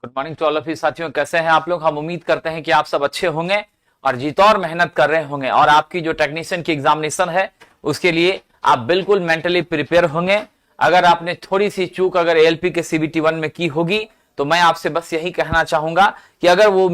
Good morning to all of you साथियों, कैसे हैं आप लोग। हम उम्मीद करते हैं कि आप सब अच्छे होंगे और जी तौर मेहनत कर रहे होंगे और आपकी जो टेक्नीशियन की एग्जामिनेशन है उसके लिए आप बिल्कुल मेंटली प्रिपेयर होंगे। अगर आपने थोड़ी सी चूक अगर एएलपी के सीबीटी 1 में की होगी तो मैं आपसे बस यही कहना चाहूंगा कि अगर वो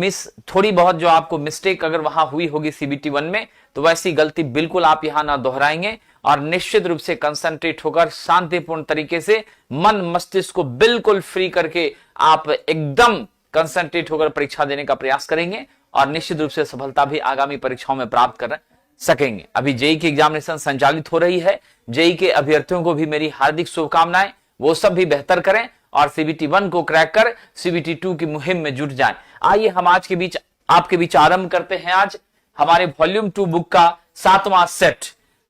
थोड़ी बहुत जो आपको मिस्टेक अगर वहां हुई होगी सीबीटी 1 में, तो वैसी गलती बिल्कुल आप यहां ना दोहराएंगे और निश्चित रूप से कंसंट्रेट होकर शांतिपूर्ण तरीके से मन मस्तिष्क को बिल्कुल फ्री करके आप एकदम कंसंट्रेट होकर परीक्षा देने का प्रयास करेंगे और निश्चित रूप से सफलता भी आगामी परीक्षाओं में प्राप्त कर सकेंगे। अभी जेई की एग्जामिनेशन संचालित हो रही है। जेई के अभ्यर्थियों को भी मेरी हार्दिक शुभकामनाएं, वो सब भी बेहतर करें और सीबीटी 1 को क्रैक कर सीबीटी 2 की मुहिम में जुट जाएं। आइए हम आज के बीच आपके बीच आरंभ करते हैं आज हमारे वॉल्यूम 2 बुक का 7वां सेट,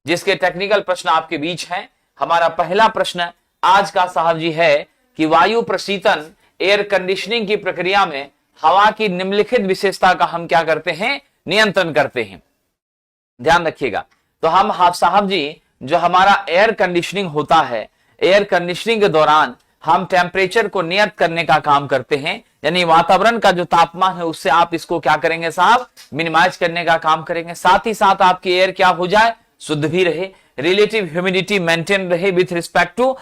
जिसके टेक्निकल प्रश्न आपके बीच हैं। हमारा पहला प्रश्न आज का साहब जी है कि वायु प्रशीतन एयर कंडीशनिंग की प्रक्रिया में हवा की निम्नलिखित विशेषता का हम क्या करते हैं, नियंत्रण करते हैं। ध्यान रखिएगा। तो हम साहब जी जो हमारा एयर कंडीशनिंग होता है, एयर कंडीशनिंग के दौरान हम टेम्परेचर को नियत करने का काम करते हैं, यानी वातावरण का जो तापमान है उससे आप इसको क्या करेंगे साहब, मिनिमाइज करने का काम करेंगे। साथ ही साथ आपकी एयर क्या हो जाए, शुद्ध भी रहे, रिलेटिव ह्यूमिडिटी मेंटेन रहे with respect to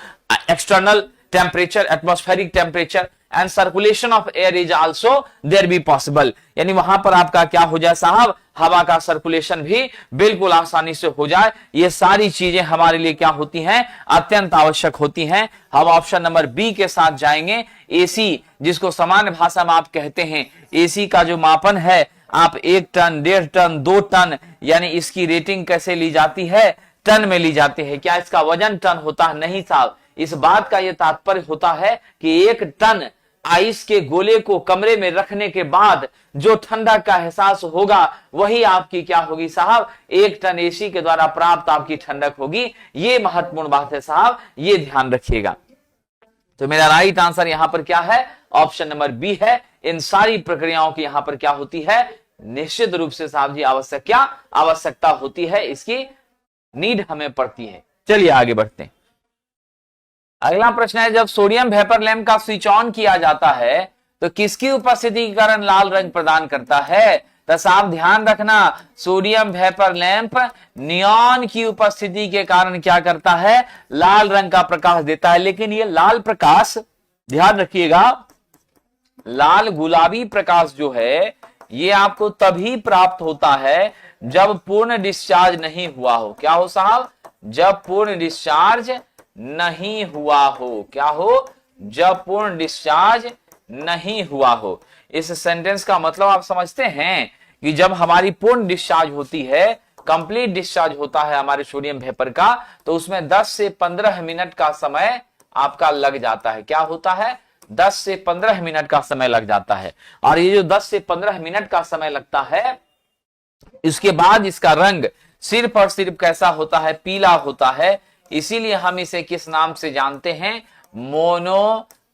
external temperature, atmospheric temperature and circulation of air is also there be possible. यानी वहां पर आपका क्या हो जाए साहब, हवा का सर्कुलेशन भी बिल्कुल आसानी से हो जाए। ये सारी चीजें हमारे लिए क्या होती हैं, अत्यंत आवश्यक होती हैं। हम ऑप्शन नंबर बी के साथ जाएंगे। एसी, जिसको सामान्य भाषा में आप कहते हैं, एसी का जो मापन है आप 1 टन, 1.5 टन, 2 टन, यानी इसकी रेटिंग कैसे ली जाती है, टन में ली जाती है। क्या इसका वजन टन होता है? नहीं साहब। इस बात का यह तात्पर्य होता है कि 1 टन आइस के गोले को कमरे में रखने के बाद जो ठंडक का एहसास होगा वही आपकी क्या होगी साहब, 1 टन एसी के द्वारा प्राप्त आपकी ठंडक होगी। ये महत्वपूर्ण बात है साहब, ये ध्यान रखिएगा। तो मेरा राइट आंसर यहां पर क्या है, ऑप्शन नंबर बी है। इन सारी प्रक्रियाओं की यहां पर क्या होती है, निश्चित रूप से साहब जी आवश्यकता होती है, इसकी नीड हमें पड़ती है। चलिए आगे बढ़ते हैं। अगला प्रश्न है, जब सोडियम वेपर लैंप का स्विच ऑन किया जाता है तो किसकी उपस्थिति के कारण लाल रंग प्रदान करता है? तो साहब ध्यान रखना, सोडियम वेपर लैंप नियॉन की उपस्थिति के कारण क्या करता है, लाल रंग का प्रकाश देता है। लेकिन ये लाल प्रकाश, ध्यान रखिएगा, लाल गुलाबी प्रकाश जो है ये आपको तभी प्राप्त होता है जब पूर्ण डिस्चार्ज नहीं हुआ हो। क्या हो साहब, जब पूर्ण डिस्चार्ज नहीं हुआ हो। क्या हो, जब पूर्ण डिस्चार्ज नहीं हुआ हो। इस सेंटेंस का मतलब आप समझते हैं कि जब हमारी पूर्ण डिस्चार्ज होती है, कंप्लीट डिस्चार्ज होता है हमारे सोडियम वेपर का, तो उसमें 10 से 15 मिनट का समय आपका लग जाता है। क्या होता है, 10 से 15 मिनट का समय लग जाता है। और ये जो 10 से 15 मिनट का समय लगता है, इसके बाद इसका रंग सिर्फ और सिर्फ कैसा होता है, पीला होता है। इसीलिए हम इसे किस नाम से जानते हैं, मोनोक्रोमेटिक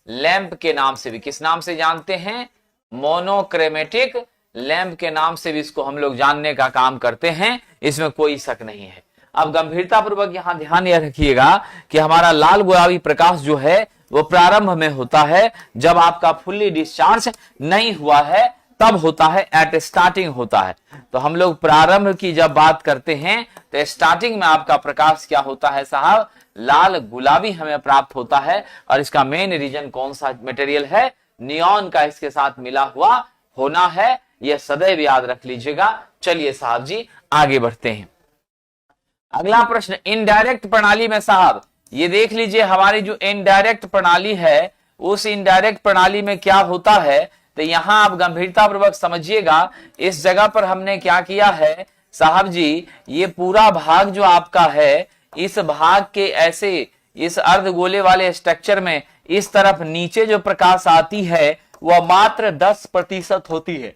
लैंप के नाम से भी। किस नाम से जानते हैं, मोनोक्रोमेटिक लैंप के नाम से भी इसको हम लोग जानने का काम करते हैं, इसमें कोई शक नहीं है। अब गंभीरता पूर्वक यहां ध्यान यह रखिएगा कि हमारा लाल गुलाबी प्रकाश जो है वो प्रारंभ में होता है जब आपका फुल्ली डिस्चार्ज नहीं हुआ है, तब होता है, एट स्टार्टिंग होता है। तो हम लोग प्रारंभ की जब बात करते हैं तो स्टार्टिंग में आपका प्रकाश क्या होता है साहब, लाल गुलाबी हमें प्राप्त होता है। और इसका मेन रीजन कौन सा मटेरियल है, नियॉन का इसके साथ मिला हुआ होना है। यह सदैव याद रख लीजिएगा। चलिए साहब जी आगे बढ़ते हैं। अगला प्रश्न, इनडायरेक्ट प्रणाली में साहब ये देख लीजिए, हमारी जो इनडायरेक्ट प्रणाली है उस इनडायरेक्ट प्रणाली में क्या होता है, तो यहां आप गंभीरता पूर्वक समझिएगा। इस जगह पर हमने क्या किया है साहब जी, ये पूरा भाग जो आपका है, इस भाग के ऐसे इस अर्धगोले वाले स्ट्रक्चर में इस तरफ नीचे जो प्रकाश आती है वह मात्र 10% होती है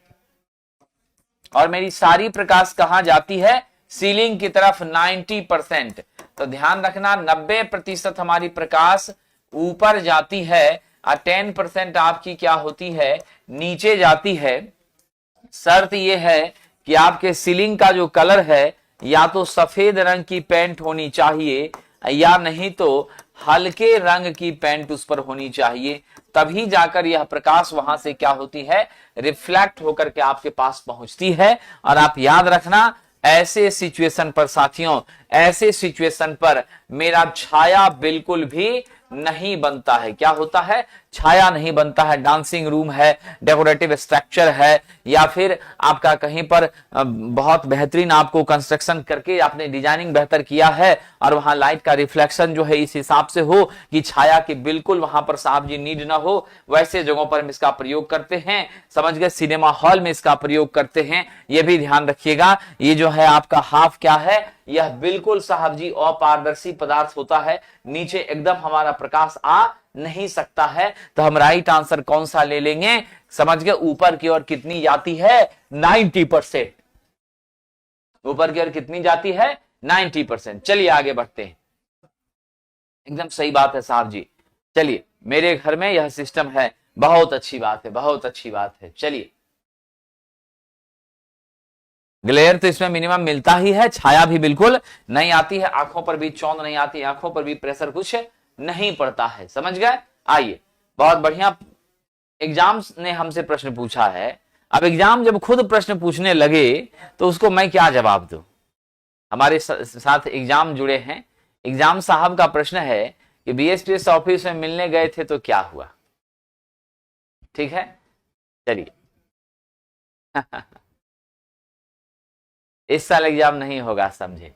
और मेरी सारी प्रकाश कहां जाती है, सीलिंग की तरफ 90%। तो ध्यान रखना 90% हमारी प्रकाश ऊपर जाती है और 10% आपकी क्या होती है, नीचे जाती है। शर्त यह है कि आपके सीलिंग का जो कलर है या तो सफेद रंग की पेंट होनी चाहिए या नहीं तो हल्के रंग की पैंट उस पर होनी चाहिए, तभी जाकर यह प्रकाश वहां से क्या होती है, रिफ्लेक्ट होकर के आपके पास पहुंचती है। और आप याद रखना, ऐसे सिचुएशन पर साथियों, ऐसे सिचुएशन पर मेरा छाया बिल्कुल भी नहीं बनता है। क्या होता है, छाया नहीं बनता है। डांसिंग रूम है, डेकोरेटिव स्ट्रक्चर है, या फिर आपका कहीं पर बहुत बेहतरीन आपको कंस्ट्रक्शन करके आपने डिजाइनिंग बेहतर किया है और वहां लाइट का रिफ्लेक्शन जो है इस हिसाब से हो कि छाया की बिल्कुल वहां पर साहब जी नीड ना हो, वैसे जगहों पर हम इसका प्रयोग करते हैं। समझ गए, सिनेमा हॉल में इसका प्रयोग करते हैं। यह भी ध्यान रखिएगा, ये जो है आपका हाफ क्या है, यह बिल्कुल साहब जी अपारदर्शी पदार्थ होता है, नीचे एकदम हमारा प्रकाश आ नहीं सकता है। तो हम राइट आंसर कौन सा ले लेंगे, समझ गए, ऊपर की ओर कितनी जाती है, 90%। ऊपर की ओर कितनी जाती है, 90%। चलिए आगे बढ़ते हैं। एकदम सही बात है साहब जी। चलिए, मेरे घर में यह सिस्टम है, बहुत अच्छी बात है, बहुत अच्छी बात है। चलिए, ग्लेयर तो इसमें मिनिमम मिलता ही है, छाया भी बिल्कुल नहीं आती है, आंखों पर भी चौंध नहीं आती, आंखों पर भी प्रेशर कुछ नहीं पड़ता है। समझ गए, आइए, बहुत बढ़िया। एग्जाम ने हमसे प्रश्न पूछा है, अब एग्जाम जब खुद प्रश्न पूछने लगे तो उसको मैं क्या जवाब दूं। हमारे साथ एग्जाम जुड़े हैं। एग्जाम साहब का प्रश्न है कि बीएसपीएस ऑफिस में मिलने गए थे तो क्या हुआ। ठीक है, चलिए। इस साल एग्जाम नहीं होगा, समझे,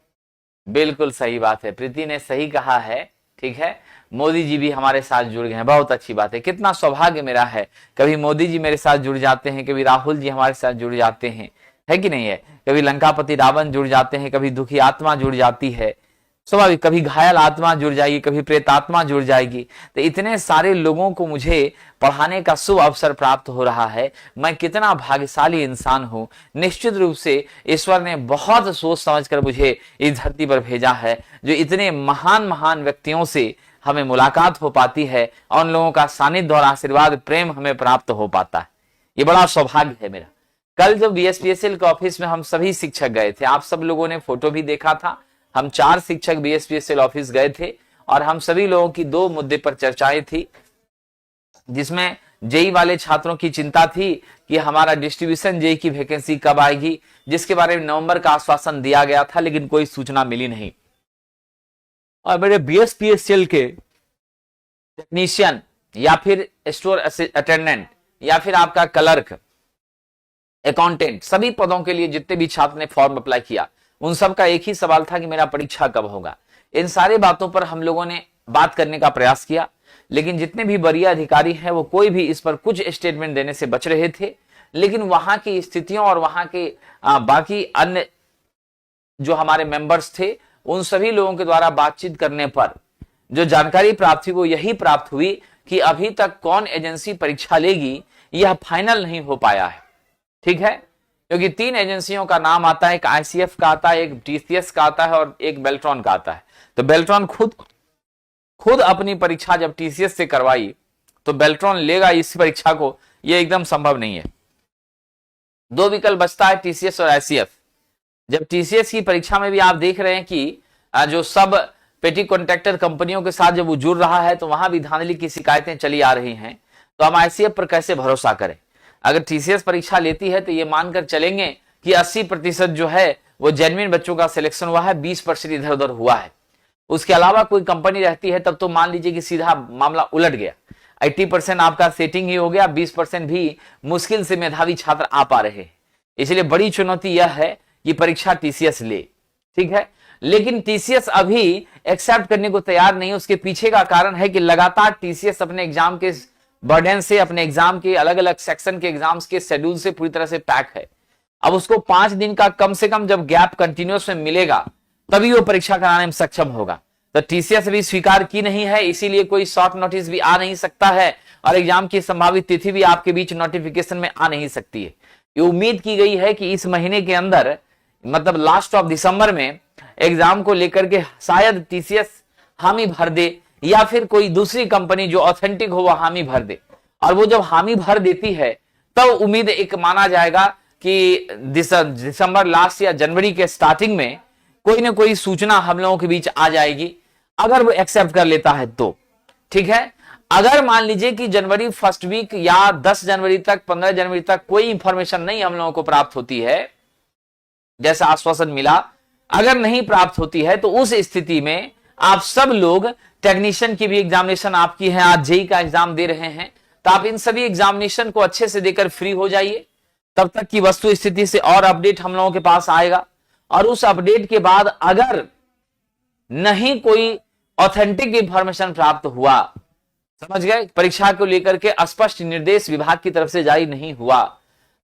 बिल्कुल सही बात है, प्रीति ने सही कहा है। ठीक है, मोदी जी भी हमारे साथ जुड़ गए हैं, बहुत अच्छी बात है। कितना सौभाग्य मेरा है, कभी मोदी जी मेरे साथ जुड़ जाते हैं, कभी राहुल जी हमारे साथ जुड़ जाते हैं, है कि नहीं है। कभी लंकापति रावण जुड़ जाते हैं, कभी दुखी आत्मा जुड़ जाती है, स्वाभाविक, कभी घायल आत्मा जुड़ जाएगी, कभी प्रेतात्मा जुड़ जाएगी। तो इतने सारे लोगों को मुझे पढ़ाने का शुभ अवसर प्राप्त हो रहा है। मैं कितना भाग्यशाली इंसान हूं। निश्चित रूप से ईश्वर ने बहुत सोच समझकर मुझे इस धरती पर भेजा है, जो इतने महान महान व्यक्तियों से हमें मुलाकात हो पाती है और उन लोगों का सानिध्य और आशीर्वाद प्रेम हमें प्राप्त हो पाता है। ये बड़ा सौभाग्य है मेरा। कल जब बीएसपीएसएल के ऑफिस में हम सभी शिक्षक गए थे, आप सब लोगों ने फोटो भी देखा था, हम 4 शिक्षक बीएसपीएसएल ऑफिस गए थे और हम सभी लोगों की 2 मुद्दे पर चर्चाएं थी, जिसमें जेई वाले छात्रों की चिंता थी कि हमारा डिस्ट्रीब्यूशन जेई की वैकेंसी कब आएगी, जिसके बारे में नवंबर का आश्वासन दिया गया था, लेकिन कोई सूचना मिली नहीं। और मेरे बीएसपीएसएल के टेक्नीशियन या फिर स्टोर अटेंडेंट या फिर आपका क्लर्क, अकाउंटेंट, सभी पदों के लिए जितने भी छात्र ने फॉर्म अप्लाई किया, उन सब का एक ही सवाल था कि मेरा परीक्षा कब होगा। इन सारे बातों पर हम लोगों ने बात करने का प्रयास किया, लेकिन जितने भी वरीय अधिकारी हैं वो कोई भी इस पर कुछ स्टेटमेंट देने से बच रहे थे। लेकिन वहां की स्थितियों और वहां के बाकी अन्य जो हमारे मेंबर्स थे, उन सभी लोगों के द्वारा बातचीत करने पर जो जानकारी प्राप्त हुई वो यही प्राप्त हुई कि अभी तक कौन एजेंसी परीक्षा लेगी यह फाइनल नहीं हो पाया है। ठीक है, क्योंकि 3 एजेंसियों का नाम आता है, एक आईसीएफ का आता है, एक टीसीएस का आता है और एक बेल्ट्रॉन का आता है। तो बेल्ट्रॉन खुद अपनी परीक्षा जब टीसीएस से करवाई तो बेल्ट्रॉन लेगा इस परीक्षा को, यह एकदम संभव नहीं है। 2 विकल्प बचता है, टीसीएस और आईसीएफ। जब टीसीएस की परीक्षा में भी आप देख रहे हैं कि जो सब पेटी कॉन्ट्रैक्टर कंपनियों के साथ जब वो जुड़ रहा है तो वहां भी धांधली की शिकायतें चली आ रही हैं, तो हम आईसीएफ पर कैसे भरोसा करें। अगर टीसीएस परीक्षा लेती है तो ये मानकर चलेंगे कि 80% जो है वो जेन्युइन बच्चों का सिलेक्शन हुआ है, 20% इधर उधर हुआ है। उसके अलावा कोई कंपनी रहती है तब तो मान लीजिए कि सीधा मामला उलट गया, 80% आपका सेटिंग ही हो गया, 20% भी मुश्किल से मेधावी छात्र आ पा रहे हैं। इसलिए बड़ी चुनौती यह है कि परीक्षा टीसीएस ले। ठीक है, लेकिन टीसीएस अभी एक्सेप्ट करने को तैयार नहीं। उसके पीछे का कारण है कि लगातार टीसीएस अपने एग्जाम के बर्डन से, अपने एग्जाम के अलग अलग सेक्शन के एग्जाम्स के शेड्यूल से पूरी तरह से पैक है। अब उसको 5 दिन का कम से कम जब गैप कंटिन्यूअस में मिलेगा तभी वो परीक्षा कराने में सक्षम होगा। तो टीसीएस भी स्वीकार की नहीं है, इसीलिए कोई शॉर्ट नोटिस भी आ नहीं सकता है और एग्जाम की संभावित तिथि भी आपके बीच नोटिफिकेशन में आ नहीं सकती है। ये उम्मीद की गई है कि इस महीने के अंदर, मतलब लास्ट ऑफ दिसंबर में एग्जाम को लेकर के शायद टीसीएस हामी भर दे या फिर कोई दूसरी कंपनी जो ऑथेंटिक हो वो हामी भर दे। और वो जब हामी भर देती है तब तो उम्मीद एक माना जाएगा कि दिसंबर लास्ट या जनवरी के स्टार्टिंग में कोई ना कोई सूचना हम लोगों के बीच आ जाएगी। अगर वो एक्सेप्ट कर लेता है तो ठीक है। अगर मान लीजिए कि जनवरी फर्स्ट वीक या 10 जनवरी तक 15 जनवरी तक कोई इंफॉर्मेशन नहीं हम लोगों को प्राप्त होती है, जैसा आश्वासन मिला, अगर नहीं प्राप्त होती है, तो उस स्थिति में आप सब लोग टेक्नीशियन की भी एग्जामिनेशन आपकी है, आज जेई का एग्जाम दे रहे हैं, तो आप इन सभी एग्जामिनेशन को अच्छे से देकर फ्री हो जाइए। तब तक की वस्तु स्थिति से और अपडेट हम लोगों के पास आएगा, और उस अपडेट के बाद अगर नहीं कोई ऑथेंटिक इंफॉर्मेशन प्राप्त हुआ, समझ गए, परीक्षा को लेकर के स्पष्ट निर्देश विभाग की तरफ से जारी नहीं हुआ,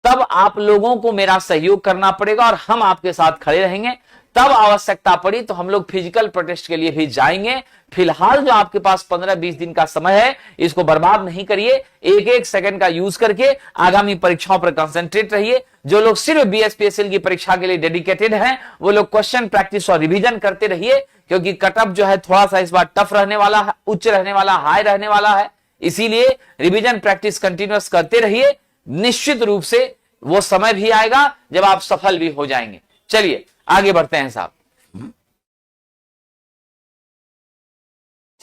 तब आप लोगों को मेरा सहयोग करना पड़ेगा और हम आपके साथ खड़े रहेंगे। तब आवश्यकता पड़ी तो हम लोग फिजिकल प्रोटेस्ट के लिए भी जाएंगे। फिलहाल जो आपके पास 15-20 दिन का समय है, इसको बर्बाद नहीं करिए, एक एक सेकंड का यूज करके आगामी परीक्षाओं पर कंसंट्रेट रहिए। जो लोग सिर्फ बीएसपीएसएल की परीक्षा के लिए डेडिकेटेड हैं, वो लोग क्वेश्चन प्रैक्टिस और रिवीजन करते रहिए, क्योंकि कटअप जो है थोड़ा सा इस बार टफ रहने वाला है, उच्च रहने वाला, हाई रहने वाला है। इसीलिए रिवीजन प्रैक्टिस कंटिन्यूअस करते रहिए। निश्चित रूप से वो समय भी आएगा जब आप सफल भी हो जाएंगे। चलिए आगे बढ़ते हैं साहब।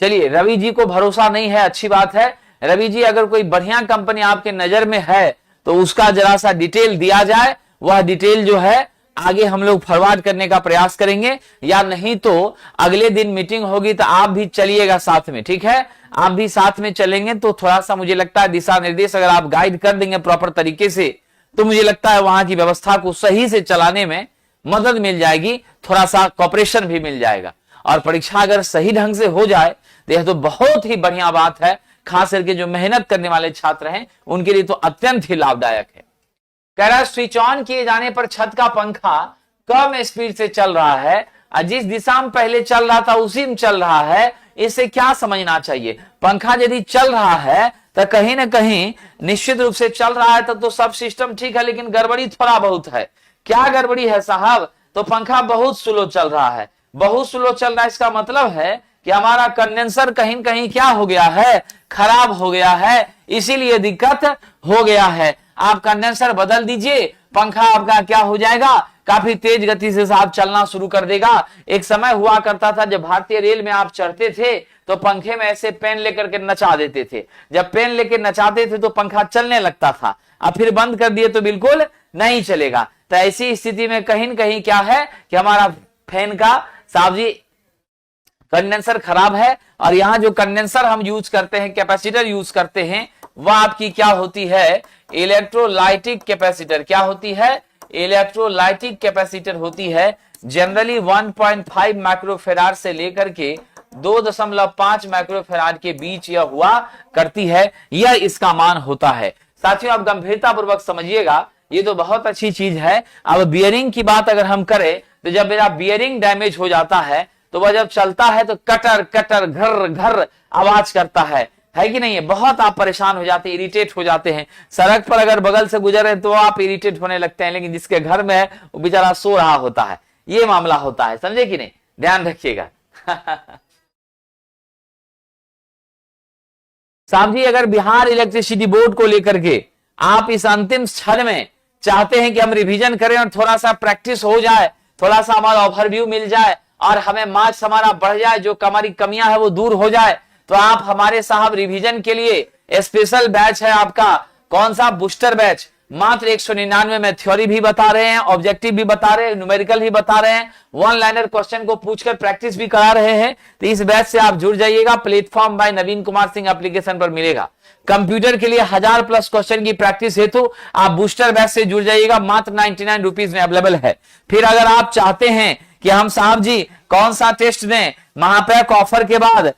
चलिए, रवि जी को भरोसा नहीं है, अच्छी बात है। रवि जी, अगर कोई बढ़िया कंपनी आपके नजर में है तो उसका जरा सा डिटेल दिया जाए, वह डिटेल जो है आगे हम लोग फॉरवर्ड करने का प्रयास करेंगे, या नहीं तो अगले दिन मीटिंग होगी तो आप भी चलिएगा साथ में, ठीक है। आप भी साथ में चलेंगे तो थोड़ा सा मुझे लगता है दिशा निर्देश अगर आप गाइड कर देंगे प्रॉपर तरीके से, तो मुझे लगता है वहां की व्यवस्था को सही से चलाने में मदद मिल जाएगी, थोड़ा सा कॉपरेशन भी मिल जाएगा, और परीक्षा अगर सही ढंग से हो जाए तो यह तो बहुत ही बढ़िया बात है। खास करके जो मेहनत करने वाले छात्र हैं उनके लिए तो अत्यंत ही लाभदायक है। कह रहा है स्विच ऑन किए जाने पर छत का पंखा कम स्पीड से चल रहा है और जिस दिशा में पहले चल रहा था उसी में चल रहा है, इससे क्या समझना चाहिए? पंखा यदि चल रहा है तो कहीं ना कहीं निश्चित रूप से चल रहा है तो सब सिस्टम ठीक है, लेकिन गड़बड़ी थोड़ा बहुत है। क्या गड़बड़ी है साहब? तो पंखा बहुत स्लो चल रहा है, बहुत स्लो चल रहा है। इसका मतलब है कि हमारा कंडेंसर कहीं कहीं क्या हो गया है, खराब हो गया है, इसीलिए दिक्कत हो गया है। आप कंडेंसर बदल दीजिए, पंखा आपका क्या हो जाएगा, काफी तेज गति से साहब चलना शुरू कर देगा। एक समय हुआ करता था जब भारतीय रेल में आप चढ़ते थे तो पंखे में ऐसे पेन लेकर के नचा देते थे, जब पेन लेकर नचाते थे तो पंखा चलने लगता था, अब फिर बंद कर दिए तो बिल्कुल नहीं चलेगा। तो ऐसी स्थिति में कहीं न कहीं क्या है कि हमारा फैन का साहब जी कंडेंसर खराब है, और यहां जो कंडेंसर हम यूज करते हैं, कैपेसिटर यूज करते हैं, वह आपकी क्या होती है, इलेक्ट्रोलाइटिक कैपेसिटर। क्या होती है? इलेक्ट्रोलाइटिक कैपेसिटर होती है। जनरली 1.5 माइक्रोफेराड से लेकर के 2.5 माइक्रोफेराड के बीच यह हुआ करती है, यह इसका मान होता है। साथियों, आप गंभीरता पूर्वक समझिएगा, ये तो बहुत अच्छी चीज है। अब बियरिंग की बात अगर हम करें तो जब मेरा बियरिंग डैमेज हो जाता है तो वह जब चलता है तो कटर कटर घर घर आवाज करता है कि नहीं है? बहुत आप परेशान हो जाते हैं, इरिटेट हो जाते हैं। सड़क पर अगर बगल से गुजरे तो आप इरिटेट होने लगते हैं, लेकिन जिसके घर में है वो बेचारा सो रहा होता है। ये मामला होता है, समझे कि नहीं? ध्यान रखिएगा। साहब जी, अगर बिहार इलेक्ट्रिसिटी बोर्ड को लेकर के आप इस अंतिम क्षण में चाहते हैं कि हम रिवीजन करें और थोड़ा सा प्रैक्टिस हो जाए, थोड़ा सा हमारा ओवरव्यू मिल जाए और हमें मार्क्स हमारा बढ़ जाए, जो हमारी कमियां है वो दूर हो जाए, तो आप हमारे साहब रिवीजन के लिए स्पेशल बैच है आपका। कौन सा? Booster batch. मात्र 199 में थ्योरी भी बता रहे हैं, ऑब्जेक्टिव भी बता रहे हैं, न्यूमेरिकल भी बता रहे हैं, वन लाइनर क्वेश्चन को पूछकर प्रैक्टिस भी करा रहे हैं। तो इस बैच से आप जुड़ जाइएगा, प्लेटफॉर्म बाय नवीन कुमार सिंह एप्लीकेशन पर मिलेगा। कंप्यूटर के लिए 1000+ क्वेश्चन की प्रैक्टिस हेतु आप बूस्टर बैच से जुड़ जाइएगा, मात्र 99 रुपीज में अवेलेबल है। फिर अगर आप चाहते हैं कि हम साहब जी कौन सा टेस्ट दें, महापैक ऑफर के बाद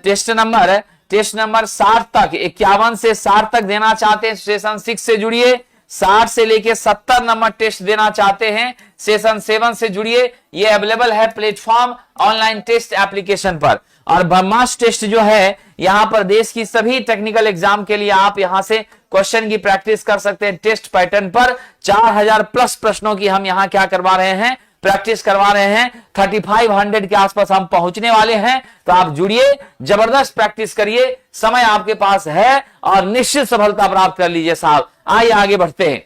टेस्ट नंबर 60 तक, 51 से 60 तक देना चाहते हैं, सेशन 6 से जुड़िए। 60 से लेके 70 नंबर टेस्ट देना चाहते हैं, सेशन 7 से जुड़िए। ये अवेलेबल है प्लेटफॉर्म ऑनलाइन टेस्ट एप्लीकेशन पर। और ब्रह्मास्त्र टेस्ट जो है, यहां पर देश की सभी टेक्निकल एग्जाम के लिए आप यहां से क्वेश्चन की प्रैक्टिस कर सकते हैं। टेस्ट पैटर्न पर 4000+ प्रश्नों की हम यहां क्या करवा रहे हैं, प्रैक्टिस करवा रहे हैं। 3500 के आसपास हम पहुंचने वाले हैं, तो आप जुड़िए, जबरदस्त प्रैक्टिस करिए, समय आपके पास है और निश्चित सफलता प्राप्त कर लीजिए साहब। आइए आगे बढ़ते हैं।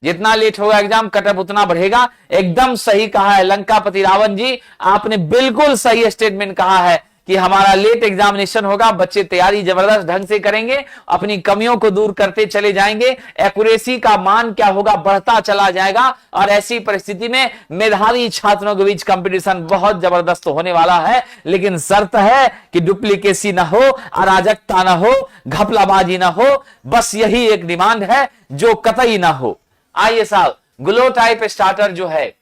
जितना लेट होगा एग्जाम कटअप उतना बढ़ेगा। एकदम सही कहा है लंकापति रावण जी, आपने बिल्कुल सही स्टेटमेंट कहा है कि हमारा लेट एग्जामिनेशन होगा, बच्चे तैयारी जबरदस्त ढंग से करेंगे, अपनी कमियों को दूर करते चले जाएंगे, एक्यूरेसी का मान क्या होगा, बढ़ता चला जाएगा। और ऐसी परिस्थिति में मेधावी छात्रों के बीच कंपटीशन बहुत जबरदस्त होने वाला है। लेकिन शर्त है कि डुप्लीकेसी ना हो, अराजकता ना हो, घपलाबाजी ना हो, बस यही एक डिमांड है जो कतई ना हो। आइए साहब, ग्लो टाइप स्टार्टर जो है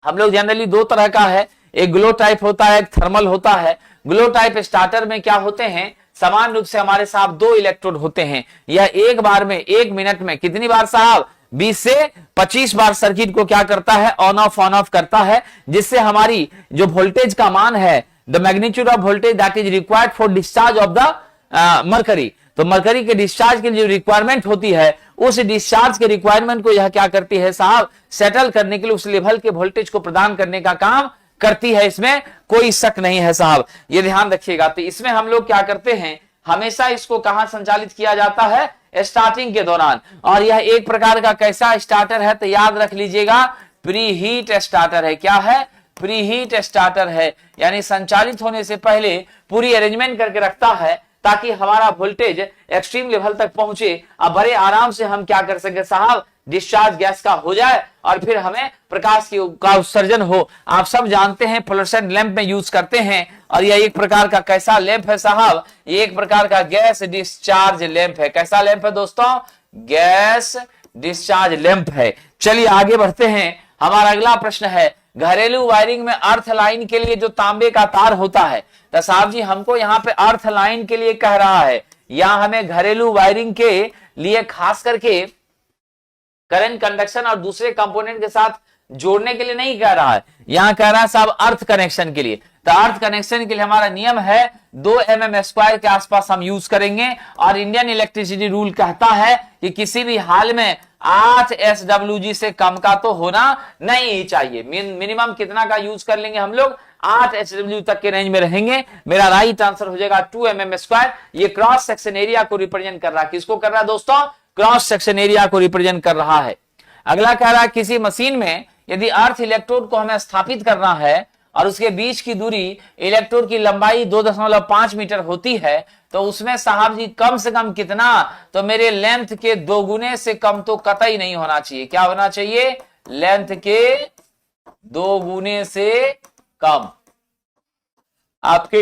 हम लोग जनरली दो तरह का है, एक ग्लो टाइप होता है, एक थर्मल होता है। ग्लो टाइप स्टार्टर में क्या होते हैं, समान रूप से हमारे साहब दो इलेक्ट्रोड होते हैं। यह एक बार में, एक मिनट में कितनी बार साहब, 20 से 25 बार सर्किट को क्या करता है, ऑन ऑफ करता है, जिससे हमारी जो वोल्टेज का मान है, the magnitude of voltage that is required for discharge of the mercury, तो मरकरी के डिस्चार्ज के लिए जो रिक्वायरमेंट होती है, उस डिस्चार्ज के रिक्वायरमेंट को यह क्या करती है साहब, सेटल करने के लिए उस लेवल के वोल्टेज को प्रदान करने का काम करती है। इसमें कोई शक नहीं है साहब, ये ध्यान रखिएगा। तो इसमें हम लोग क्या करते हैं, हमेशा इसको कहां संचालित किया जाता है, स्टार्टिंग के दौरान। और यह एक प्रकार का कैसा स्टार्टर है, तो याद रख लीजिएगा, प्री हीट स्टार्टर है। क्या है, प्री हीट स्टार्टर है, यानी संचालित होने से पहले पूरी अरेंजमेंट करके रखता है ताकि हमारा वोल्टेज एक्सट्रीम लेवल तक पहुंचे। अब बड़े आराम से हम क्या कर सके साहब, डिस्चार्ज गैस का हो जाए और फिर हमें प्रकाश का उत्सर्जन हो। आप सब जानते हैं फ्लोरेसेंट लैंप में यूज करते हैं, और यह एक प्रकार का कैसा लैंप है साहब, ये एक प्रकार का गैस डिस्चार्ज लैंप है। कैसा लैंप है दोस्तों, गैस डिस्चार्ज लैंप है। चलिए आगे बढ़ते हैं, हमारा अगला प्रश्न है, घरेलू वायरिंग में अर्थ लाइन के लिए जो तांबे का तार होता है, तो साहब जी हमको यहाँ पे अर्थ लाइन के लिए कह रहा है, या हमें घरेलू वायरिंग के लिए खास करके करंट कंडक्शन और दूसरे कंपोनेंट के साथ जोड़ने के लिए नहीं कह रहा है, यहां कह रहा है साहब अर्थ कनेक्शन के लिए। तो अर्थ कनेक्शन के लिए हमारा नियम है 2 mm स्क्वायर के आसपास हम यूज करेंगे। और इंडियन इलेक्ट्रिसिटी रूल कहता है कि किसी भी हाल में 8 SWG से कम का तो होना नहीं चाहिए। मिनिमम कितना का यूज कर लेंगे हम लोग, 8 SW तक के रेंज में रहेंगे। मेरा राइट आंसर हो जाएगा 2 mm स्क्वायर। ये क्रॉस सेक्शन एरिया को रिप्रेजेंट कर रहा है, किसको कर रहा है दोस्तों, क्रॉस सेक्शन एरिया को रिप्रेजेंट कर रहा है। अगला कह रहा है, किसी मशीन में यदि अर्थ इलेक्ट्रोड को हमें स्थापित करना है और उसके बीच की दूरी इलेक्ट्रोड की लंबाई 2.5 मीटर होती है, तो उसमें साहब जी कम से कम कितना, तो मेरे लेंथ के 2 गुने से कम तो कतई नहीं होना चाहिए। क्या होना चाहिए, लेंथ के 2 गुने से कम। आपके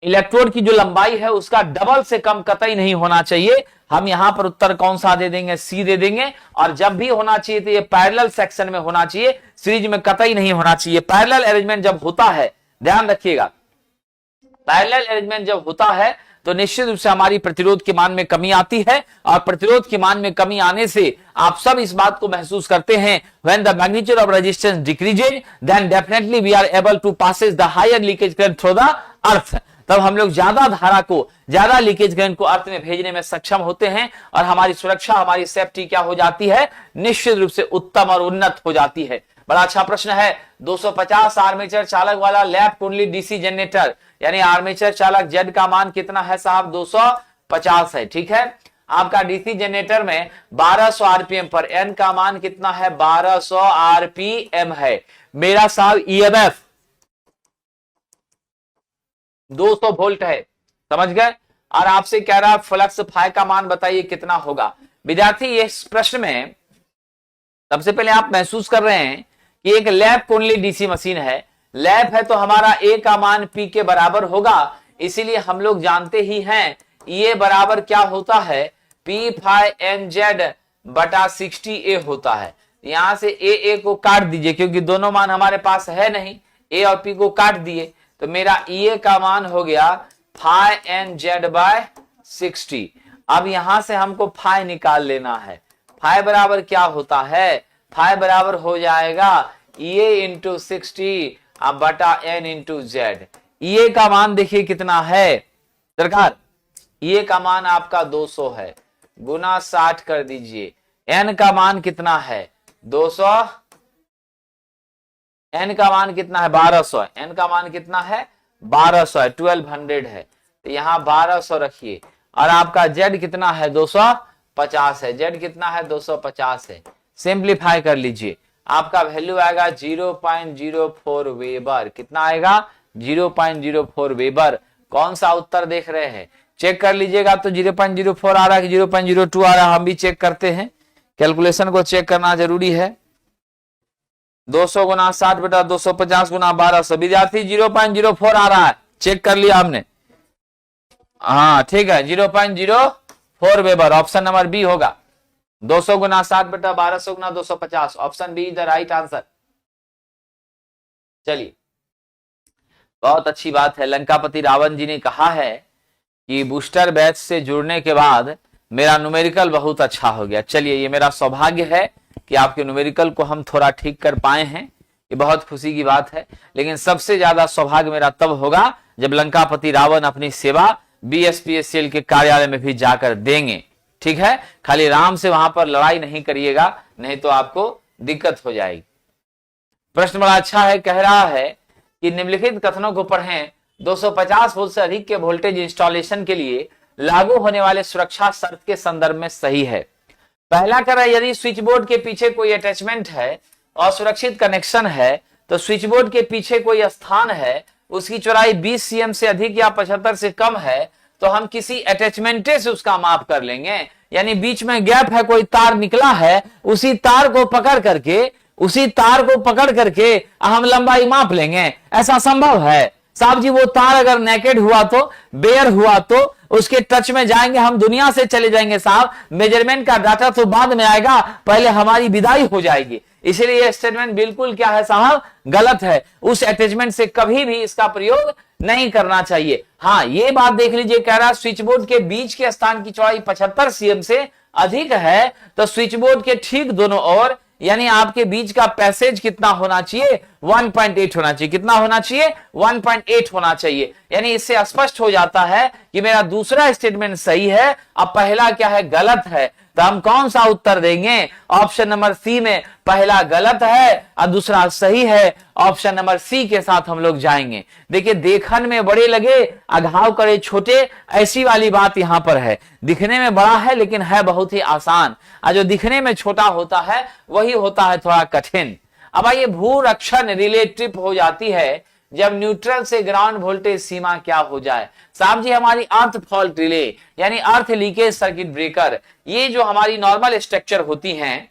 इलेक्ट्रोड की जो लंबाई है उसका डबल से कम कतई नहीं होना चाहिए। हम यहां पर उत्तर कौन सा दे देंगे, सी दे देंगे। और जब भी होना चाहिए तो ये पैरेलल सेक्शन में होना चाहिए, सीरीज में कतई नहीं होना चाहिए। पैरेलल अरेंजमेंट जब होता है, ध्यान रखिएगा, पैरेलल अरेंजमेंट जब होता है तो निश्चित रूप से हमारी प्रतिरोध के मान में कमी आती है। और प्रतिरोध के मान में कमी आने से आप सब इस बात को महसूस करते हैं, when the magnitude of resistance decreases then definitely we are able to passes the higher leakage current through the earth। तब हम लोग ज्यादा धारा को, ज्यादा लीकेज करंट को अर्थ में भेजने में सक्षम होते हैं, और हमारी सुरक्षा, हमारी सेफ्टी क्या हो जाती है, निश्चित रूप से उत्तम और उन्नत हो जाती है। बड़ा अच्छा प्रश्न है। 250 आर्मेचर चालक वाला लैप कुंडली डीसी जनरेटर, यानी आर्मेचर चालक जेड का मान कितना है साहब, 250 है। ठीक है, आपका डीसी जनरेटर में 1200 आरपीएम पर एन का मान कितना है, 1200 आरपीएम है। मेरा साहब ईएमएफ 200 वोल्ट है, समझ गए। और आपसे कह रहा है फ्लक्स फाई का मान बताइए कितना होगा। विद्यार्थी इस प्रश्न में सबसे पहले आप महसूस कर रहे हैं कि एक लैप कुंडली डीसी मशीन है। लैप है तो हमारा ए का मान पी के बराबर होगा, इसीलिए हम लोग जानते ही हैं ये बराबर क्या होता है, पी फाई एन जेड बटा 60 ए होता है। यहां से ए को काट दीजिए क्योंकि दोनों मान हमारे पास है नहीं, ए और पी को काट दिए तो मेरा ए का मान हो गया फाई एन जेड बाय 60। अब यहां से हमको फाई निकाल लेना है। फाई बराबर क्या होता है, फाई बराबर हो जाएगा ए इंटू 60 अब बटा एन इंटू जेड। ए का मान देखिए कितना है सरकार, ए का मान आपका 200 है, गुना 60 कर दीजिए। एन का मान कितना है 200, एन का मान कितना है 1200, एन का मान कितना है 1200 है, 1200 है, तो यहां 1200 रखिए। और आपका जेड कितना है 250 है, जेड कितना है 250 है। सिंप्लीफाई कर लीजिए, आपका वैल्यू आएगा 0.04 वेबर। कितना आएगा 0.04 वेबर। कौन सा उत्तर देख रहे हैं, चेक कर लीजिएगा। तो 0.04 आ रहा है कि 0.02 आ रहा है, हम भी चेक करते हैं। कैलकुलेशन को चेक करना जरूरी है। 200 गुना 60 बेटा 250 गुना 1200। विद्यार्थी 0.04 आ रहा है, चेक कर लिया हमने। हाँ ठीक है, 0.04 वेबर, ऑप्शन नंबर बी होगा। 200 गुना 60 बेटा 1200 गुना 250, option B is the right answer. चलिए, बहुत अच्छी बात है। लंकापति रावण जी ने कहा है कि बूस्टर बैच से जुड़ने के बाद मेरा न्यूमेरिकल बहुत अच्छा हो गया। चलिए, ये मेरा सौभाग्य है कि आपके न्यूमेरिकल को हम थोड़ा ठीक कर पाए हैं, ये बहुत खुशी की बात है। लेकिन सबसे ज्यादा सौभाग्य मेरा तब होगा जब लंकापति रावण अपनी सेवा BSPSCL के कार्यालय में भी जाकर देंगे। ठीक है, खाली राम से वहां पर लड़ाई नहीं करिएगा, नहीं तो आपको दिक्कत हो जाएगी। प्रश्न बड़ा अच्छा है, कह रहा है कि निम्नलिखित कथनों को पढ़ें। 250 वोल्ट से अधिक के वोल्टेज इंस्टॉलेशन के लिए लागू होने वाले सुरक्षा शर्त के संदर्भ में सही है। पहला कह रहा है, यदि स्विच बोर्ड के पीछे कोई अटैचमेंट है और सुरक्षित कनेक्शन है, तो स्विच बोर्ड के पीछे कोई स्थान है, उसकी चौड़ाई 20 cm से अधिक या 75 से कम है, तो हम किसी अटैचमेंटे से उसका माप कर लेंगे। यानी बीच में गैप है, कोई तार निकला है, उसी तार को पकड़ करके हम लंबाई माप लेंगे। ऐसा संभव है साहब जी? वो तार अगर नेकेड हुआ तो, बेयर हुआ तो उसके टच में जाएंगे, हम दुनिया से चले जाएंगे साहब। मेजरमेंट का डाटा तो बाद में आएगा, पहले हमारी विदाई हो जाएगी। इसलिए यह स्टेटमेंट बिल्कुल क्या है साहब, गलत है। उस अटैचमेंट से कभी भी इसका प्रयोग नहीं करना चाहिए। हाँ, ये बात देख लीजिए, कह रहा है स्विच बोर्ड के बीच के स्थान की चौड़ाई 75 cm से अधिक है, तो स्विच बोर्ड के ठीक दोनों ओर यानी आपके बीच का पैसेज कितना होना चाहिए, 1.8 होना चाहिए। कितना होना चाहिए, 1.8 होना चाहिए। यानी इससे स्पष्ट हो जाता है कि मेरा दूसरा स्टेटमेंट सही है, अब पहला क्या है, गलत है। तो हम कौन सा उत्तर देंगे, ऑप्शन नंबर सी में पहला गलत है और दूसरा सही है। ऑप्शन नंबर सी के साथ हम लोग जाएंगे। देखिए, देखन में बड़े लगे अघाव करे छोटे, ऐसी वाली बात यहां पर है। दिखने में बड़ा है लेकिन है बहुत ही आसान, और जो दिखने में छोटा होता है वही होता है थोड़ा कठिन। अब आइए, भू रक्षण रिले ट्रिप हो जाती है जब न्यूट्रल से ग्राउंड वोल्टेज सीमा क्या हो जाए। साहब जी, हमारी अर्थ फॉल्ट रिले यानी अर्थ लीकेज सर्किट ब्रेकर, ये जो हमारी नॉर्मल स्ट्रक्चर होती हैं,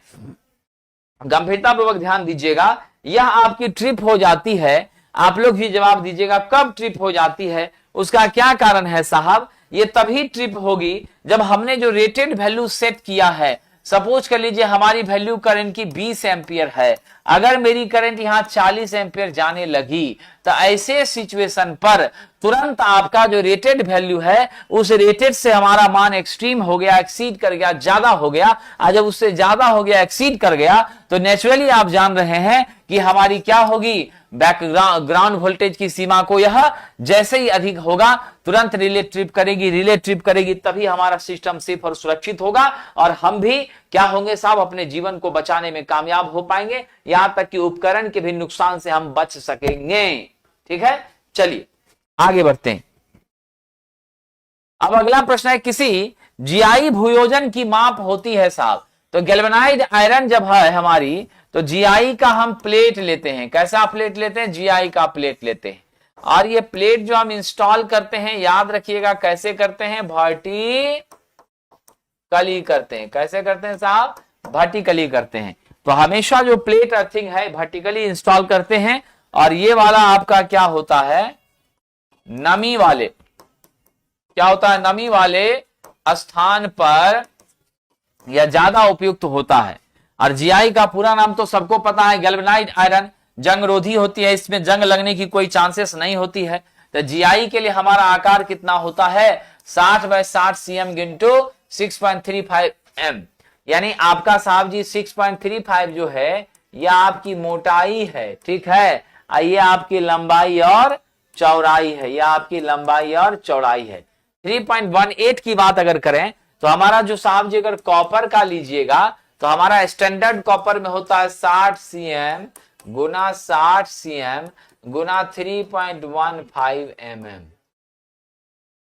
गंभीरता पूर्वक ध्यान दीजिएगा, यह आपकी ट्रिप हो जाती है। आप लोग भी जवाब दीजिएगा, कब ट्रिप हो जाती है, उसका क्या कारण है साहब? ये तभी ट्रिप होगी जब हमने जो रेटेड वैल्यू सेट किया है। सपोज कर लीजिए हमारी वैल्यू करंट की 20 एम्पियर है, अगर मेरी करंट यहां 40 एम्पियर जाने लगी, तो ऐसे सिचुएशन पर तुरंत आपका जो रेटेड वैल्यू है, उस रेटेड से हमारा मान एक्सट्रीम हो गया, एक्सीड कर गया, ज्यादा हो गया। और जब उससे ज्यादा हो गया, एक्सीड कर गया, तो नेचुरली आप जान रहे हैं कि हमारी क्या होगी, ग्राउंड वोल्टेज की सीमा को यह जैसे ही अधिक होगा, तुरंत रिले ट्रिप करेगी, तभी हमारा सिस्टम सेफ और सुरक्षित होगा, और हम भी क्या होंगे साहब, अपने जीवन को बचाने में कामयाब हो पाएंगे, यहां तक कि उपकरण के भी नुकसान से हम बच सकेंगे। ठीक है, चलिए आगे बढ़ते हैं। अब अगला प्रश्न है, किसी जीआई भूयोजन की माप होती है साहब। तो गैल्वेनाइज्ड आयरन जब है हमारी, तो जीआई का हम प्लेट लेते हैं। कैसा प्लेट लेते हैं, जीआई का प्लेट लेते हैं। और ये प्लेट जो हम इंस्टॉल करते हैं, याद रखिएगा कैसे करते हैं, वर्टिकली करते हैं। कैसे करते हैं साहब, वर्टिकली करते हैं। तो हमेशा जो प्लेट अर्थिंग है वर्टिकली इंस्टॉल करते हैं। और ये वाला आपका क्या होता है, नमी वाले, क्या होता है, नमी वाले स्थान पर यह ज्यादा उपयुक्त होता है। और जीआई का पूरा नाम तो सबको पता है, गैल्वेनाइज्ड आयरन। जंग रोधी होती है, इसमें जंग लगने की कोई चांसेस नहीं होती है। तो जीआई के लिए हमारा आकार कितना होता है, 60 बाय 60 cm इंटू 6.35 m। यानी आपका साहब जी 6.35 जो है, यह आपकी मोटाई है। ठीक है, ये आपकी लंबाई और चौड़ाई है, यह आपकी लंबाई और चौड़ाई है। 3.18 की बात अगर करें, तो हमारा जो साहब जी अगर कॉपर का लीजिएगा, तो हमारा स्टैंडर्ड कॉपर में होता है 60 cm गुना 60 cm गुना 3.15 mm।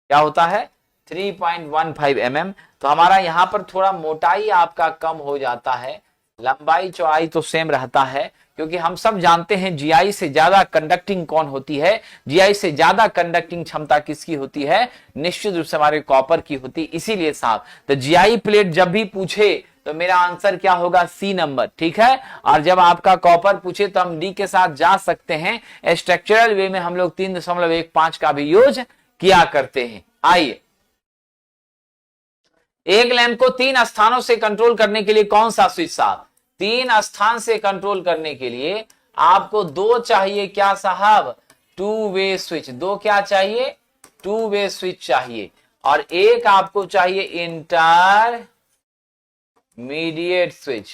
क्या होता है, 3.15 mm। तो हमारा यहां पर थोड़ा मोटाई आपका कम हो जाता है, लंबाई चौड़ाई तो सेम रहता है, क्योंकि हम सब जानते हैं जीआई से ज्यादा कंडक्टिंग कौन होती है, जीआई से ज्यादा कंडक्टिंग क्षमता किसकी होती है, निश्चित रूप से हमारे कॉपर की होती है। इसीलिए साहब तो जीआई प्लेट जब भी पूछे तो मेरा आंसर क्या होगा, सी नंबर, ठीक है। और जब आपका कॉपर पूछे तो हम डी के साथ जा सकते हैं। स्ट्रक्चरल वे में हम लोग 3.15 का भी यूज किया करते हैं। आइए, एक लैंप को 3 स्थानों से कंट्रोल करने के लिए कौन सा स्विच साहब, 3 स्थान से कंट्रोल करने के लिए आपको 2 चाहिए, क्या साहब, 2 वे स्विच। 2 क्या चाहिए, 2 वे स्विच चाहिए। और एक आपको चाहिए इंटरमीडिएट स्विच।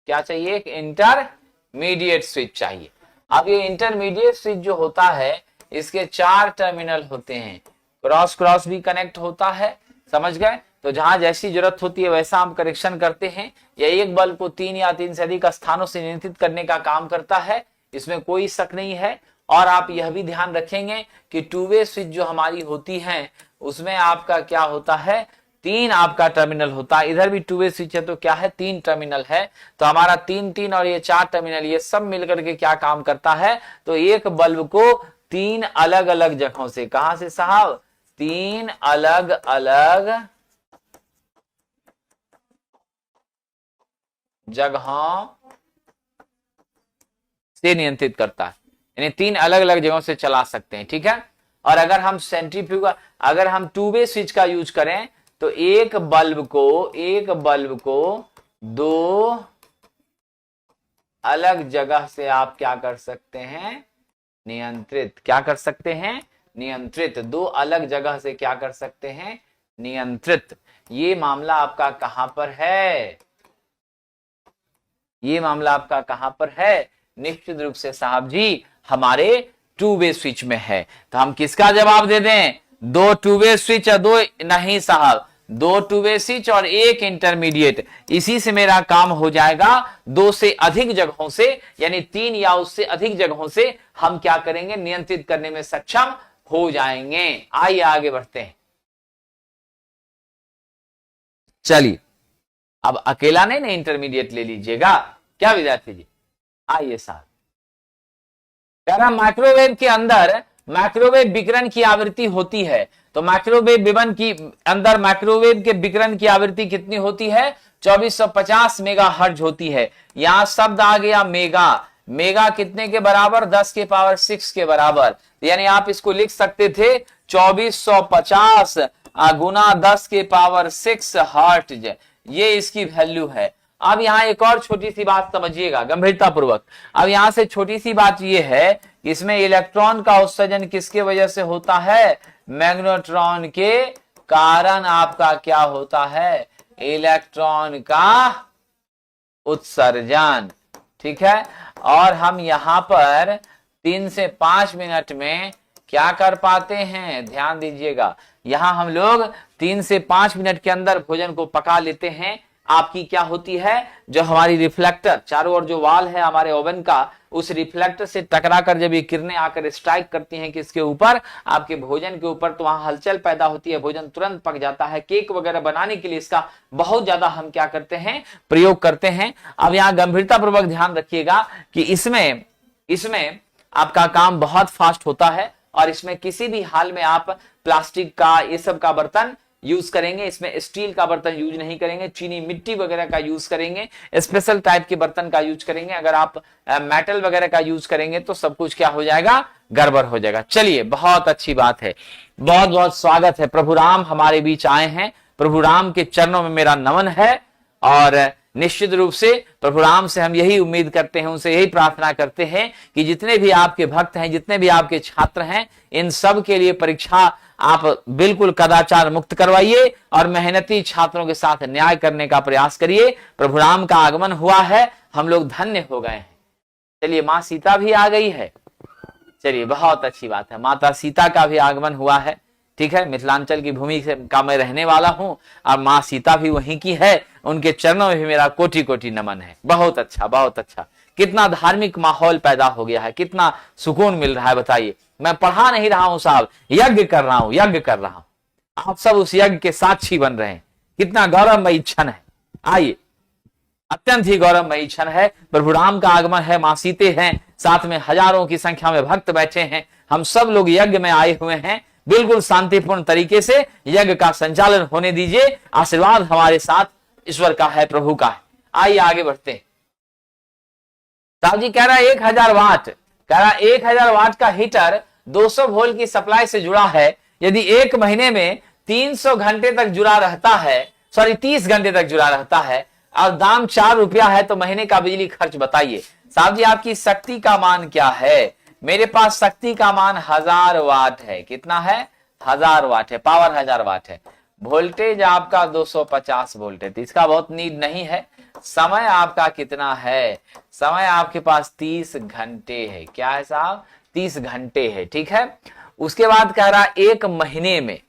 क्या चाहिए, एक इंटरमीडिएट स्विच चाहिए। अब ये इंटरमीडिएट स्विच जो होता है इसके 4 टर्मिनल होते हैं, क्रॉस क्रॉस भी कनेक्ट होता है, समझ गए। तो जहां जैसी जरूरत होती है वैसा हम कनेक्शन करते हैं। यह एक बल्ब को 3 या 3 से अधिक स्थानों से नियंत्रित करने का काम करता है, इसमें कोई शक नहीं है। और आप यह भी ध्यान रखेंगे कि 2 वे स्विच जो हमारी होती है उसमें आपका क्या होता है, 3 आपका टर्मिनल होता है। इधर भी 2 वे स्विच है तो क्या है, 3 टर्मिनल है। तो हमारा 3 और ये 4 टर्मिनल ये सब मिलकर के क्या काम करता है, तो एक बल्ब को 3 अलग अलग जगहों से, कहां से साहब, 3 अलग अलग जगहों से नियंत्रित करता है, यानी 3 अलग अलग जगहों से चला सकते हैं, ठीक है। और अगर हम सेंट्रीफ्यूगल, अगर हम 2 वे स्विच का यूज करें तो एक बल्ब को 2 अलग जगह से आप क्या कर सकते हैं, नियंत्रित। क्या कर सकते हैं, नियंत्रित। 2 अलग जगह से क्या कर सकते हैं, नियंत्रित। ये मामला आपका कहां पर है, ये मामला आपका कहां पर है, निश्चित रूप से साहब जी हमारे 2 वे स्विच में है। तो हम किसका जवाब दे दें, 2 2 वे स्विच और 2 नहीं साहब, 2 2 वे स्विच और 1 इंटरमीडिएट। इसी से मेरा काम हो जाएगा। 2 से अधिक जगहों से, यानी 3 या उससे अधिक जगहों से हम क्या करेंगे, नियंत्रित करने में सक्षम हो जाएंगे। आइए आगे बढ़ते हैं। चलिए, अब अकेला नहीं ना इंटरमीडिएट ले लीजिएगा, क्या विद्यार्थी जी। आइए साहब, कह रहा माइक्रोवेव के अंदर माइक्रोवेव विकिरण की आवृत्ति होती है, तो माइक्रोवेव विकिरण की अंदर माइक्रोवेव के विकिरण की आवृत्ति कितनी होती है, 2450 मेगाहर्ट्ज होती है। यहां शब्द आ गया मेगा, मेगा कितने के बराबर, 10 के पावर 6 के बराबर। यानी आप इसको लिख सकते थे 2450 गुना 10 के पावर 6 हर्ट्ज, ये इसकी वैल्यू है। अब यहां एक और छोटी सी बात समझिएगा गंभीरता पूर्वक। अब यहां से छोटी सी बात यह है कि इसमें इलेक्ट्रॉन का उत्सर्जन किसके वजह से होता है, मैग्नेट्रॉन के कारण आपका क्या होता है, इलेक्ट्रॉन का उत्सर्जन, ठीक है। और हम यहां पर 3 से 5 मिनट में क्या कर पाते हैं, ध्यान दीजिएगा, यहां हम लोग 3 से 5 मिनट के अंदर भोजन को पका लेते हैं। आपकी क्या होती है, जो हमारी रिफ्लेक्टर चारों ओर जो वाल है हमारे ओवन का, उस रिफ्लेक्टर से टकरा कर जब ये किरणें आकर स्ट्राइक करती हैं किसके ऊपर, आपके भोजन के ऊपर, तो वहां हलचल पैदा होती है, भोजन तुरंत पक जाता है। केक वगैरह बनाने के लिए इसका बहुत ज्यादा हम क्या करते हैं, प्रयोग करते हैं। अब यहाँ गंभीरता पूर्वक ध्यान रखिएगा कि इसमें आपका काम बहुत फास्ट होता है, और इसमें किसी भी हाल में आप प्लास्टिक का ये सब का बर्तन यूज करेंगे, इसमें स्टील का बर्तन यूज नहीं करेंगे, चीनी मिट्टी वगैरह का यूज करेंगे, स्पेशल टाइप के बर्तन का यूज करेंगे। अगर आप मेटल वगैरह का यूज करेंगे तो सब कुछ क्या हो जाएगा, गड़बड़ हो जाएगा। चलिए, बहुत अच्छी बात है, बहुत बहुत स्वागत है। प्रभु राम हमारे बीच आए हैं, प्रभु राम के चरणों में मेरा नमन है। और निश्चित रूप से प्रभु राम से हम यही उम्मीद करते हैं, उनसे यही प्रार्थना करते हैं कि जितने भी आपके भक्त हैं, जितने भी आपके छात्र हैं, इन सब के लिए परीक्षा आप बिल्कुल कदाचार मुक्त करवाइए और मेहनती छात्रों के साथ न्याय करने का प्रयास करिए। प्रभु राम का आगमन हुआ है, हम लोग धन्य हो गए हैं। चलिए, माँ सीता भी आ गई है, चलिए बहुत अच्छी बात है, माता सीता का भी आगमन हुआ है, ठीक है। मिथिलांचल की भूमि से का मैं रहने वाला हूं और माँ सीता भी वहीं की है, उनके चरणों में भी मेरा कोटि कोटि नमन है। बहुत अच्छा, बहुत अच्छा, कितना धार्मिक माहौल पैदा हो गया है, कितना सुकून मिल रहा है। बताइए, मैं पढ़ा नहीं रहा हूं साहब, यज्ञ कर रहा हूं, यज्ञ कर रहा हूं। आप सब उस यज्ञ के साक्षी बन रहे हैं, कितना गौरवमयी क्षण है। आइए, अत्यंत ही गौरवमयी क्षण है। प्रभु राम का आगमन है, मां सीते हैं, साथ में हजारों की संख्या में भक्त बैठे हैं। हम सब लोग यज्ञ में आए हुए हैं। बिल्कुल शांतिपूर्ण तरीके से यज्ञ का संचालन होने दीजिए। आशीर्वाद हमारे साथ ईश्वर का है, प्रभु का है। आइए आगे बढ़ते हैं। साहब जी कह रहा है 1000 वाट, कह रहा 1000 वाट का हीटर 200 वोल्ट की सप्लाई से जुड़ा है। यदि एक महीने में 300 घंटे तक जुड़ा रहता है, सॉरी 30 घंटे तक जुड़ा रहता है और दाम 4 रुपया है, तो महीने का बिजली खर्च बताइए। साहब जी आपकी शक्ति का मान क्या है? मेरे पास शक्ति का मान 1000 वाट है। कितना है? 1000 वाट है, पावर 1000 वाट है। वोल्टेज आपका 250 वोल्ट है, तो इसका बहुत नीड नहीं है। समय आपका कितना है? समय आपके पास 30 घंटे है। क्या है साहब? 30 घंटे है, ठीक है। उसके बाद कह रहा एक महीने में,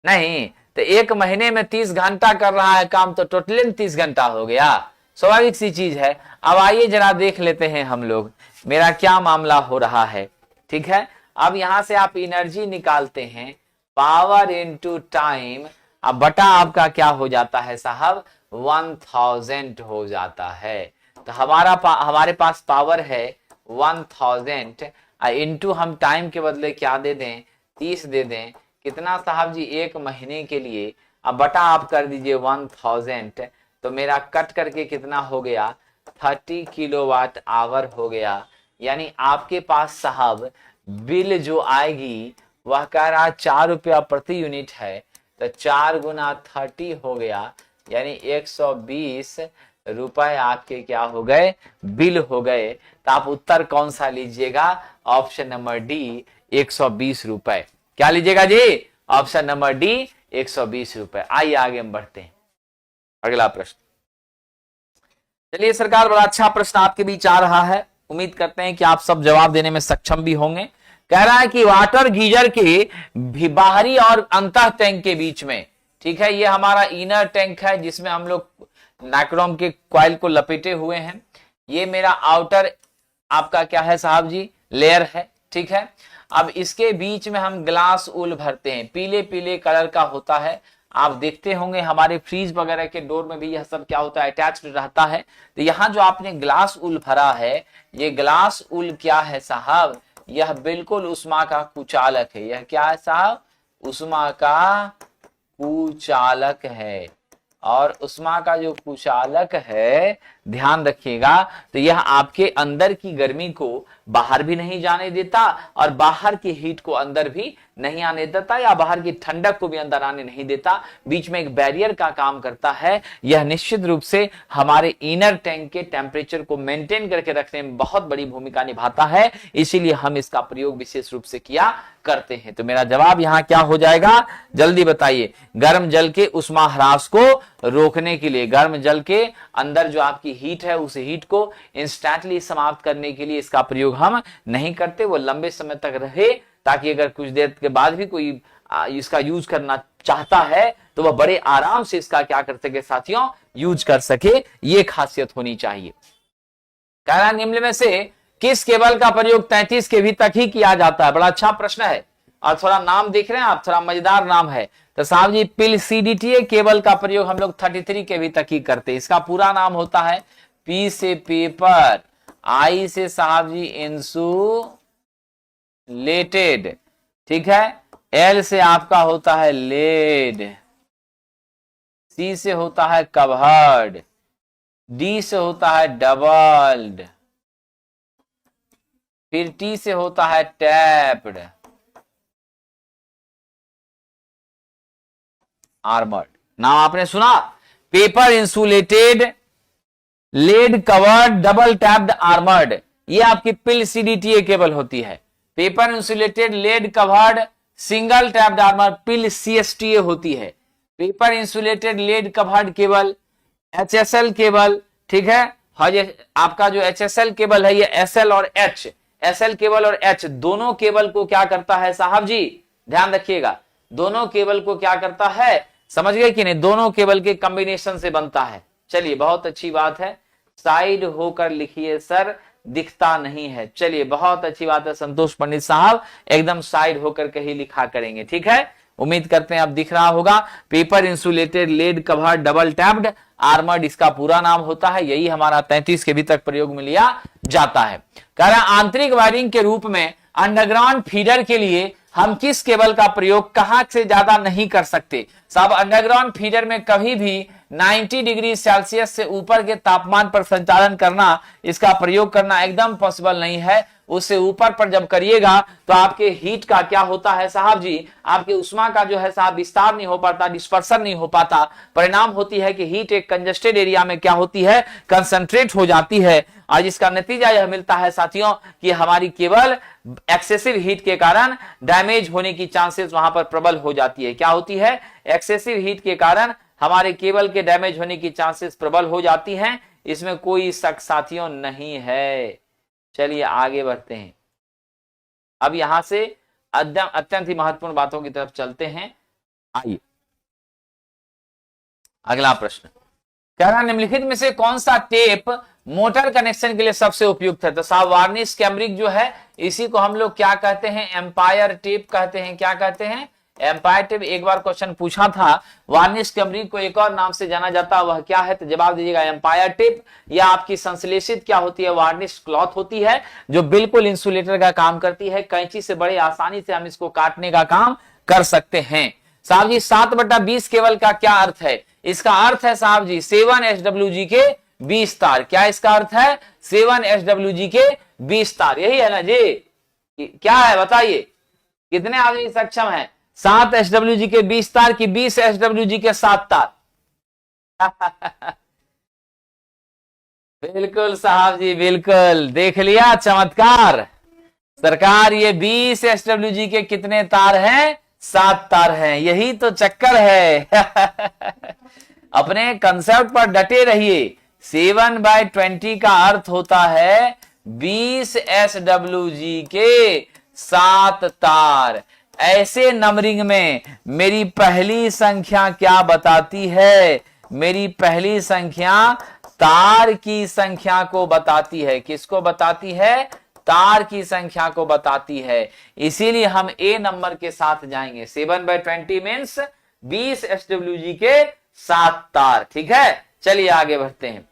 नहीं तो एक महीने में 30 घंटा कर रहा है काम, तो टोटल 30 घंटा हो गया। स्वाभाविक सी चीज है। अब आइए जरा देख लेते हैं हम लोग मेरा क्या मामला हो रहा है, ठीक है। अब यहां से आप एनर्जी निकालते हैं, पावर इनटू टाइम, अब बटा आपका क्या हो जाता है साहब? 1000 हो जाता है। तो हमारे पास पावर है 1000, इनटू हम टाइम के बदले क्या दे दें? 30 दे दें। कितना साहब जी? एक महीने के लिए। अब बटा आप कर दीजिए 1000, तो मेरा कट करके कितना हो गया? 30 किलोवाट आवर हो गया। यानी आपके पास साहब बिल जो आएगी वह कह रहा 4 रुपया प्रति यूनिट है, तो 4 गुना 30 हो गया, यानी 120 रुपए आपके क्या हो गए? बिल हो गए। तो आप उत्तर कौन सा लीजिएगा? ऑप्शन नंबर डी, 120 रुपए। क्या लीजिएगा जी? ऑप्शन नंबर डी, 120 रुपए। आइए आगे हम बढ़ते हैं। अगला प्रश्न, चलिए सरकार, बड़ा अच्छा प्रश्न आपके बीच आ रहा है। उम्मीद करते हैं कि आप सब जवाब देने में सक्षम भी होंगे। कह रहा है कि वाटर गीजर के बाहरी और अंतः टैंक के बीच में, ठीक है, ये हमारा इनर टैंक है जिसमें हम लोग नाइक्रोम के कॉइल को लपेटे हुए हैं। ये मेरा आउटर आपका क्या है साहब जी? लेयर है, ठीक है। अब इसके बीच में हम ग्लास ऊल भरते हैं, पीले पीले कलर का होता है। आप देखते होंगे हमारे फ्रीज वगैरह के डोर में भी यह सब क्या होता है? अटैच्ड रहता है। तो यहाँ जो आपने ग्लास ऊल भरा है, ये ग्लास ऊल क्या है साहब? यह बिल्कुल उष्मा का कुचालक है। यह क्या है साहब? उष्मा का कुचालक है। और उष्मा का जो कुचालक है, ध्यान रखिएगा, तो यह आपके अंदर की गर्मी को बाहर भी नहीं जाने देता और बाहर की हीट को अंदर भी नहीं आने देता, या बाहर की ठंडक को भी अंदर आने नहीं देता। बीच में एक बैरियर का काम करता है। यह निश्चित रूप से हमारे इनर टैंक के टेम्परेचर को मेंटेन करके रखने में बहुत बड़ी भूमिका निभाता है। इसीलिए हम इसका प्रयोग विशेष रूप से किया करते हैं। तो मेरा जवाब यहाँ क्या हो जाएगा? जल्दी बताइए। गर्म जल के उष्मा ह्रास को रोकने के लिए, गर्म जल के अंदर जो आपकी हीट है उस हीट को इंस्टेंटली समाप्त करने के लिए इसका प्रयोग हम नहीं करते। वो लंबे समय तक रहे, ताकि अगर कुछ देर के बाद भी कोई इसका यूज करना चाहता है तो वह बड़े आराम से इसका क्या कर सके साथियों? यूज कर सके। ये खासियत होनी चाहिए। कह रहा निम्न में से किस केबल का प्रयोग 33 केवी तक ही किया जाता है? बड़ा अच्छा प्रश्न है और थोड़ा नाम देख रहे हैं आप, थोड़ा मजेदार नाम है। तो साहब जी पिल सीडीटीए केबल का प्रयोग हम लोग 33 केवी तक ही करते हैं। इसका पूरा नाम होता है पी से पेपर, आई से साहब जी इंसुलेटेड, ठीक है, एल से आपका होता है लेड, सी से होता है कवर्ड, डी से होता है डबल्ड, फिर टी से होता है टैप्ड, आर्मर्ड। नाम आपने सुना? Paper insulated, lead covered, double tapped, armoured. ये आपकी पिल सीडीटीए केबल होती है। Paper insulated, lead covered, single tapped armour, PIL CSTA होती है। Paper insulated lead covered cable, HSL cable, ठीक है। और ये आपका जो एचएसएल केबल है, ये एसएल और एच, एसएल केबल और एच दोनों केबल को क्या करता है साहब जी? ध्यान रखिएगा, दोनों केबल को क्या करता है? समझ गए कि नहीं? दोनों केबल के कॉम्बिनेशन से बनता है। चलिए बहुत अच्छी बात है। साइड होकर लिखिए सर, दिखता नहीं है। चलिए बहुत अच्छी बात है संतोष पंडित साहब, एकदम साइड होकर के ही लिखा करेंगे, ठीक है। उम्मीद करते हैं अब दिख रहा होगा। Paper insulated lead cover double tapped armoured इसका पूरा नाम होता है। यही हमारा 33 के भी तक प्रयोग में लिया जाता है। कह रहा है आंतरिक वायरिंग के रूप में अंडरग्राउंड फीडर के लिए हम किस केबल का प्रयोग कहां से ज्यादा नहीं कर सकते? साहब अंडरग्राउंड फीडर में कभी भी 90 डिग्री सेल्सियस से ऊपर के तापमान पर संचालन करना, इसका प्रयोग करना एकदम पॉसिबल नहीं है। उससे ऊपर पर जब करिएगा तो आपके हीट का क्या होता है साहब जी, आपके उष्मा का जो है साहब विस्तार नहीं हो पाता, डिस्पर्सन नहीं हो पाता। परिणाम होती है कि हीट एक कंजेस्टेड एरिया में क्या होती है, कंसंट्रेट हो जाती है। आज इसका नतीजा यह मिलता है साथियों कि हमारी केबल एक्सेसिव हीट के कारण डैमेज होने की चांसेस वहां पर प्रबल हो जाती है। क्या होती है? एक्सेसिव हीट के कारण हमारे केबल के डैमेज होने की चांसेस प्रबल हो जाती हैं। इसमें कोई शक साथियों नहीं है। चलिए आगे बढ़ते हैं। अब यहां से अत्यंत ही महत्वपूर्ण बातों की तरफ चलते हैं। आइए अगला प्रश्न कह रहा निम्नलिखित में से कौन सा टेप मोटर कनेक्शन के लिए सबसे उपयुक्त है? तो साहब वार्निश कैम्ब्रिक जो है इसी को हम लोग क्या कहते हैं? एम्पायर टेप कहते हैं। क्या कहते हैं? Empire tape. एक बार क्वेश्चन पूछा था वार्निश कैम्ब्रिक को एक और नाम से जाना जाता है, वह क्या है? तो जवाब दीजिएगा एम्पायर टेप। या आपकी संश्लेषित क्या होती है? वार्निश क्लॉथ होती है जो बिल्कुल इंसुलेटर का काम करती है। कैंची से बड़े आसानी से हम इसको काटने का काम कर सकते हैं। साहब जी 7/20 केबल का क्या अर्थ है? इसका अर्थ है साहब जी 7 SWG के 20 तार। क्या इसका अर्थ है? 7 SWG के 20 तार। यही है ना जी? क्या है बताइए, कितने आदमी सक्षम है? 7 SWG के 20 तार की 20 SWG के 7 तार? बिल्कुल साहब जी बिल्कुल, देख लिया चमत्कार। सरकार ये 20 SWG के कितने तार हैं? 7 तार हैं। यही तो चक्कर है। अपने कंसेप्ट पर डटे रहिए। 7/20 का अर्थ होता है 20 SWG के 7 तार। ऐसे नंबरिंग में मेरी पहली संख्या क्या बताती है? मेरी पहली संख्या तार की संख्या को बताती है। किसको बताती है? तार की संख्या को बताती है। इसीलिए हम ए नंबर के साथ जाएंगे। 7/20 मीन्स 20 SWG के 7 तार। ठीक है, चलिए आगे बढ़ते हैं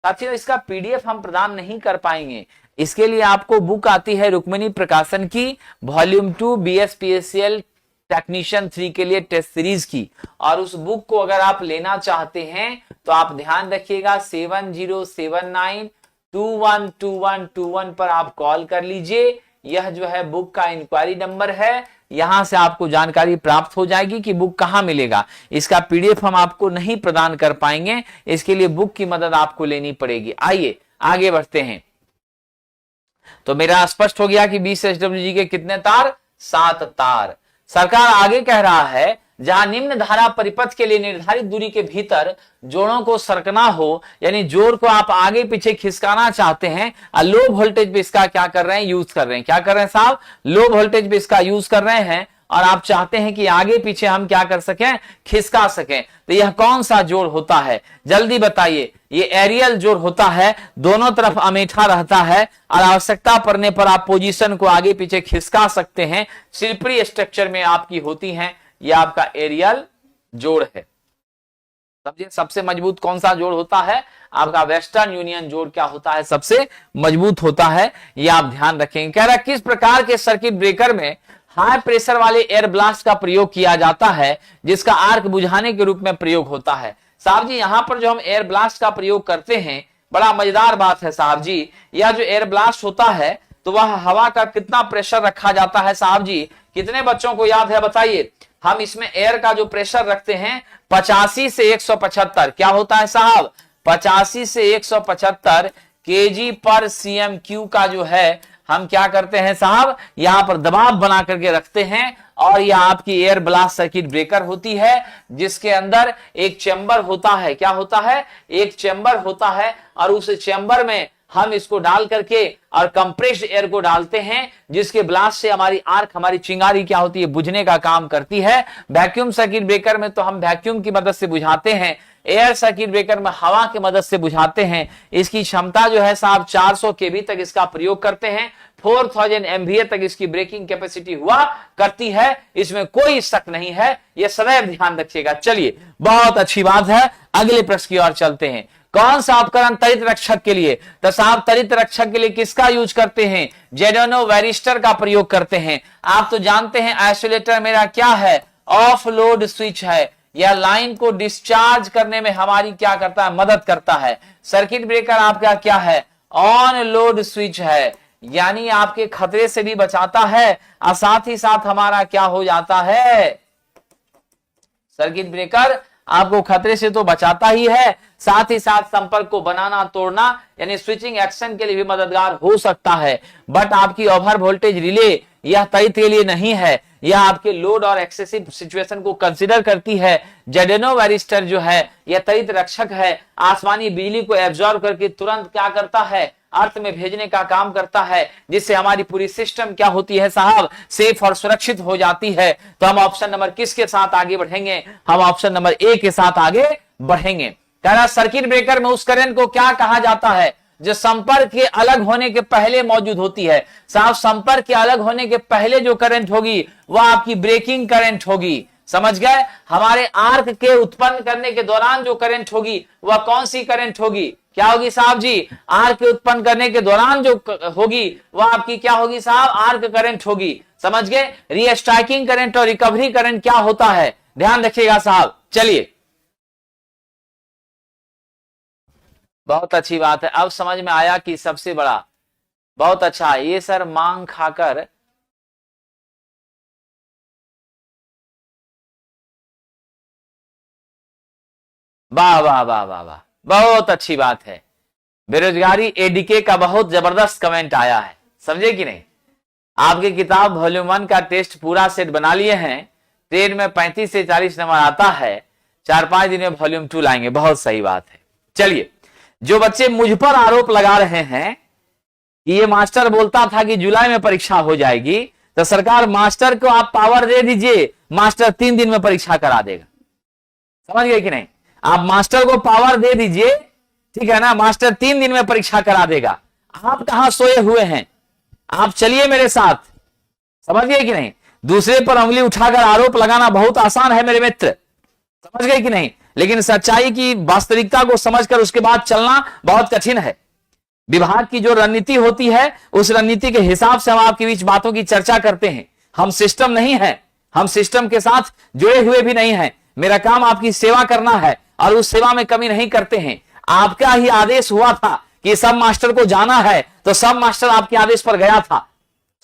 साथियों। इसका पीडीएफ हम प्रदान नहीं कर पाएंगे। इसके लिए आपको बुक आती है रुक्मिणी प्रकाशन की वॉल्यूम 2 BSPSCL टेक्नीशियन 3 के लिए टेस्ट सीरीज की। और उस बुक को अगर आप लेना चाहते हैं तो आप ध्यान रखिएगा 7079212121 पर आप कॉल कर लीजिए। यह जो है बुक का इंक्वायरी नंबर है। यहां से आपको जानकारी प्राप्त हो जाएगी कि बुक कहां मिलेगा। इसका पीडीएफ हम आपको नहीं प्रदान कर पाएंगे, इसके लिए बुक की मदद आपको लेनी पड़ेगी। आइए आगे बढ़ते हैं। तो मेरा स्पष्ट हो गया कि 20 SWG के कितने तार? 7 तार। सरकार आगे कह रहा है जहां निम्न धारा परिपथ के लिए निर्धारित दूरी के भीतर जोड़ों को सरकना हो, यानी जोड़ को आप आगे पीछे खिसकाना चाहते हैं, लो वोल्टेज पे इसका क्या कर रहे हैं? यूज कर रहे हैं। क्या कर रहे हैं साहब? लो वोल्टेज पे इसका यूज कर रहे हैं। और आप चाहते हैं कि आगे पीछे हम क्या कर सकें? खिसका सकें। तो यह कौन सा जोड़ होता है? जल्दी बताइए। ये एरियल जोड़ होता है, दोनों तरफ अमेठा रहता है और आवश्यकता पड़ने पर आप पोजीशन को आगे पीछे खिसका सकते हैं। स्लिपरी स्ट्रक्चर में आपकी होती हैं। यह आपका एरियल जोड़ है। समझिए सबसे मजबूत कौन सा जोड़ होता है? आपका वेस्टर्न यूनियन जोड़ क्या होता है? सबसे मजबूत होता है। यह आप ध्यान रखेंगे। कह रहा किस प्रकार के सर्किट ब्रेकर में हाई प्रेशर वाले एयर ब्लास्ट का प्रयोग किया जाता है जिसका आर्क बुझाने के रूप में प्रयोग होता है? साहब जी यहां पर जो हम एयर ब्लास्ट का प्रयोग करते हैं, बड़ा मजेदार बात है साहब जी। यह जो एयर ब्लास्ट होता है तो वह हवा का कितना प्रेशर रखा जाता है साहब जी? कितने बच्चों को याद है बताइए? हम इसमें एयर का जो प्रेशर रखते हैं 85 से 175। क्या होता है साहब? 85 से 175 kg/cm³ का जो है हम क्या करते हैं साहब? यहां पर दबाव बना करके रखते हैं। और यह आपकी एयर ब्लास्ट सर्किट ब्रेकर होती है जिसके अंदर एक चेंबर होता है। क्या होता है? एक चेंबर होता है। और उस चेंबर में हम इसको डाल करके और कंप्रेस्ड एयर को डालते हैं जिसके ब्लास्ट से हमारी आर्क, हमारी चिंगारी क्या होती है? बुझने का काम करती है। वैक्यूम सर्किट ब्रेकर में तो हम वैक्यूम की मदद से बुझाते हैं। एयर सर्किट ब्रेकर में हवा की मदद से बुझाते हैं। इसकी क्षमता जो है साहब 400 केवी तक इसका प्रयोग करते हैं। 4000 एमवीए तक इसकी ब्रेकिंग कैपेसिटी हुआ करती है, इसमें कोई शक नहीं है, यह सदैव ध्यान रखिएगा। चलिए, बहुत अच्छी बात है, अगले प्रश्न की ओर चलते हैं। कौन सा उपकरण तरित रक्षक के लिए, तो साहब तरित रक्षक के लिए किसका यूज करते हैं? जेडोनो वैरिस्टर का प्रयोग करते हैं। आप तो जानते हैं आइसोलेटर मेरा क्या है? ऑफ लोड स्विच है। यह लाइन को डिस्चार्ज करने में हमारी क्या करता है? मदद करता है। सर्किट ब्रेकर आपका क्या है? ऑन लोड स्विच है, यानी आपके खतरे से भी बचाता है और साथ ही साथ हमारा क्या हो जाता है? सर्किट ब्रेकर आपको खतरे से तो बचाता ही है, साथ ही साथ संपर्क को बनाना तोड़ना यानी स्विचिंग एक्शन के लिए भी मददगार हो सकता है। बट आपकी ओवर वोल्टेज रिले यह तरित के लिए नहीं है, यह आपके लोड और एक्सेसिव सिचुएशन को कंसीडर करती है। जेडेनो वैरिस्टर जो है यह तरित रक्षक है, आसमानी बिजली को एब्जॉर्ब करके तुरंत क्या करता है? अर्थ में भेजने का काम करता है, जिससे हमारी पूरी सिस्टम क्या होती है साहब? सेफ और सुरक्षित हो जाती है। तो हम ऑप्शन नंबर किसके साथ आगे बढ़ेंगे? हम ऑप्शन नंबर ए के साथ आगे बढ़ेंगे। कह रहा सर्किट ब्रेकर में उस करंट को क्या कहा जाता है जो संपर्क के अलग होने के पहले मौजूद होती है? साहब संपर्क के अलग होने के पहले जो करंट होगी वह आपकी ब्रेकिंग करंट होगी। समझ गए? हमारे आर्क के उत्पन्न करने के दौरान जो करंट होगी वह कौन सी करंट होगी? क्या होगी साहब जी? आर्क के उत्पन्न करने के दौरान जो होगी वह आपकी क्या होगी साहब? आर्क करंट होगी। समझ गए? रीस्ट्राइकिंग करंट और रिकवरी करंट क्या होता है? ध्यान रखिएगा साहब। चलिए, बहुत अच्छी बात है, अब समझ में आया कि सबसे बड़ा, बहुत अच्छा। ये सर मांग खाकर वाह वाह वाह वाह वाह, बहुत अच्छी बात है। बेरोजगारी एडीके का बहुत जबरदस्त कमेंट आया है, समझे कि नहीं? आपकी किताब वॉल्यूम 1 का टेस्ट पूरा सेट बना लिए हैं, ट्रेन में 35 से 40 नंबर आता है, 4-5 दिन में वॉल्यूम 2 लाएंगे। बहुत सही बात है। चलिए, जो बच्चे मुझ पर आरोप लगा रहे हैं कि ये मास्टर बोलता था कि जुलाई में परीक्षा हो जाएगी, तो सरकार मास्टर को आप पावर दे दीजिए, मास्टर 3 दिन में परीक्षा करा देगा। समझ गए कि नहीं? आप मास्टर को पावर दे दीजिए, ठीक है ना, मास्टर 3 दिन में परीक्षा करा देगा। आप कहां सोए हुए हैं? आप चलिए मेरे साथ। समझ गए कि नहीं? दूसरे पर उंगली उठाकर आरोप लगाना बहुत आसान है मेरे मित्र, समझ गए कि नहीं? लेकिन सच्चाई की वास्तविकता को समझकर उसके बाद चलना बहुत कठिन है। विभाग की जो रणनीति होती है उस रणनीति के हिसाब से हम आपके बीच बातों की चर्चा करते हैं। हम सिस्टम नहीं है, हम सिस्टम के साथ जुड़े हुए भी नहीं है। मेरा काम आपकी सेवा करना है और उस सेवा में कमी नहीं करते हैं। आपका ही आदेश हुआ था कि सब मास्टर को जाना है, तो सब मास्टर आपके आदेश पर गया था।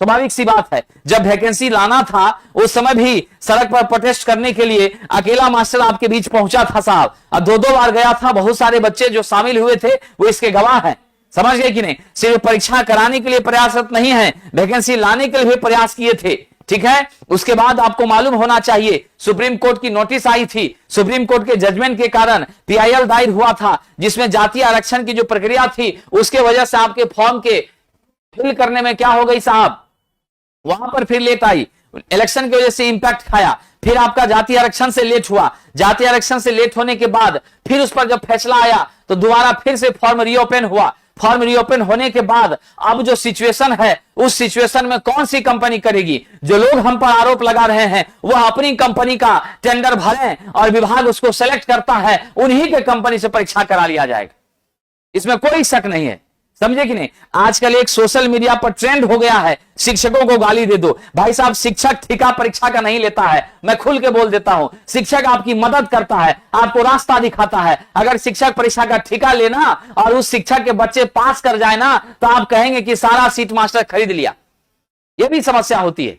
स्वाभाविक सी बात है, जब वैकेंसी लाना था उस समय भी सड़क पर प्रोटेस्ट करने के लिए अकेला मास्टर आपके बीच पहुंचा था साहब, और 2-2 बार गया था। बहुत सारे बच्चे जो शामिल हुए थे वो इसके गवाह हैं। समझ गए कि नहीं? सिर्फ परीक्षा कराने के लिए प्रयासरत नहीं है, वैकेंसी लाने के लिए भी प्रयास किए थे। ठीक है, उसके बाद आपको मालूम होना चाहिए सुप्रीम कोर्ट की नोटिस आई थी। सुप्रीम कोर्ट के जजमेंट के कारण पीआईएल दायर हुआ था, जिसमें जातीय आरक्षण की जो प्रक्रिया थी उसके वजह से आपके फॉर्म के फिल करने में क्या हो गई साहब, वहां पर फिर लेट आई, इलेक्शन की वजह से इंपैक्ट खाया। फिर आपका जातीय आरक्षण से लेट हुआ, जातीय आरक्षण से लेट होने के बाद फिर उस पर जब फैसला आया तो दोबारा फिर से फॉर्म रीओपन हुआ। फॉर्म रीओपन होने के बाद अब जो सिचुएशन है उस सिचुएशन में कौन सी कंपनी करेगी? जो लोग हम पर आरोप लगा रहे हैं वह अपनी कंपनी का टेंडर भरें और विभाग उसको सेलेक्ट करता है, उन्हीं के कंपनी से परीक्षा करा लिया जाएगा। इसमें कोई शक नहीं है। समझे कि नहीं? आजकल एक सोशल मीडिया पर ट्रेंड हो गया है, शिक्षकों को गाली दे दो। भाई साहब, शिक्षक ठेका परीक्षा का नहीं लेता है, मैं खुल के बोल देता हूं। शिक्षक आपकी मदद करता है, आपको रास्ता दिखाता है। अगर शिक्षक परीक्षा का ठेका लेना और उस शिक्षक के बच्चे पास कर जाए ना, तो आप कहेंगे कि सारा सीट मास्टर खरीद लिया। यह भी समस्या होती है,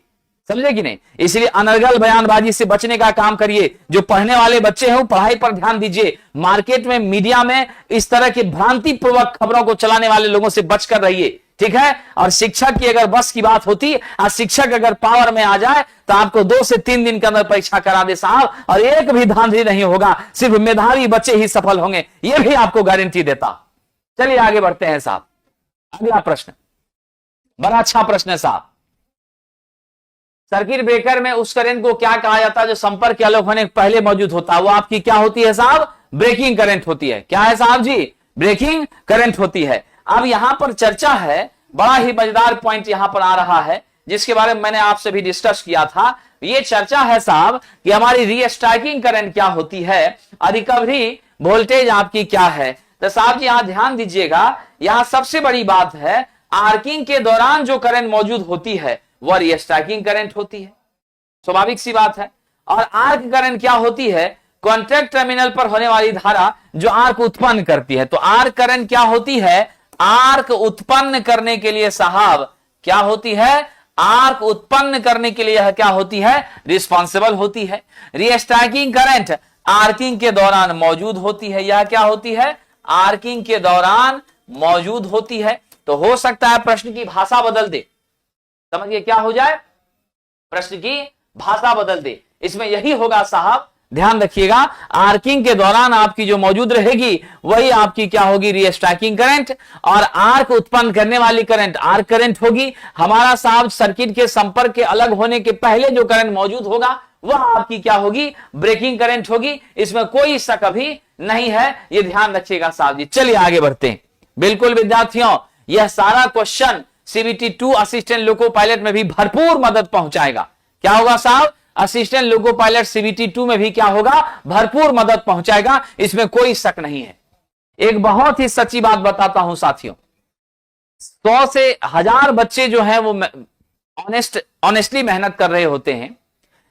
समझे कि नहीं? इसलिए अनर्गल बयानबाजी से बचने का काम करिए। जो पढ़ने वाले बच्चे हैं वो पढ़ाई पर ध्यान दीजिए। मार्केट में, मीडिया में इस तरह की भ्रांति पूर्वक खबरों को चलाने वाले लोगों से बचकर रहिए, ठीक है? और शिक्षक की अगर बस की बात होती और शिक्षक अगर पावर में आ जाए तो आपको 2 से 3 दिन के अंदर परीक्षा करा दे साहब, और एक भी धांधली नहीं होगा, सिर्फ मेधावी बच्चे ही सफल होंगे, यह भी आपको गारंटी देता। चलिए आगे बढ़ते हैं साहब। अगला प्रश्न बड़ा अच्छा प्रश्न है साहब। सर्किट ब्रेकर में उस करंट को क्या कहा जाता है जो संपर्क के अलग होने पहले मौजूद होता है, वो आपकी क्या होती है साहब? ब्रेकिंग करंट होती है। क्या है साहब जी? ब्रेकिंग करंट होती है। अब यहां पर चर्चा है, बड़ा ही मजेदार पॉइंट यहां पर आ रहा है जिसके बारे में मैंने आपसे भी डिस्कस किया था। ये चर्चा है साहब कि हमारी रीस्ट्राइकिंग करंट क्या होती है और रिकवरी वोल्टेज आपकी क्या है। तो साहब जी यहां ध्यान दीजिएगा, यहां सबसे बड़ी बात है आर्किंग के दौरान जो करंट मौजूद होती है वह रीस्ट्राइकिंग करंट होती है, स्वाभाविक सी बात है। और आर्क करंट क्या होती है? कॉन्टैक्ट टर्मिनल पर होने वाली धारा जो आर्क उत्पन्न करती है। तो आर्क करंट क्या होती है? आर्क उत्पन्न करने के लिए साहब क्या होती है? आर्क उत्पन्न करने के लिए क्या होती है? रिस्पॉन्सिबल होती है। रीस्ट्राइकिंग करंट आर्किंग के दौरान मौजूद होती है। यह क्या होती है? आर्किंग के दौरान मौजूद होती है। तो हो सकता है प्रश्न की भाषा बदल दे, समझिए क्या हो जाए? प्रश्न की भाषा बदल दे। इसमें यही होगा साहब, ध्यान रखिएगा, आर्किंग के दौरान आपकी जो मौजूद रहेगी वही आपकी क्या होगी? Restriking current. और आर्क उत्पन्न करने वाली करंट आर्क करंट होगी। हमारा साहब सर्किट के संपर्क के अलग होने के पहले जो करंट मौजूद होगा वह आपकी क्या होगी? ब्रेकिंग करंट होगी। इसमें कोई शक अभी नहीं है, ये ध्यान रखिएगा साहब जी। चलिए आगे बढ़ते हैं। बिल्कुल विद्यार्थियों, यह सारा question CBT 2 assistant loco pilot में भी भरपूर मदद पहुंचाएगा। क्या होगा साहब? असिस्टेंट लोको पायलट सीबीटी 2 में भी क्या होगा? भरपूर मदद पहुंचाएगा, इसमें कोई शक नहीं है। एक बहुत ही सच्ची बात बताता हूं साथियों, 100 से 1000 बच्चे जो हैं वो ऑनेस्टली मेहनत कर रहे होते हैं,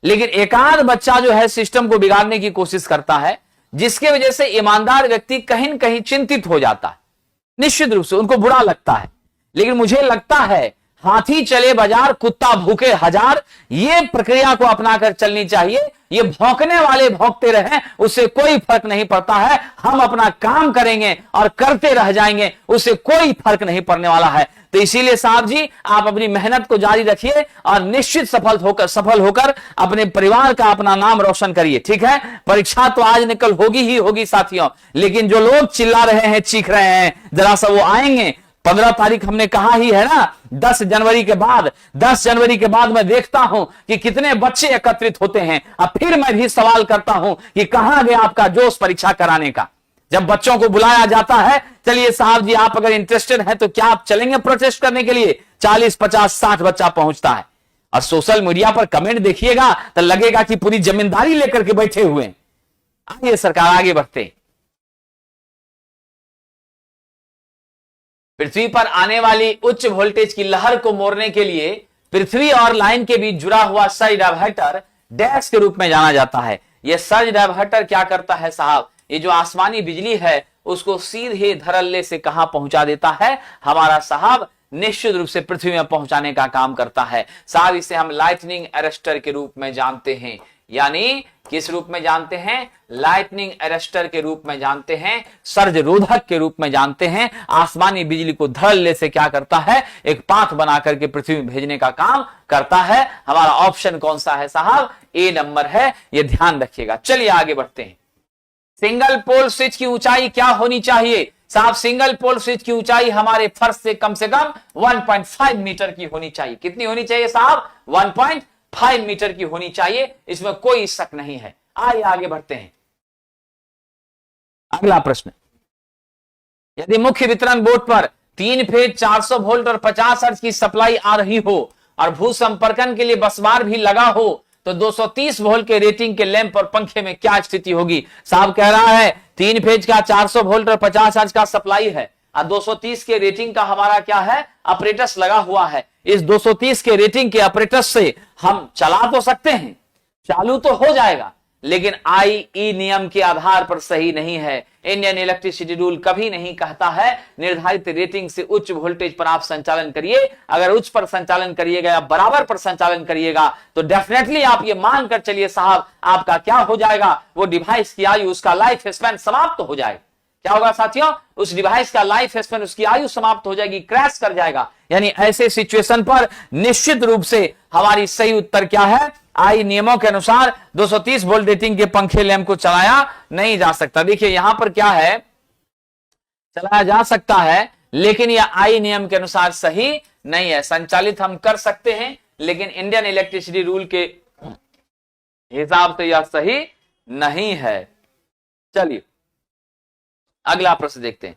लेकिन एकाध बच्चा जो है सिस्टम को बिगाड़ने की कोशिश करता है, जिसके वजह से ईमानदार व्यक्ति कहीं न कहीं चिंतित हो जाता है। निश्चित रूप से उनको बुरा लगता है, लेकिन मुझे लगता है हाथी चले बाजार कुत्ता भूखे हजार, ये प्रक्रिया को अपनाकर चलनी चाहिए। ये भौंकने वाले भौंकते रहें, उससे कोई फर्क नहीं पड़ता है। हम अपना काम करेंगे और करते रह जाएंगे, उससे कोई फर्क नहीं पड़ने वाला है। तो इसीलिए साहब जी आप अपनी मेहनत को जारी रखिए और निश्चित सफल होकर अपने परिवार का, अपना नाम रोशन करिए। ठीक है, परीक्षा तो आज निकल होगी ही होगी साथियों, लेकिन जो लोग चिल्ला रहे हैं, चीख रहे हैं, जरा सा वो आएंगे। 15 तारीख हमने कहा ही है ना, 10 जनवरी के बाद मैं देखता हूं कि कितने बच्चे एकत्रित होते हैं। अब फिर मैं भी सवाल करता हूं कि कहां गया आपका जोश परीक्षा कराने का? जब बच्चों को बुलाया जाता है, चलिए साहब जी आप अगर इंटरेस्टेड हैं तो क्या आप चलेंगे प्रोटेस्ट करने के लिए? 40, 50, 60 बच्चा पहुंचता है और सोशल मीडिया पर कमेंट देखिएगा तो लगेगा कि पूरी जमींदारी लेकर के बैठे हुए हैं। आइए सरकार आगे बढ़ते। पृथ्वी पर आने वाली उच्च वोल्टेज की लहर को मोड़ने के लिए पृथ्वी और लाइन के बीच जुड़ा हुआ सर्ज डायवर्टर डैश के रूप में जाना जाता है। यह सर्ज डायवर्टर क्या करता है साहब? ये जो आसमानी बिजली है उसको सीधे धड़ल्ले से कहां पहुंचा देता है? हमारा साहब निश्चित रूप से पृथ्वी में पहुंचाने का काम करता है साहब। इसे हम लाइटनिंग अरेस्टर के रूप में जानते हैं। यानी किस रूप में जानते हैं? लाइटनिंग अरेस्टर के रूप में जानते हैं, सर्ज रोधक के रूप में जानते हैं। आसमानी बिजली को धड़ल्ले से क्या करता है? एक पाथ बना करके पृथ्वी में भेजने का काम करता है। हमारा ऑप्शन कौन सा है साहब? ए नंबर है, ये ध्यान रखिएगा। चलिए आगे बढ़ते हैं। सिंगल पोल स्विच की ऊंचाई क्या होनी चाहिए साहब? सिंगल पोल स्विच की ऊंचाई हमारे फर्श से कम 1.5 मीटर की होनी चाहिए। कितनी होनी चाहिए साहब? 1.5 मीटर की होनी चाहिए, इसमें कोई शक नहीं है। आइए आगे बढ़ते हैं। अगला प्रश्न, यदि मुख्य वितरण बोर्ड पर 3 फेज 400 वोल्ट और 50 हर्ट्ज की सप्लाई आ रही हो और भू संपर्कन के लिए बसबार भी लगा हो तो 230 वोल्ट के रेटिंग के लैंप और पंखे में क्या स्थिति होगी? साहब कह रहा है 3 फेज का 400 वोल्ट और 50 हर्ट्ज का सप्लाई है और 230 के रेटिंग का हमारा क्या है? ऑपरेटस लगा हुआ है। इस 230 के रेटिंग के ऑपरेटस से हम चला तो सकते हैं, चालू तो हो जाएगा, लेकिन आईई नियम के आधार पर सही नहीं है। इंडियन इलेक्ट्रिसिटी रूल कभी नहीं कहता है निर्धारित रेटिंग से उच्च वोल्टेज पर आप संचालन करिए। अगर उच्च पर संचालन करिएगा या बराबर पर संचालन करिएगा तो डेफिनेटली आप ये मानकर चलिए साहब आपका क्या हो जाएगा? वो डिवाइस की आयु, उसका लाइफ स्पैन समाप्त हो जाएगा। क्या होगा साथियों? उस डिवाइस का लाइफ स्पैन, उसकी आयु समाप्त हो जाएगी, क्रैश कर जाएगा। यानी ऐसे सिचुएशन पर निश्चित रूप से हमारी सही उत्तर क्या है? आई नियमों के अनुसार 230 वोल्ट रेटिंग के पंखे लैंप को चलाया नहीं जा सकता। देखिए यहां पर क्या है, चलाया जा सकता है, लेकिन यह आई नियम के अनुसार सही नहीं है। संचालित हम कर सकते हैं, लेकिन इंडियन इलेक्ट्रिसिटी रूल के हिसाब से यह सही नहीं है। चलिए अगला प्रश्न देखते हैं।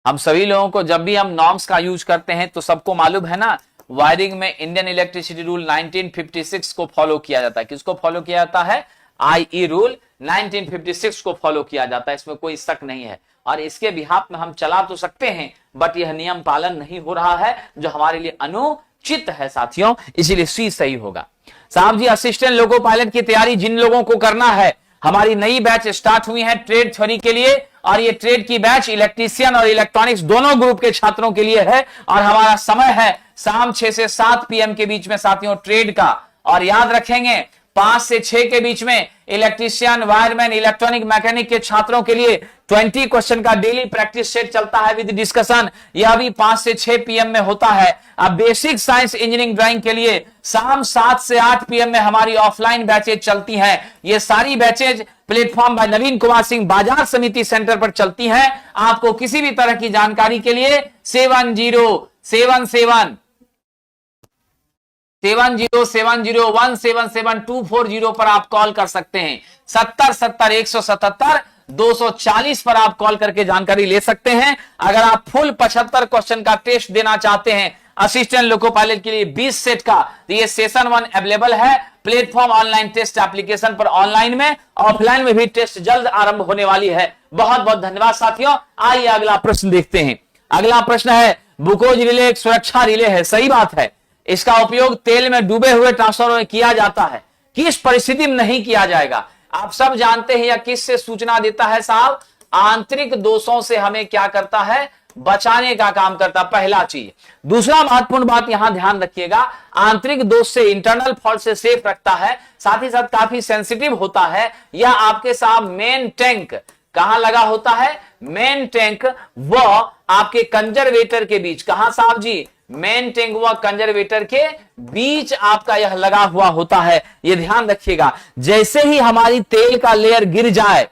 हम सभी लोगों को जब भी हम नॉर्म्स का यूज करते हैं तो सबको मालूम है ना, वायरिंग में इंडियन इलेक्ट्रिसिटी रूल 1956 को फॉलो किया जाता है। किसको फॉलो किया जाता है? आईई रूल 1956 को फॉलो किया जाता है, इसमें कोई शक नहीं है। और इसके बिहाफ में हम चला तो सकते हैं, बट यह नियम पालन नहीं हो रहा है, जो हमारे लिए अनुचित है साथियों, इसीलिए सी सही होगा। साहब जी असिस्टेंट लोको पायलट की तैयारी जिन लोगों को करना है, हमारी नई बैच स्टार्ट हुई है ट्रेड थ्योरी के लिए, और ये ट्रेड की बैच इलेक्ट्रीशियन और इलेक्ट्रॉनिक्स दोनों ग्रुप के छात्रों के लिए है। और हमारा समय है शाम 6 से 7 PM के बीच में साथियों ट्रेड का। और याद रखेंगे 5 से 6 के बीच में इलेक्ट्रीशियन, वायरमैन, इलेक्ट्रॉनिक मैकेनिक के छात्रों के लिए 20 क्वेश्चन का डेली प्रैक्टिस सेट चलता है विद डिस्कशन। यह भी 5 से 6 PM में होता है। अब बेसिक साइंस इंजीनियरिंग ड्राइंग के लिए शाम 7 से 8 PM में हमारी ऑफलाइन बैचेज चलती हैं। ये सारी बैचेज प्लेटफॉर्म बाय नवीन कुमार सिंह बाजार समिति सेंटर पर चलती हैं। आपको किसी भी तरह की जानकारी के लिए 7077017724 पर आप कॉल कर सकते हैं। 7070-177-240 पर आप कॉल करके जानकारी ले सकते हैं। अगर आप फुल 75 क्वेश्चन का टेस्ट देना चाहते हैं असिस्टेंट लोको पायलट के लिए 20 सेट का, तो ये सेशन 1 अवेलेबल है प्लेटफॉर्म ऑनलाइन टेस्ट एप्लीकेशन पर। ऑनलाइन में, ऑफलाइन में भी टेस्ट जल्द आरंभ होने वाली है। बहुत बहुत धन्यवाद साथियों। आइए अगला प्रश्न देखते हैं। अगला प्रश्न है, बुकोज रिले एक सुरक्षा रिले है, सही बात है। इसका उपयोग तेल में डूबे हुए ट्रांसफार्मर में किया जाता है। किस परिस्थिति में नहीं किया जाएगा? आप सब जानते हैं। या किससे सूचना देता है साहब? आंतरिक दोषों से हमें क्या करता है? बचाने का काम करता, पहला चीज। दूसरा महत्वपूर्ण बात यहां ध्यान रखिएगा, आंतरिक दोष से, इंटरनल फॉल्ट से सेफ रखता है। साथ ही साथ काफी सेंसिटिव होता है। यह आपके साथ मेन टैंक कहां लगा होता है? मेन टैंक व आपके कंजर्वेटर के बीच। कहां साहब जी? मेन टैंक व कंजर्वेटर के बीच आपका यह लगा हुआ होता है। यह ध्यान रखिएगा। जैसे ही हमारी तेल का लेयर गिर जाए,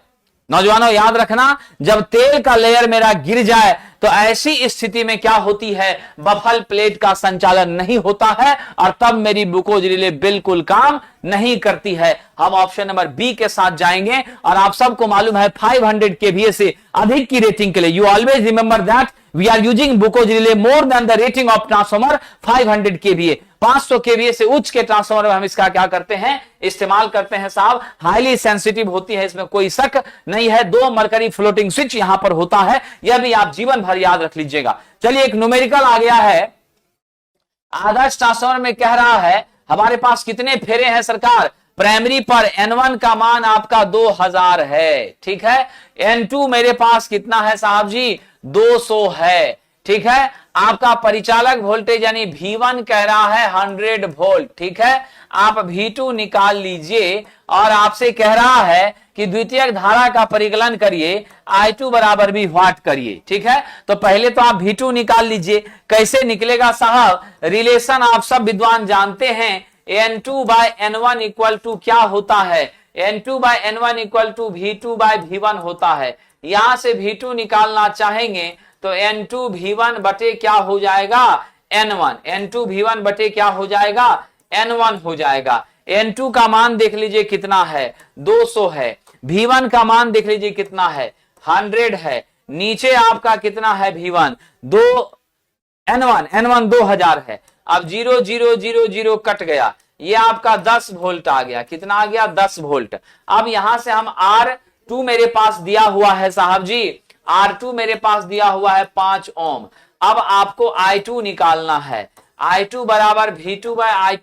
नौजवानों याद रखना, जब तेल का लेयर मेरा गिर जाए तो ऐसी स्थिति में क्या होती है? बफल प्लेट का संचालन नहीं होता है और तब मेरी बुकोज रिले बिल्कुल काम नहीं करती है। हम ऑप्शन नंबर बी के साथ जाएंगे। और आप सबको मालूम है 500 kVA से अधिक की रेटिंग के लिए, you always remember that we are using Buchholz relay more than the rating of transformer 500 kVA। 500 kVA से उच्च के ट्रांसफॉर्मर में हम इसका क्या करते हैं? इस्तेमाल करते हैं साहब। हाईली सेंसिटिव होती है, इसमें कोई शक नहीं है। 2 मरकरी फ्लोटिंग स्विच यहां पर होता है। यह भी आप जीवन भर याद रख लीजिएगा। चलिए एक न्यूमेरिकल आ गया है। आदर्श ट्रांसफॉर्मर में कह रहा है हमारे पास कितने फेरे हैं सरकार? प्राइमरी पर N1 का मान आपका 2000 है, ठीक है। N2 मेरे पास कितना है साहब जी? 200 है, ठीक है। आपका परिचालक वोल्टेज यानी V1 कह रहा है 100 वोल्ट, ठीक है। आप V2 निकाल लीजिए और आपसे कह रहा है कि द्वितीयक धारा का परिकलन करिए, I2 बराबर भी व्हाट करिए, ठीक है। तो पहले तो आप V2 निकाल लीजिए। कैसे निकलेगा साहब? रिलेशन आप सब विद्वान जानते हैं, N2 by N1 equal to क्या होता है? N2 by N1 equal to V2 bye V1 होता है। यहां से V2 निकालना चाहेंगे तो N2 V1 बटे क्या हो जाएगा? N1। N2 V1 बटे क्या हो जाएगा? N1 हो जाएगा। N2 का मान देख लीजिए कितना है? 200 है। V1 का मान देख लीजिए कितना है? 100 है। नीचे आपका कितना है? V1 N1 2000 है। अब 0 0 0 0 कट गया, ये आपका 10 वोल्ट आ गया। कितना आ गया? 10 वोल्ट। अब यहां से हम R2 मेरे पास दिया हुआ है साहब जी, R2 मेरे पास दिया हुआ है 5 ओम। अब आपको I2 निकालना है। I2 बराबर V2 बाय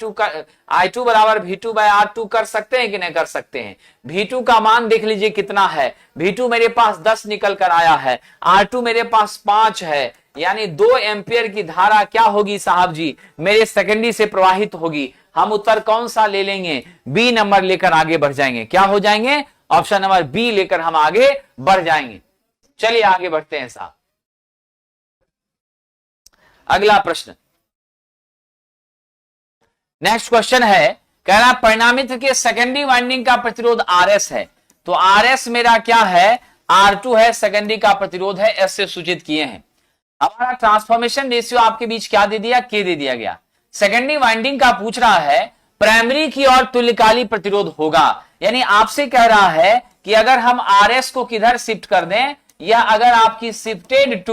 I2 बराबर V2 बाय R2 कर सकते हैं कि नहीं कर सकते हैं? V2 का मान देख लीजिए कितना है? V2 मेरे पास 10 निकल कर आया है। R2 मेरे पास 5 है, यानी 2 एम्पियर की धारा क्या होगी साहब जी? मेरे सेकेंडरी से प्रवाहित होगी। हम उत्तर कौन सा ले लेंगे? बी नंबर लेकर आगे बढ़ जाएंगे। क्या हो जाएंगे? ऑप्शन नंबर बी लेकर हम आगे बढ़ जाएंगे। चलिए आगे बढ़ते हैं साहब। अगला प्रश्न, नेक्स्ट क्वेश्चन है, कह रहा परिणामित्र के सेकेंडरी वाइंडिंग का प्रतिरोध RS है। तो RS मेरा क्या है? R2 है, सेकेंडरी का प्रतिरोध है, S से सूचित किए हैं। हमारा ट्रांसफॉर्मेशन रेशियो आपके बीच क्या दे दिया? K दे दिया गया। सेकेंडरी वाइंडिंग का पूछ रहा है, प्राइमरी की ओर तुल्यकाली प्रतिरोध होगा, यानी आपसे कह रहा है कि अगर हम RS को किधर शिफ्ट कर दें, या अगर आपकी शिफ्टेड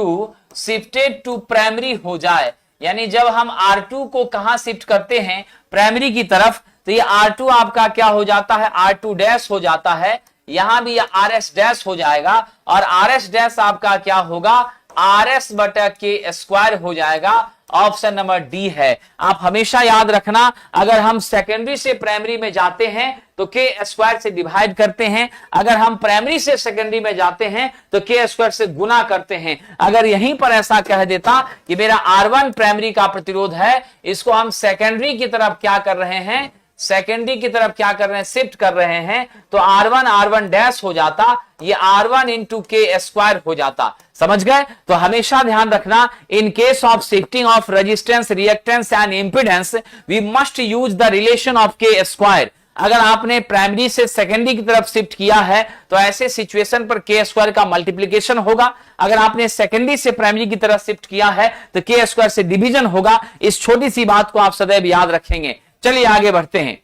टू प्राइमरी हो जाए, यानी जब हम R2 को कहां शिफ्ट करते हैं, प्राइमरी की तरफ, तो ये R2 आपका क्या हो जाता है, R2 डैश हो जाता है, यहां भी ये RS डैश हो जाएगा, और RS डैश आपका क्या होगा, RS बटा के स्क्वायर हो जाएगा। ऑप्शन नंबर डी है। आप हमेशा याद रखना, अगर हम सेकेंडरी से प्राइमरी में जाते हैं तो के स्क्वायर से डिवाइड करते हैं, अगर हम प्राइमरी से सेकेंडरी में जाते हैं तो के स्क्वायर से गुना करते हैं। अगर यहीं पर ऐसा कह देता कि मेरा R1 प्राइमरी का प्रतिरोध है, इसको हम सेकेंडरी की तरफ क्या कर रहे हैं, सेकेंडरी की तरफ क्या कर रहे हैं, शिफ्ट कर रहे हैं, तो R1 डैश हो जाता, ये R1 इंटू के स्क्वायर हो जाता। समझ गए? तो हमेशा ध्यान रखना, in case of shifting of resistance, reactance and impedance we must use the relation of K square. अगर आपने प्राइमरी से सेकेंडरी की तरफ शिफ्ट किया है तो ऐसे सिचुएशन पर के स्क्वायर का मल्टीप्लीकेशन होगा, अगर आपने सेकेंडरी से प्राइमरी की तरफ शिफ्ट किया है तो के स्क्वायर से डिवीजन होगा। इस छोटी सी बात को आप सदैव याद रखेंगे। चलिए आगे बढ़ते हैं।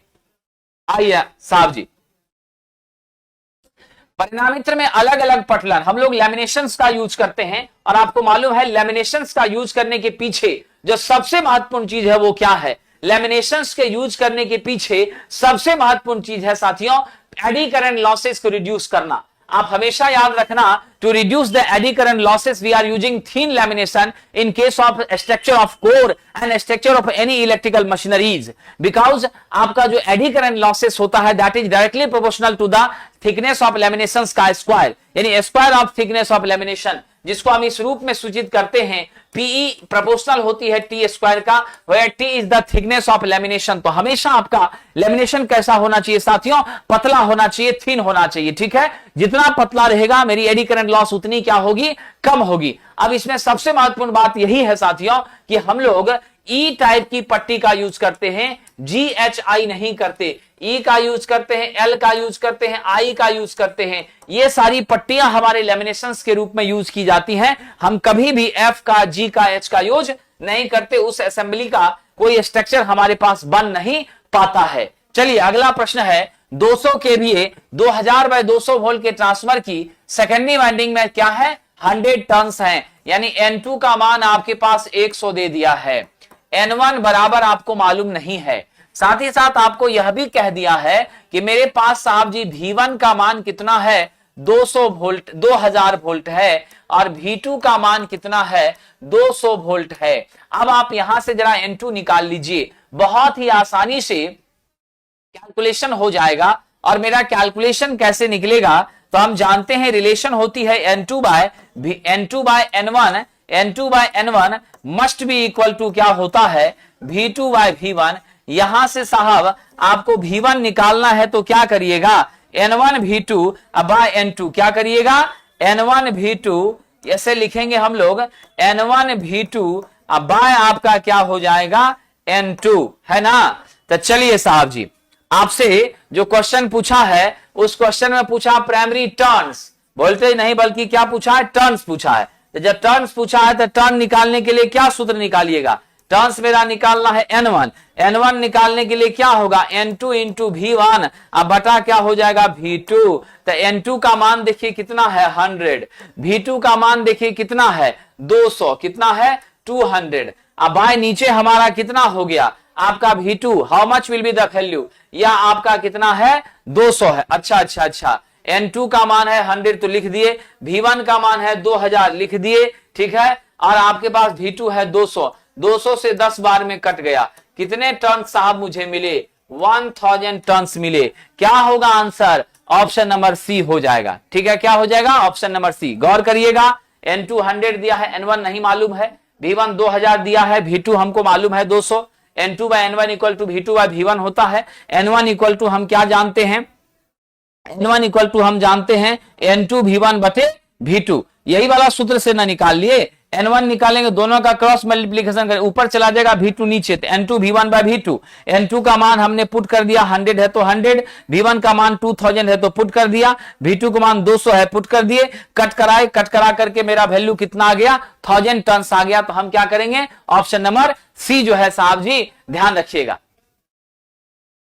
आइए साहब जी, परिणामित्र में अलग अलग पटलन, हम लोग लैमिनेशंस का यूज करते हैं, और आपको मालूम है लैमिनेशंस का यूज करने के पीछे जो सबसे महत्वपूर्ण चीज है वो क्या है, लैमिनेशंस के यूज करने के पीछे सबसे महत्वपूर्ण चीज है साथियों, एडी करंट लॉसेस को रिड्यूस करना। आप हमेशा याद रखना, to reduce the eddy current losses we are using thin lamination in case of structure of core and structure of any electrical machineries, because आपका जो एडी करंट लॉसेस होता है that is directly proportional to the thickness of lamination का square, यानी square of thickness of lamination, जिसको हम इस रूप में सूचित करते हैं, पीई प्रोपोर्शनल होती है टी स्क्वायर का, where T is the thickness of lamination. तो हमेशा आपका लैमिनेशन कैसा होना चाहिए साथियों, पतला होना चाहिए, थिन होना चाहिए, ठीक है। जितना पतला रहेगा मेरी एडी करंट लॉस उतनी क्या होगी, कम होगी। अब इसमें सबसे महत्वपूर्ण बात यही है साथियों कि हम लोग ई टाइप की पट्टी का यूज करते हैं, GHI नहीं करते, ई का यूज करते हैं, एल का यूज करते हैं, आई का यूज करते हैं। ये सारी पट्टियां हमारे लैमिनेशंस के रूप में यूज की जाती हैं। हम कभी भी एफ का, जी का, एच का यूज नहीं करते, उस असेंबली का कोई स्ट्रक्चर हमारे पास बन नहीं पाता है। चलिए अगला प्रश्न है, 200 केवीए 2000/200 वोल्ट के ट्रांसफार्मर की सेकेंडरी वाइंडिंग में क्या है, 100 टर्न्स हैं, यानी N2 का मान आपके पास 100 दे दिया है, N1 बराबर आपको मालूम नहीं है। साथ ही साथ आपको यह भी कह दिया है कि मेरे पास साहब जी V1 का मान कितना है, 200 वोल्ट, 2000 वोल्ट है, और V2 का मान कितना है, 200 वोल्ट है। अब आप यहां से जरा N2 निकाल लीजिए, बहुत ही आसानी से कैलकुलेशन हो जाएगा। और मेरा कैलकुलेशन कैसे निकलेगा, तो हम जानते हैं रिलेशन होती है N2 by N1, N2 by N1 must be equal to क्या होता है, V2 बाय V1। यहां से साहब आपको V1 निकालना है तो क्या करिएगा, N1 V2 बाय N2, क्या करिएगा, N1 V2, ऐसे लिखेंगे हम लोग, N1 V2 बाय आपका क्या हो जाएगा, N2, है ना। तो चलिए साहब जी, आपसे जो क्वेश्चन पूछा है उस क्वेश्चन में पूछा प्राइमरी टर्न्स, बोलते नहीं बल्कि क्या पूछा है, टर्न्स पूछा है। तो जब टर्न्स पूछा है तो टर्न निकालने के लिए क्या सूत्र निकालिएगा, टर्न्स मेरा निकालना है N1 निकालने के लिए क्या होगा, N2 इंटू V1 अब बटा क्या हो जाएगा, V2। तो N2 का मान देखिए कितना है, 100, V2 का मान देखिए कितना है, 200, कितना है, 200। अब बाय नीचे हमारा कितना हो गया, आपका V2 how much will be the value, या आपका कितना है, 200 है। अच्छा, N2 का मान है 100 तो लिख दिए, V1 का मान है 2000 लिख दिए, ठीक है, और आपके पास V2 है 200, 200 से 10 बार में कट गया, कितने टर्न साहब मुझे मिले, 1000 टर्न्स मिले। क्या होगा आंसर, ऑप्शन नंबर सी हो जाएगा, ठीक है, क्या हो जाएगा, ऑप्शन नंबर सी। गौर करिएगा, N2 100 दिया है, N1 नहीं मालूम है, V1 2000 दिया है, V2 हमको मालूम है 200, N2 by N1 equal to V2 bye V1 होता है। N1 इक्वल टू हम क्या जानते हैं, N1 इक्वल टू हम जानते हैं N2 V1 बटे V2, यही वाला सूत्र से ना निकाल लिए, N1 निकालेंगे, दोनों का क्रॉस मल्टीप्लीकेशन करें, ऊपर चला जाएगा V2 नीचे, तो N2 V1 bye V2। N2 का मान हमने पुट कर दिया 100 है तो 100, V1 का मान 2000 है तो पुट कर दिया, V2 का मान 200 है पुट कर दिए, कट कराए, कट करा करके मेरा वैल्यू कितना आ गया, 1000 टन आ गया। तो हम क्या करेंगे, ऑप्शन नंबर सी जो है साहब जी, ध्यान रखिएगा,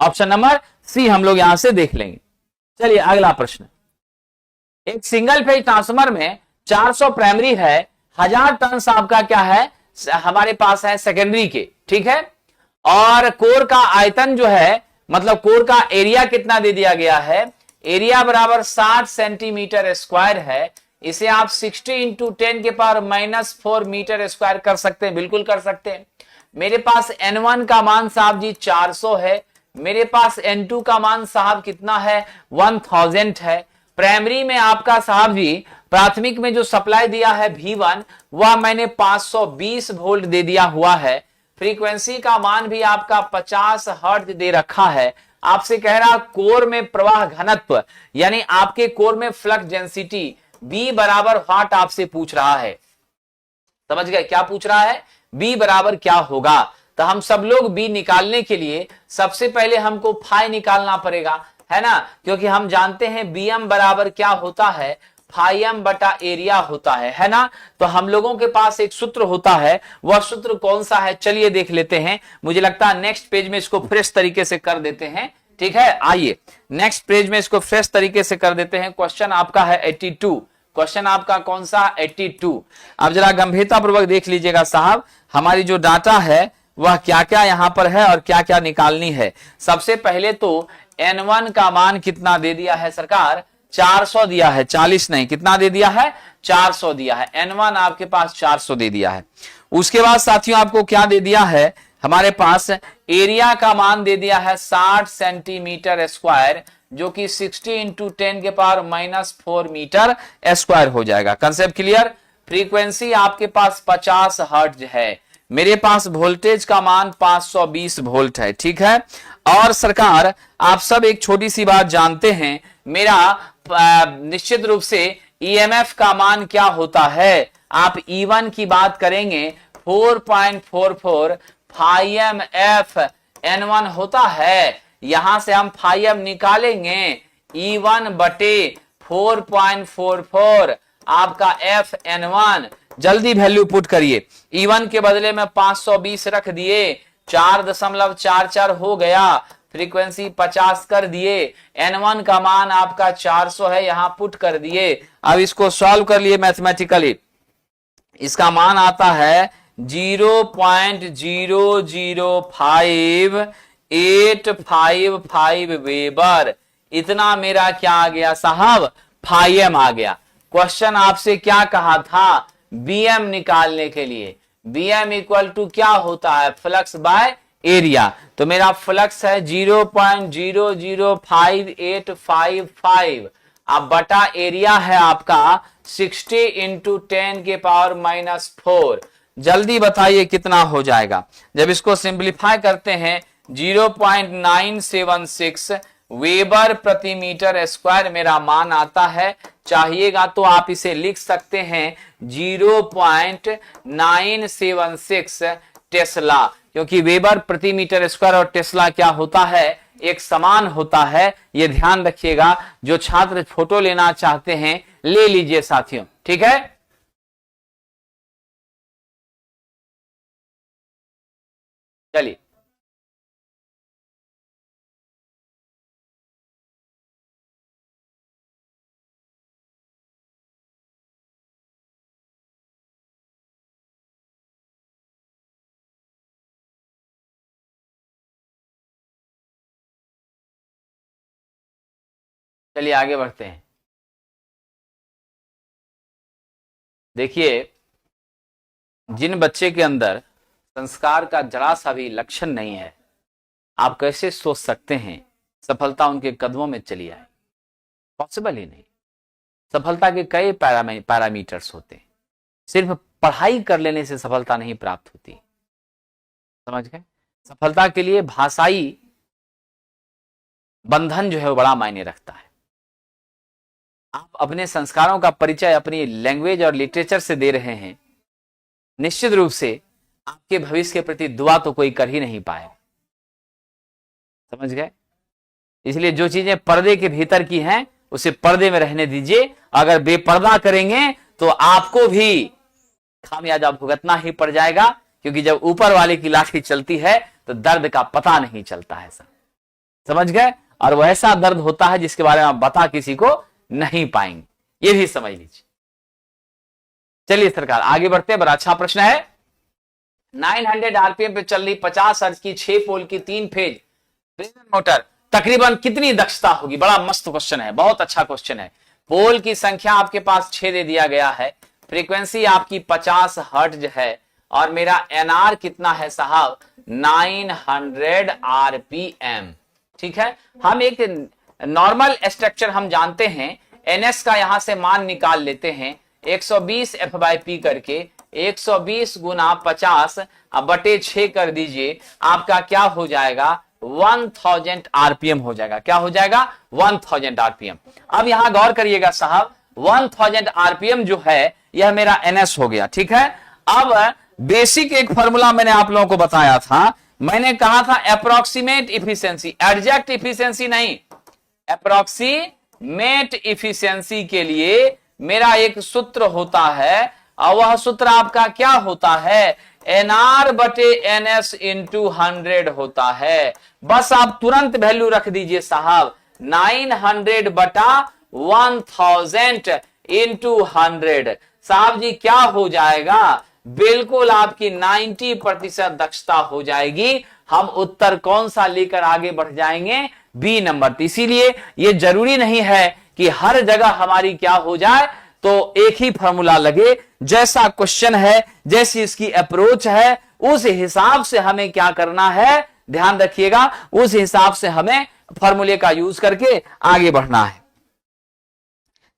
ऑप्शन नंबर सी हम लोग यहां से देख लेंगे। चलिए अगला प्रश्न, एक सिंगल फेज ट्रांसफार्मर में 400 प्राइमरी है, 1000 टन आपका क्या है हमारे पास है सेकेंडरी के, ठीक है। और कोर का आयतन जो है, मतलब कोर का एरिया कितना दे दिया गया है, एरिया बराबर 60 सेंटीमीटर स्क्वायर है। इसे आप 60 इंटू 10 के पावर -4 मीटर स्क्वायर कर सकते हैं, बिल्कुल कर सकते हैं। मेरे पास N1 का मान साहब जी 400 है, मेरे पास N2 का मान साहब कितना है 1000 है। प्राइमरी में आपका साहब जी प्राथमिक में जो सप्लाई दिया है V1 वह मैंने 520 वोल्ट दे दिया हुआ है। फ्रीक्वेंसी का मान भी आपका 50 हर्ट्ज दे रखा है। आपसे कह रहा कोर में प्रवाह घनत्व, यानी आपके कोर में फ्लक्स डेंसिटी B बराबर वाट आपसे पूछ रहा है। समझ गए क्या पूछ रहा है, B बराबर क्या होगा। तो हम सब लोग B निकालने के लिए सबसे पहले हमको फाई निकालना पड़ेगा, है ना, क्योंकि हम जानते हैं BM बराबर क्या होता है, फाई एम बटा एरिया होता है ना। तो हम लोगों के पास एक सूत्र होता है, वह सूत्र कौन सा है, चलिए देख लेते हैं। मुझे लगता है नेक्स्ट पेज में इसको फ्रेश तरीके से कर देते हैं, ठीक है। आइए नेक्स्ट पेज में इसको फ्रेश तरीके से कर देते हैं। क्वेश्चन आपका है 82, क्वेश्चन आपका कौन सा 82। अब जरा गंभीरता पूर्वक देख लीजिएगा साहब, हमारी जो डाटा है वह क्या क्या यहां पर है और क्या क्या निकालनी है। सबसे पहले तो N1 का मान कितना दे दिया है सरकार, 400 दिया है, 40 नहीं, कितना दे दिया है 400 दिया है। N1 आपके पास 400 दे दिया है। उसके बाद साथियों आपको क्या दे दिया है, हमारे पास एरिया का मान दे दिया है 60 सेंटीमीटर स्क्वायर, जो कि 60 इंटू 10 के पावर -4 मीटर स्क्वायर हो जाएगा। Concept clear. फ्रीक्वेंसी आपके पास 50 हर्ट्ज है, मेरे पास वोल्टेज का मान 520 वोल्ट है, ठीक है। और सरकार आप सब एक छोटी सी बात जानते हैं, मेरा निश्चित रूप से ईएमएफ का मान क्या होता है, आप E1 की बात करेंगे 4.44 फाई एम एफ N1 होता है। यहां से हम फाई एम निकालेंगे, E1 बटे 4.44 आपका एफ N1। जल्दी वैल्यू पुट करिए, E1 के बदले में 520 रख दिए, 4.44 हो गया, फ्रीक्वेंसी 50 कर दिए, N1 का मान आपका 400 है, यहां पुट कर दिए। अब इसको सॉल्व कर लिए मैथमेटिकली, इसका मान आता है 0.00585 वेबर। इतना मेरा क्या आ गया साहब, फाई एम आ गया। क्वेश्चन आपसे क्या कहा था, बीएम निकालने के लिए, बीएम इक्वल टू क्या होता है, फ्लक्स बाय एरिया। तो मेरा फ्लक्स है 0.005855, अब बटा एरिया है आपका 60 इंटू 10 के पावर -4। जल्दी बताइए कितना हो जाएगा। जब इसको सिंप्लीफाई करते हैं 0.976 वेबर प्रति मीटर स्क्वायर मेरा मान आता है। चाहिएगा तो आप इसे लिख सकते हैं 0.976 टेस्ला, क्योंकि वेबर प्रति मीटर स्क्वायर और टेस्ला क्या होता है, एक समान होता है। ये ध्यान रखिएगा, जो छात्र फोटो लेना चाहते हैं ले लीजिए साथियों, ठीक है। चलिए चलिए आगे बढ़ते हैं। देखिए, जिन बच्चे के अंदर संस्कार का जरा सा भी लक्षण नहीं है, आप कैसे सोच सकते हैं सफलता उनके कदमों में चली आए, पॉसिबल ही नहीं। सफलता के कई पैरामीटर्स होते हैं, सिर्फ पढ़ाई कर लेने से सफलता नहीं प्राप्त होती, समझ गए। सफलता के लिए भाषाई बंधन जो है वो बड़ा मायने रखता है। आप अपने संस्कारों का परिचय अपनी लैंग्वेज और लिटरेचर से दे रहे हैं, निश्चित रूप से आपके भविष्य के प्रति दुआ तो कोई कर ही नहीं पाए। समझ गए? इसलिए जो चीजें पर्दे के भीतर की हैं उसे पर्दे में रहने दीजिए। अगर बेपर्दा करेंगे तो आपको भी खामियाजा भुगतना ही पड़ जाएगा, क्योंकि जब ऊपर वाले की लाठी चलती है तो दर्द का पता नहीं चलता है। समझ गए? और वो ऐसा दर्द होता है जिसके बारे में आप बता किसी को नहीं पाएंगे, ये भी समझ लीजिए। चलिए सरकार आगे बढ़ते हैं। बड़ा अच्छा प्रश्न है। 900 आरपीएम पे चल रही 50 हर्ट्ज की 6 पोल की 3 फेज प्रेरण मोटर तकरीबन कितनी दक्षता होगी? बड़ा मस्त क्वेश्चन है, बहुत अच्छा क्वेश्चन है। पोल की संख्या आपके पास 6 दे दिया गया है, फ्रीक्वेंसी आपकी 50 हर्ट्ज है, और मेरा एनआर कितना है साहब? 900 आरपीएम। ठीक है, हम एक नॉर्मल स्ट्रक्चर हम जानते हैं, एनएस का यहां से मान निकाल लेते हैं 120 एफ/पी करके 120 गुना 50 बटे 6 कर दीजिए, आपका क्या हो जाएगा? 1000 आरपीएम हो जाएगा। क्या हो जाएगा? 1000 आरपीएम। अब यहां गौर करिएगा साहब, 1000 आरपीएम जो है यह मेरा एनएस हो गया। ठीक है, अब बेसिक एक फॉर्मूला मैंने आप लोगों को बताया था, मैंने कहा था अप्रोक्सीमेट इफिशियंसी, एग्जैक्ट इफिशियंसी नहीं, अप्रोक्सीमेट इफिशियंसी के लिए मेरा एक सूत्र होता है, और वह सूत्र आपका क्या होता है? एनआर बटे एनएस इंटू 100 होता है। बस आप तुरंत वैल्यू रख दीजिए साहब, 900 बटा 1000 इंटू 100। साहब जी क्या हो जाएगा? बिल्कुल आपकी 90% दक्षता हो जाएगी। हम उत्तर कौन सा लेकर आगे बढ़ जाएंगे? B number. इसीलिए ये जरूरी नहीं है कि हर जगह हमारी क्या हो जाए तो एक ही फॉर्मूला लगे। जैसा क्वेश्चन है, जैसी इसकी अप्रोच है, उस हिसाब से हमें क्या करना है, ध्यान रखिएगा, उस हिसाब से हमें फॉर्मूले का यूज करके आगे बढ़ना है।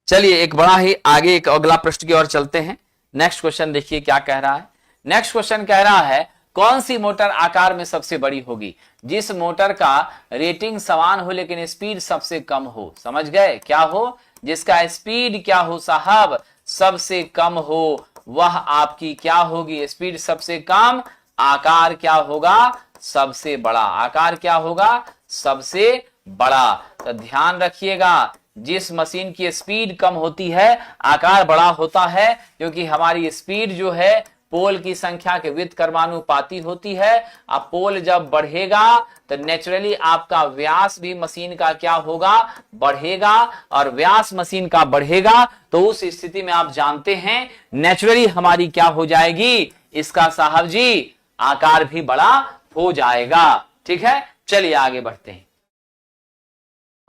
चलिए एक बड़ा ही आगे एक अगला प्रश्न की ओर चलते हैं। नेक्स्ट क्वेश्चन देखिए क्या कह रहा है। नेक्स्ट क्वेश्चन कह रहा है, कौन सी मोटर आकार में सबसे बड़ी होगी? जिस मोटर का रेटिंग समान हो लेकिन स्पीड सबसे कम हो। समझ गए? क्या हो? जिसका स्पीड क्या हो साहब? सबसे कम हो, वह आपकी क्या होगी? स्पीड सबसे कम, आकार क्या होगा? सबसे बड़ा। आकार क्या होगा? सबसे बड़ा। तो ध्यान रखिएगा, जिस मशीन की स्पीड कम होती है आकार बड़ा होता है, क्योंकि हमारी स्पीड जो है पोल की संख्या के व्युत्क्रमानुपाती होती है। अब पोल जब बढ़ेगा तो नेचुरली आपका व्यास भी मशीन का क्या होगा? बढ़ेगा, और व्यास मशीन का बढ़ेगा तो उस स्थिति में आप जानते हैं नेचुरली हमारी क्या हो जाएगी? इसका साहब जी आकार भी बड़ा हो जाएगा। ठीक है, चलिए आगे बढ़ते हैं।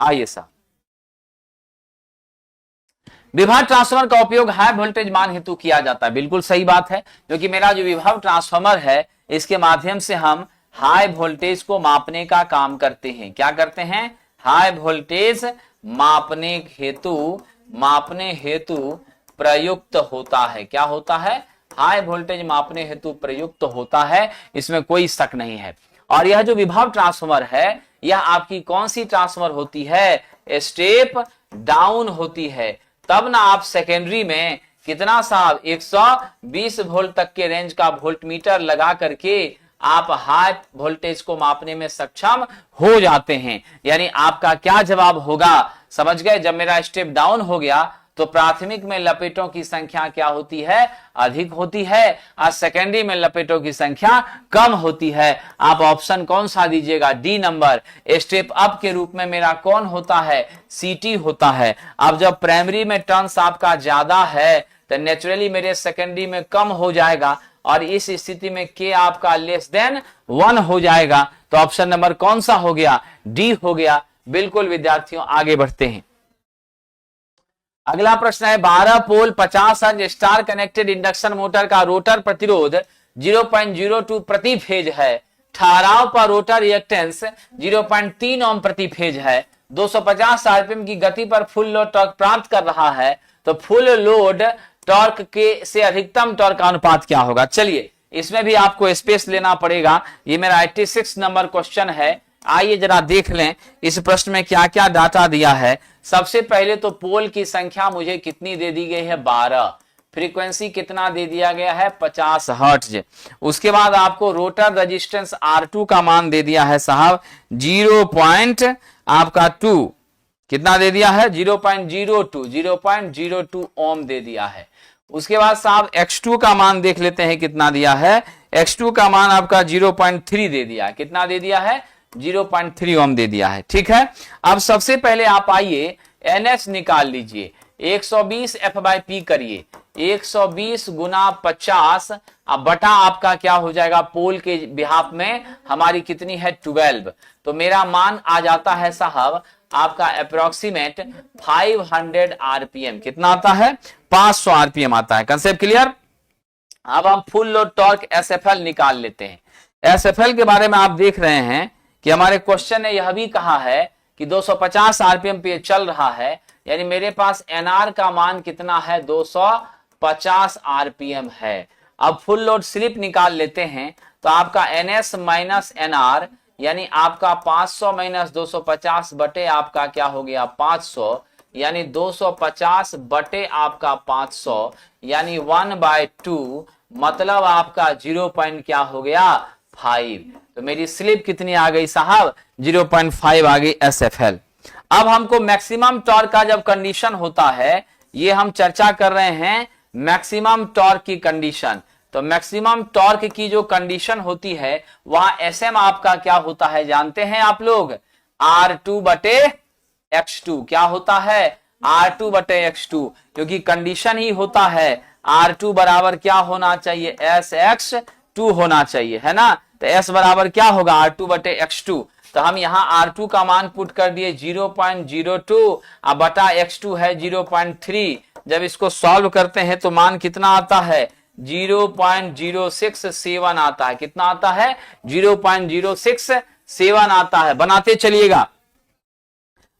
आइए साहब, विभव ट्रांसफार्मर का उपयोग हाई वोल्टेज मान हेतु किया जाता है। बिल्कुल सही बात है, क्योंकि मेरा जो विभव ट्रांसफार्मर है इसके माध्यम से हम हाई वोल्टेज को मापने का काम करते हैं। क्या करते हैं? हाई वोल्टेज मापने हेतु प्रयुक्त होता है। क्या होता है? हाई वोल्टेज मापने हेतु प्रयुक्त होता है, इसमें कोई शक नहीं है। और यह जो विभव ट्रांसफार्मर है यह आपकी कौन सी ट्रांसफार्मर होती है? स्टेप डाउन होती है। तब ना आप सेकेंडरी में कितना साहब 120 वोल्ट तक के रेंज का वोल्टमीटर लगा करके आप हाई वोल्टेज को मापने में सक्षम हो जाते हैं। यानी आपका क्या जवाब होगा? समझ गए? जब मेरा स्टेप डाउन हो गया तो प्राथमिक में लपेटों की संख्या क्या होती है? अधिक होती है, और सेकेंडरी में लपेटों की संख्या कम होती है। आप ऑप्शन कौन सा दीजिएगा? D number. स्टेप अप के रूप में मेरा कौन होता है? सीटी होता है। अब जब प्राइमरी में टर्न्स आपका ज्यादा है तो नेचुरली मेरे सेकेंडरी में कम हो जाएगा, और इस स्थिति में के आपका लेस देन 1 हो जाएगा। तो ऑप्शन नंबर कौन सा हो गया? डी हो गया। बिल्कुल विद्यार्थियों आगे बढ़ते हैं। अगला प्रश्न है, 12 पोल 50 hertz star connected induction motor का रोटर प्रतिरोध 0.02 प्रति फेज है। ठहराव पर रोटर रिएक्टेंस 0.3 ओम प्रति फेज है। 250 आरपीएम की गति पर फुल लोड टॉर्क प्राप्त कर रहा है, तो फुल लोड टॉर्क के से अधिकतम टॉर्क का अनुपात क्या होगा? चलिए इसमें भी आपको स्पेस लेना पड़ेगा। ये मेरा 86 नंबर क्वेश्चन है। आइए जरा देख लें इस प्रश्न में क्या क्या डाटा दिया है। सबसे पहले तो पोल की संख्या मुझे कितनी दे दी गई है? 12। फ्रीक्वेंसी कितना दे दिया गया है 50 हर्ट्ज। उसके बाद आपको रोटर रेजिस्टेंस R2 का मान दे दिया है साहब 0.2 कितना दे दिया है 0.02 ओम दे दिया है। उसके बाद साहब X2 का मान देख लेते हैं कितना दिया है। X2 का मान आपका 0.3 दे दिया है। कितना दे दिया है 0.3 ओम दे दिया है। ठीक है, अब सबसे पहले आप आइए NS निकाल लीजिए, 120 F/P करिए, 120 गुना 50 अब बटा आपका क्या हो जाएगा, पोल के बिहाफ में हमारी कितनी है 12, तो मेरा मान आ जाता है साहब आपका अप्रोक्सीमेट 500 आरपीएम। कितना आता है 500 आरपीएम आता है। Concept clear. अब हम फुल लोड टॉर्क SFL निकाल लेते हैं। SFL के बारे में आप देख रहे हैं कि हमारे क्वेश्चन ने यह भी कहा है कि 250 आरपीएम पे चल रहा है, यानी मेरे पास NR का मान कितना है 250 आरपीएम है। अब फुल लोड स्लिप निकाल लेते हैं, तो आपका NS माइनस NR यानी आपका 500 माइनस 250 बटे आपका क्या हो गया 500, यानी 250 बटे आपका 500 यानी 1/2, मतलब आपका 0 पॉइंट क्या हो गया 5। तो मेरी स्लिप कितनी आ गई साहब 0.5 आ गई SFL। अब हमको मैक्सिमम टॉर्क का जब कंडीशन होता है, ये हम चर्चा कर रहे हैं मैक्सिमम टॉर्क की कंडीशन, तो मैक्सिमम टॉर्क की जो कंडीशन होती है वहां SM आपका क्या होता है जानते हैं आप लोग, R2 बटे X2 क्या होता है R2 बटे X2, क्योंकि कंडीशन ही होता है R2 बराबर क्या होना चाहिए SX2 होना चाहिए, है ना। तो S बराबर क्या होगा R2 बटे X2, तो हम यहाँ R2 का मान पुट कर दिए 0.02 अब बटा X2 है 0.3। जब इसको सॉल्व करते हैं तो मान कितना आता है 0.067 आता है। कितना आता है 0.067 आता है। बनाते चलिएगा।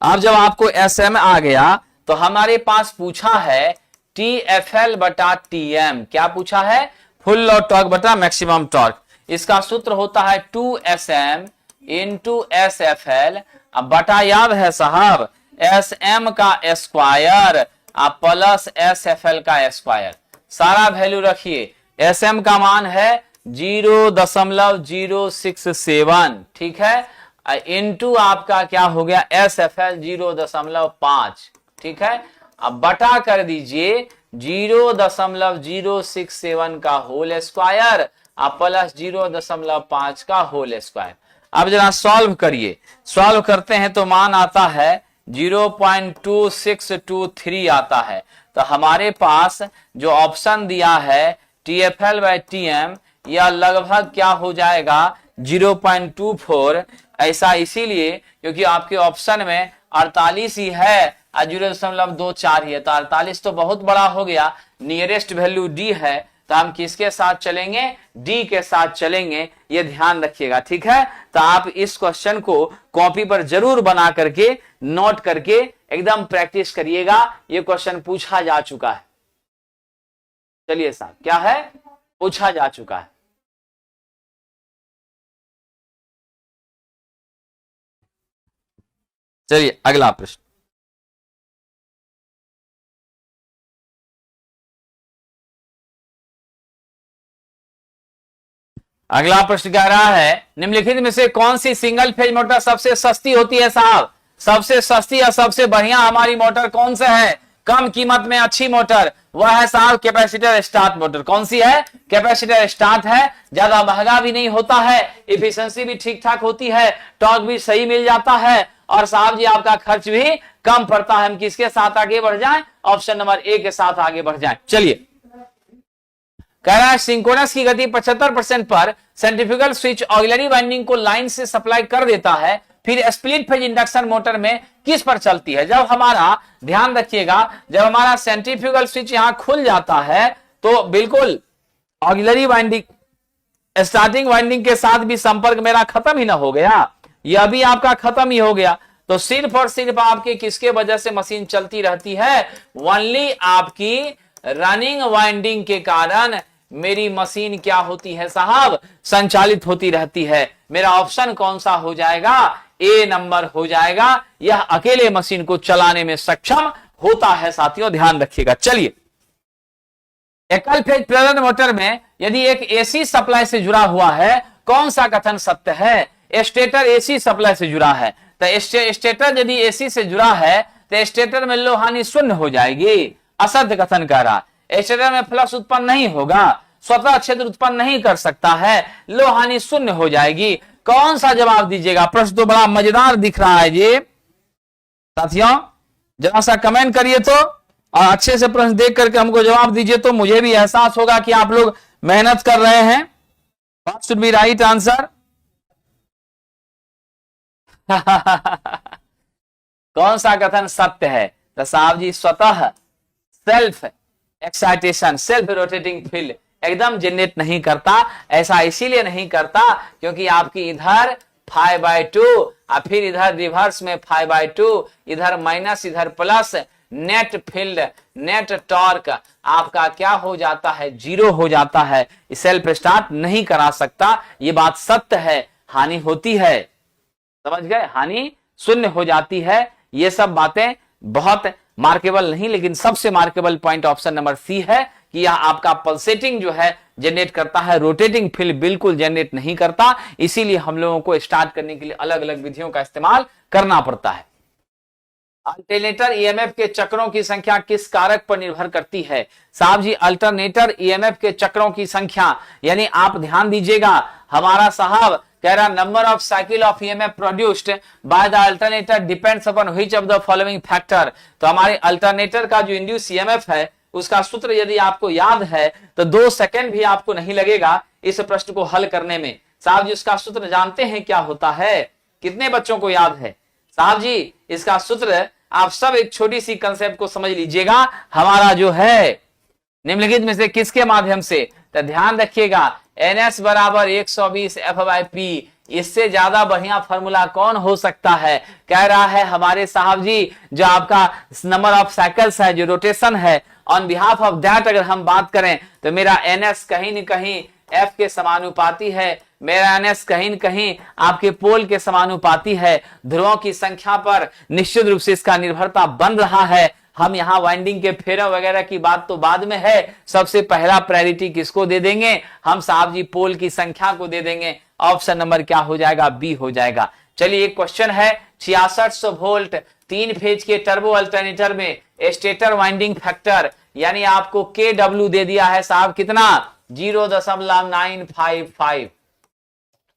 अब जब आपको SM आ गया तो हमारे पास पूछा है TFL बटा TM, क्या पूछा है फुल लोड टॉर्क बटा मैक्सिमम टॉर्क। इसका सूत्र होता है 2SM इंटू SFL, अब बटा याद है साहब SM का स्क्वायर प्लस SFL का स्क्वायर, सारा वैल्यू रखिए। SM का मान है 0.067, ठीक है, इंटू आपका क्या हो गया SFL 0.5, ठीक है। अब बटा कर दीजिए 0.067 का होल स्क्वायर प्लस 0.5 का होल स्क्वायर। अब जरा सॉल्व करिए, सॉल्व करते हैं तो मान आता है 0.2623 आता है। तो हमारे पास जो ऑप्शन दिया है TFL बाय TM यह लगभग क्या हो जाएगा 0.24। ऐसा इसीलिए क्योंकि आपके ऑप्शन में 48 ही है और 0.24 ही है, तो 48 तो बहुत बड़ा हो गया। नियरेस्ट वैल्यू D है, तो हम किसके साथ चलेंगे D के साथ चलेंगे, ये ध्यान रखिएगा, ठीक है। तो आप इस क्वेश्चन को कॉपी पर जरूर बना करके नोट करके एकदम प्रैक्टिस करिएगा। ये क्वेश्चन पूछा जा चुका है। चलिए साहब क्या है पूछा जा चुका है। चलिए अगला प्रश्न। अगला प्रश्न कह रहा है निम्नलिखित में से कौन सी सिंगल फेज मोटर सबसे सस्ती होती है साहब। सबसे सस्ती या सबसे बढ़िया हमारी मोटर कौन सा है, कम कीमत में अच्छी मोटर, वह है साहब कैपेसिटर स्टार्ट मोटर। कौन सी है कैपेसिटर स्टार्ट है, ज्यादा महंगा भी नहीं होता है, इफिशिएंसी भी ठीक ठाक होती है, टॉर्क भी सही मिल जाता है और साहब जी आपका खर्च भी कम पड़ता है। हम किसके साथ आगे बढ़ जाएं, ऑप्शन नंबर ए के साथ आगे बढ़ जाएं। चलिए कह रहा है सिंक्रोनस की गति 75% पर सेंट्रीफ्यूगल स्विच ऑक्सिलरी वाइंडिंग को लाइन से सप्लाई कर देता है, फिर स्प्लिट फेज इंडक्शन मोटर में किस पर चलती है। जब हमारा ध्यान रखिएगा जब हमारा सेंट्रीफ्यूगल स्विच यहां खुल जाता है तो बिल्कुल ऑक्सिलरी वाइंडिंग स्टार्टिंग वाइंडिंग के साथ भी संपर्क मेरा खत्म ही ना हो गया, यह भी आपका खत्म ही हो गया। तो सिर्फ और सिर्फ आपके किसके वजह से मशीन चलती रहती है, ओनली आपकी रनिंग वाइंडिंग के कारण मेरी मशीन क्या होती है साहब संचालित होती रहती है। मेरा ऑप्शन कौन सा हो जाएगा, ए नंबर हो जाएगा। यह अकेले मशीन को चलाने में सक्षम होता है साथियों, ध्यान रखिएगा। चलिए एकल फेज प्रेरण मोटर में यदि एक एसी सप्लाई से जुड़ा हुआ है, कौन सा कथन सत्य है? स्टेटर एसी सप्लाई से जुड़ा है, तो स्टेटर यदि एसी से जुड़ा है तो स्टेटर में लो हानि शून्य हो जाएगी। असत्य कथन कह रहा, स्टेटर में फ्लक्स उत्पन्न नहीं होगा, स्वतः क्षेत्र उत्पन्न नहीं कर सकता है, लो हानि शून्य हो जाएगी। कौन सा जवाब दीजिएगा? प्रश्न तो बड़ा मजेदार दिख रहा है जी साथियों, जरा सा कमेंट करिए तो, और अच्छे से प्रश्न देख करके हमको जवाब दीजिए तो मुझे भी एहसास होगा कि आप लोग मेहनत कर रहे हैं। What should B right answer? कौन सा कथन सत्य है? तो साहब जी स्वतः self excitation, self rotating field एकदम जनरेट नहीं करता। ऐसा इसीलिए नहीं करता क्योंकि आपकी इधर 5/2 और फिर इधर रिवर्स में 5/2, इधर माइनस इधर plus, net field net torque आपका क्या हो जाता है? जीरो हो जाता है। सेल्फ स्टार्ट नहीं करा सकता, ये बात सत्य है। हानि होती है, समझ गए? हानि शून्य हो जाती है। ये सब बातें बहुत मार्केबल नहीं, लेकिन सबसे markable point option number C है कि यह आपका पल्सेटिंग जो है जनरेट करता है, रोटेटिंग फील्ड बिल्कुल जनरेट नहीं करता। इसीलिए हम लोगों को स्टार्ट करने के लिए अलग अलग विधियों का इस्तेमाल करना पड़ता है। अल्टरनेटर ईएमएफ के चक्रों की संख्या किस कारक पर निर्भर करती है? साहब जी अल्टरनेटर ईएमएफ के चक्रों की संख्या, यानी आप ध्यान दीजिएगा, हमारा साहब कह रहा number of cycle of EMF produced by the alternator depends upon which of the following factor. तो हमारे अल्टरनेटर का जो इंड्यूस ईएमएफ है उसका सूत्र यदि आपको याद है तो 2 सेकंड भी आपको नहीं लगेगा इस प्रश्न को हल करने में। साहब जी उसका सूत्र जानते हैं क्या होता है? कितने बच्चों को याद है? साहब जी इसका सूत्र आप सब एक छोटी सी कंसेप्ट को समझ लीजिएगा, हमारा जो है निम्नलिखित में से किसके माध्यम से? तो ध्यान रखिएगा NS बराबर 120 F/P। इससे ज्यादा बढ़िया फॉर्मूला कौन हो सकता है? कह रहा है हमारे साहब जी जो आपका नंबर ऑफ साइकिल्स है, जो रोटेशन है, ऑन बिहाफ ऑफ दैट अगर हम बात करें तो मेरा NS कहीं न कहीं F के समानुपाती है, मेरा NS कहीं न कहीं आपके पोल के समानुपाती है। ध्रुवों की संख्या पर निश्चित रूप से इसका निर्भरता बन रहा है। हम यहाँ वाइंडिंग के फेरा वगैरह की बात तो बाद में है, सबसे पहला प्रायोरिटी किसको दे देंगे? हम साहब जी पोल की संख्या को दे देंगे। ऑप्शन नंबर क्या हो जाएगा? बी हो जाएगा। चलिए एक क्वेश्चन है, 6600 वोल्ट 3 फेज के टर्बो अल्टरनेटर में स्टेटर वाइंडिंग फैक्टर यानी आपको KW दे दिया है साहब कितना? 0.955।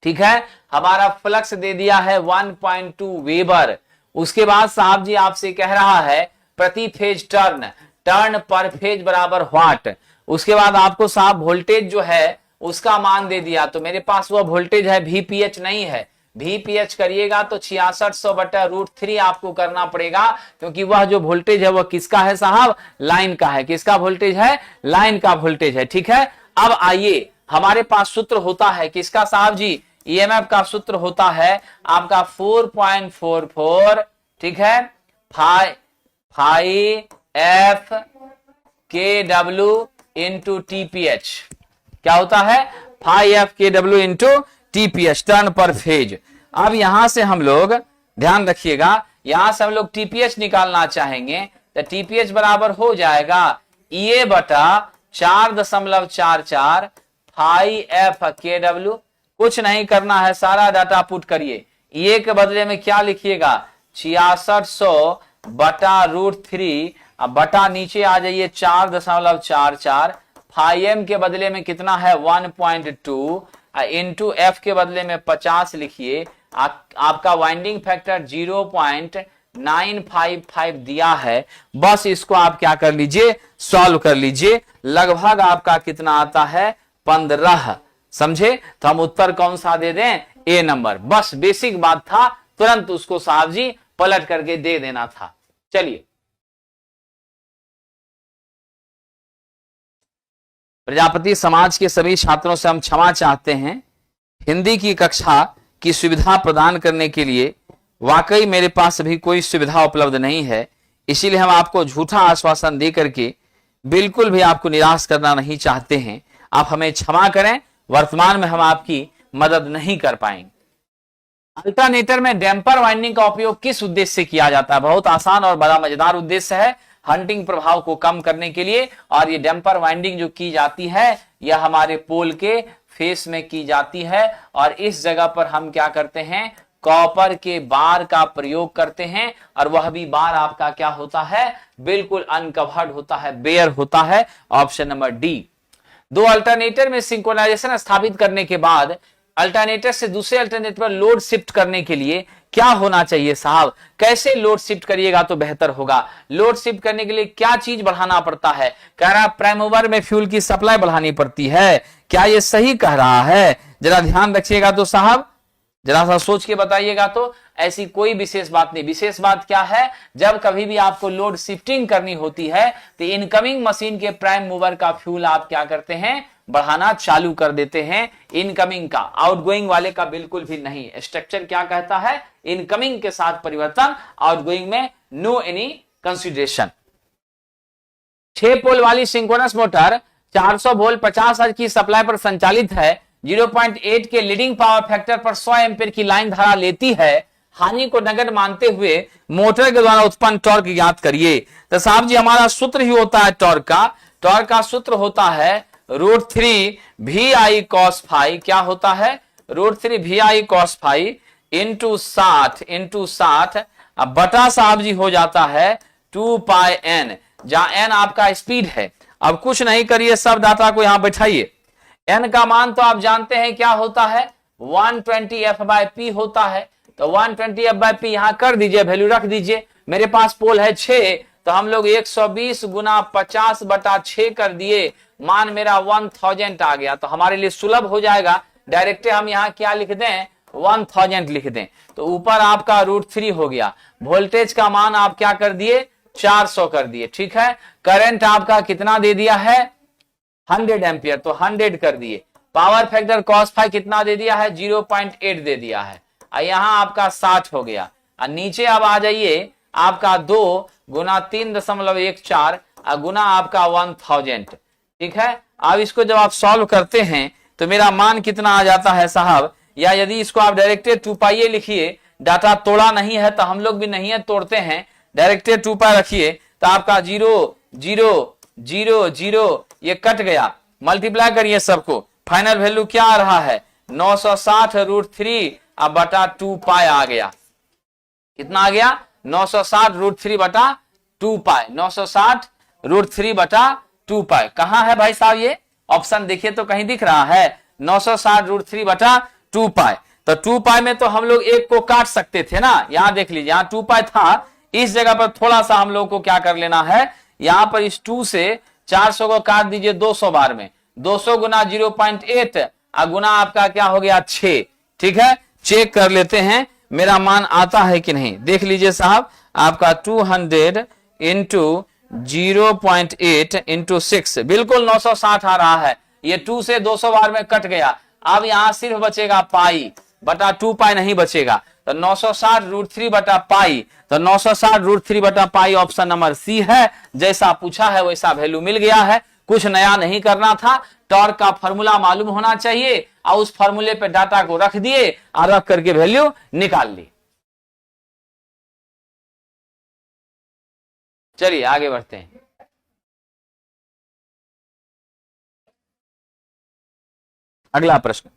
ठीक है, हमारा फ्लक्स दे दिया है 1.2 वेबर। उसके बाद साहब जी आपसे कह रहा है प्रति फेज टर्न पर फेज बराबर वाट। उसके बाद आपको साहब वोल्टेज जो है उसका मान दे दिया, तो मेरे पास वह वोल्टेज है VPH नहीं है। VPH करिएगा तो 6600/√3 आपको करना पड़ेगा, क्योंकि वह जो वोल्टेज है वह किसका है साहब? लाइन का है। किसका वोल्टेज है? लाइन का वोल्टेज है। ठीक है, अब आइए हमारे पास सूत्र होता है किसका साहब जी? EMF का सूत्र होता है आपका 4.44, ठीक है, 5F KW इंटू TPH। क्या होता है? 5F KW into TPH, turn पर फेज। अब यहां से हम लोग ध्यान रखिएगा, यहां से हम लोग TPH निकालना चाहेंगे तो TPH बराबर हो जाएगा EA बटा 4.44 5F KW। कुछ नहीं करना है, सारा डाटा पुट करिए। EA के बदले में क्या लिखिएगा? 6600/√3, अब बटा नीचे आ जाइए 4.44, 5M के बदले में कितना है? 1.2 इंटू F के बदले में 50 लिखिए। आपका वाइंडिंग फैक्टर 0.955 दिया है। बस इसको आप क्या कर लीजिए? सॉल्व कर लीजिए। लगभग आपका कितना आता है? 15। समझे? तो हम उत्तर कौन सा दे दें? ए नंबर। बस बेसिक बात था, तुरंत उसको साहब जी पलट करके दे देना था। चलिए, प्रजापति समाज के सभी छात्रों से हम क्षमा चाहते हैं। हिंदी की कक्षा की सुविधा प्रदान करने के लिए वाकई मेरे पास अभी कोई सुविधा उपलब्ध नहीं है, इसीलिए हम आपको झूठा आश्वासन दे करके बिल्कुल भी आपको निराश करना नहीं चाहते हैं। आप हमें क्षमा करें, वर्तमान में हम आपकी मदद नहीं कर पाएंगे। अल्टरनेटर में डैम्पर वाइंडिंग का उपयोग किस उद्देश्य से किया जाता है? बहुत आसान और बड़ा मजेदार उद्देश्य है। हंटिंग प्रभाव को कम करने के लिए। और ये डैम्पर वाइंडिंग जो की जाती है यह हमारे पोल के फेस में की जाती है और इस जगह पर हम क्या करते हैं, कॉपर के बार का प्रयोग करते हैं और वह भी बार आपका क्या होता है, बिल्कुल अनकवर्ड होता है, बेयर होता है। Option number D. दो अल्टरनेटर में सिंक्रोनाइजेशन स्थापित करने के बाद अल्टरनेटर से दूसरे अल्टरनेटर पर लोड शिफ्ट करने के लिए क्या होना चाहिए साहब, कैसे लोड शिफ्ट करिएगा तो बेहतर होगा। लोड शिफ्ट करने के लिए क्या चीज बढ़ाना पड़ता है, कह रहा प्राइम मूवर में फ्यूल की सप्लाई बढ़ानी पड़ती है। क्या ये सही कह रहा है, जरा ध्यान रखिएगा तो साहब, जरा सा सोच के बताइएगा तो। ऐसी कोई विशेष बात नहीं। विशेष बात क्या है, जब कभी भी आपको लोड शिफ्टिंग करनी होती है तो इनकमिंग मशीन के प्राइम मूवर का फ्यूल आप क्या करते हैं, बढ़ाना चालू कर देते हैं, इनकमिंग का, आउटगोइंग वाले का बिल्कुल भी नहीं। स्ट्रक्चर क्या कहता है, इनकमिंग के साथ परिवर्तन, आउटगोइंग में नो एनी कंसीडरेशन। 6 पोल वाली सिंक्रोनस मोटर 400 वोल्ट 50 हर्ट्ज की सप्लाई पर संचालित है, 0.8 के लीडिंग पावर फैक्टर पर 100 एम्पीयर की लाइन धारा लेती है। हानि को नगद मानते हुए मोटर के द्वारा उत्पन्न टॉर्क ज्ञात करिए। तो साहब जी हमारा सूत्र ही होता है टॉर्क का। टॉर्क का सूत्र होता है √3 VI cos फाई। क्या होता है, √3 VI cos फाई इंटू 60 अब बटा साहब जी हो जाता है 2 पाई n, जहां n आपका स्पीड है। अब कुछ नहीं करिए, सब डाटा को यहां बैठाइए। n का मान तो आप जानते हैं क्या होता है, 120 f/p होता है। तो 120 f/p यहां कर दीजिए, वैल्यू रख दीजिए। मेरे पास पोल है 6, तो हम लोग 120 गुना 50/6 कर दिए, मान मेरा 1000 आ गया। तो हमारे लिए सुलभ हो जाएगा, डायरेक्ट हम यहां क्या लिख दें, 1000 लिख दें। तो ऊपर आपका √3 हो गया। वोल्टेज का मान आप क्या कर दिए, 400 कर दिए, ठीक है। करंट आपका कितना दे दिया है, 100 एम्पियर, तो 100 कर दिए। पावर फैक्टर cos फाई कितना दे दिया है, 0.8 दे दिया है। यहां आपका 60 हो गया। नीचे अब आ जाइए, आपका 2 गुना 3.14 गुना आपका 1000, ठीक है। अब इसको जब आप सॉल्व करते हैं तो मेरा मान कितना आ जाता है साहब, या यदि इसको आप डायरेक्ट 2 पाई लिखिए, डाटा तोड़ा नहीं है तो हम लोग भी नहीं है तोड़ते हैं, डायरेक्ट 2 पाई रखिए तो आपका 0 0 0 0 ये कट गया। मल्टीप्लाई करिए सबको, फाइनल वैल्यू क्या आ रहा है, 960 √3 अब बटा 2 पाई आ गया। कितना आ गया, 960 √3 बटा 2 पाई, 960 √3 बटा 2 पाई। कहां है भाई साहब, ये ऑप्शन देखिए तो कहीं दिख रहा है, 960 √3 बटा 2 पाई। तो 2 पाई में तो हम लोग एक को काट सकते थे ना, यहां देख लीजिए, यहां 2 पाई था, इस जगह पर थोड़ा सा हम लोग को क्या कर लेना है, यहां पर इस 2 से 400 को काट दीजिए 200 बार में, 200 गुना 0.8 गुना आपका क्या हो गया 6, ठीक है। चेक कर लेते हैं मेरा मान आता है कि नहीं, देख लीजिए साहब, आपका 200 इंटू 0.8 इंटू 6 बिल्कुल 960 आ रहा है। ये 2 से 200 बार में कट गया। अब यहां सिर्फ बचेगा पाई बटा 2 पाई नहीं बचेगा, तो 960 √3 बटा पाई, तो 960 √3 बटा पाई ऑप्शन नंबर सी है। जैसा पूछा है वैसा वैल्यू मिल गया है, कुछ नया नहीं करना था। टॉर्क का फॉर्मूला मालूम होना चाहिए और उस फॉर्मूले पे डाटा को रख दिए और रख करके वैल्यू निकाल ली। चलिए आगे बढ़ते हैं। अगला प्रश्न,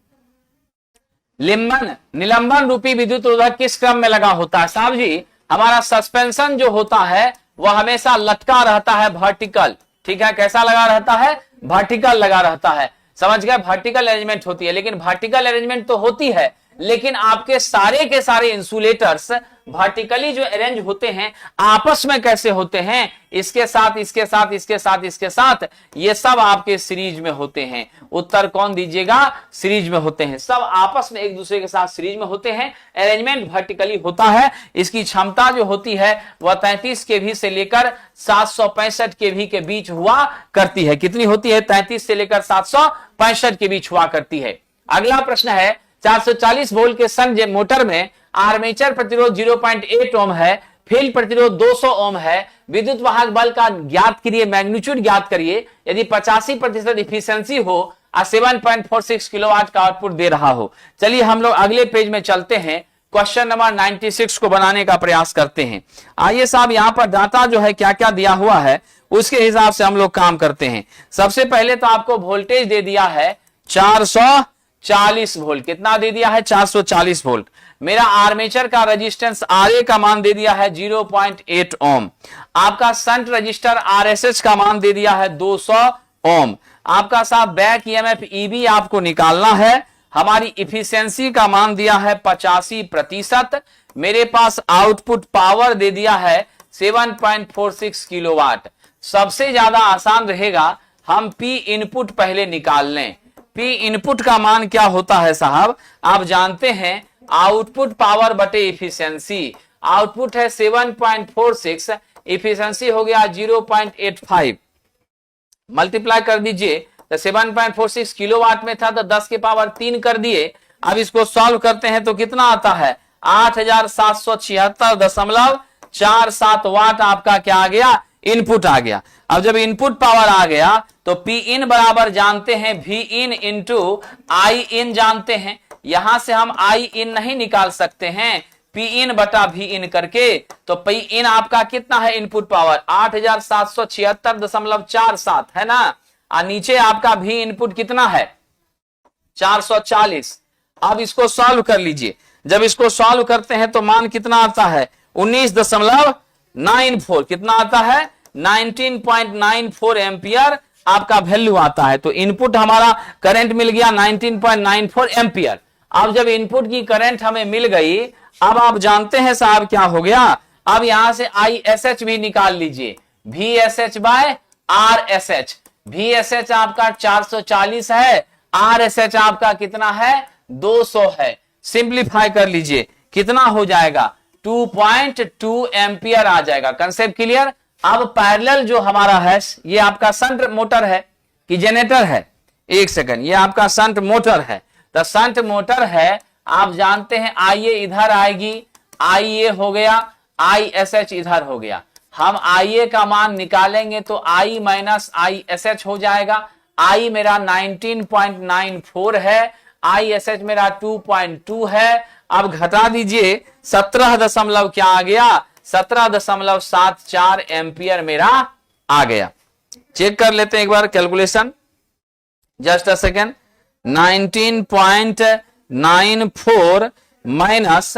निलंबन रूपी विद्युत रोधक किस क्रम में लगा होता है। साहब जी हमारा सस्पेंशन जो होता है वह हमेशा लटका रहता है वर्टिकल, ठीक है। कैसा लगा रहता है, वर्टिकल लगा रहता है, समझ गए। वर्टिकल अरेंजमेंट होती है, लेकिन वर्टिकल अरेंजमेंट तो होती है, लेकिन आपके सारे के सारे इंसुलेटर्स वर्टिकली जो अरेंज होते हैं आपस में कैसे होते हैं, इसके साथ इसके साथ इसके साथ इसके साथ, ये सब आपके सीरीज में होते हैं। उत्तर कौन दीजिएगा, सीरीज में होते हैं, सब आपस में एक दूसरे के साथ सीरीज में होते हैं। अरेंजमेंट वर्टिकली होता है। इसकी क्षमता जो होती है वह 33 kV से लेकर 765 kV के बीच हुआ करती है। कितनी होती है, 33 से लेकर 765 के बीच हुआ करती है। अगला प्रश्न है, 440 वोल्ट के संग मोटर में आर्मेचर प्रतिरोध 0.8 ओम है, फील्ड प्रतिरोध 200 ओम है, विद्युत वाहक बल का ज्ञात करिए, मैग्नीट्यूड ज्ञात करिए। यदि 85% इफिशियंसी हो और 7.46 किलोवाट का आउटपुट दे रहा हो। चलिए हम लोग अगले पेज में चलते हैं। क्वेश्चन नंबर 96 को बनाने का प्रयास करते हैं। आइए साहब, यहां पर डाटा जो है क्या क्या दिया हुआ है उसके हिसाब से हम लोग काम करते हैं। सबसे पहले तो आपको वोल्टेज दे दिया है 440 वोल्ट। कितना दे दिया है? 440 वोल्ट। मेरा आर्मेचर का रेजिस्टेंस आरए का मान दे दिया है 0.8 ओम। आपका शंट रजिस्टर आरएसएच का मान दे दिया है 200 ओम। आपका साहब बैक ईएमएफ ईबी आपको निकालना है। हमारी इफिशियंसी का मान दिया है 85%। मेरे पास आउटपुट पावर दे दिया है 7.46 किलोवाट। सबसे ज्यादा आसान रहेगा हम पी इनपुट पहले निकाल लें। पी इनपुट का मान क्या होता है साहब? आप जानते हैं आउटपुट पावर बटे इफिशियंसी। आउटपुट है 7.46, इफिशियंसी हो गया 0.85। मल्टीप्लाई कर दीजिए तो 7.46 किलोवाट में था तो 10 के पावर 3 कर दिए। अब इसको सॉल्व करते हैं तो कितना आता है? 8776.47 वाट आपका क्या आ गया? इनपुट आ गया। अब जब इनपुट पावर आ गया तो पी इन बराबर जानते हैं वी इन इंटू आई इन जानते हैं। यहां से हम आई इन नहीं निकाल सकते हैं, पी इन बटा वी इन करके। तो पी इन आपका कितना है? इनपुट पावर 8776.47 है ना। और नीचे आपका भी इनपुट कितना है? 440। अब इसको सॉल्व कर लीजिए। जब इसको सॉल्व करते हैं तो मान कितना आता है? 19.94। कितना आता है? 19.94 एम्पियर आपका वैल्यू आता है। तो इनपुट हमारा करंट मिल गया 19.94 एम्पियर। अब जब इनपुट की करंट हमें मिल गई, अब आप जानते हैं साहब क्या हो गया? अब यहां से ISH भी निकाल लीजिए, VSH बाय RSH। VSH आपका 440 है, RSH आपका कितना है? 200 है। सिंप्लीफाई कर लीजिए, कितना हो जाएगा? 2.2 एम्पियर आ जाएगा। Concept clear? अब पैरेलल जो हमारा है, ये आपका शंट मोटर है कि जनरेटर है? एक सेकंड, ये आपका शंट मोटर है। तो शंट मोटर है, आप जानते हैं आईए इधर आएगी, आईए हो गया, ISH इधर हो गया। हम आईए का मान निकालेंगे तो I माइनस ISH हो जाएगा। I मेरा 19.94 है, ISH मेरा 2.2 है। अब घटा दीजिए, 17 दशमलव क्या आ गया? 17.74 एम्पियर मेरा आ गया। चेक कर लेते हैं एक बार calculation, just a second. 19.94 minus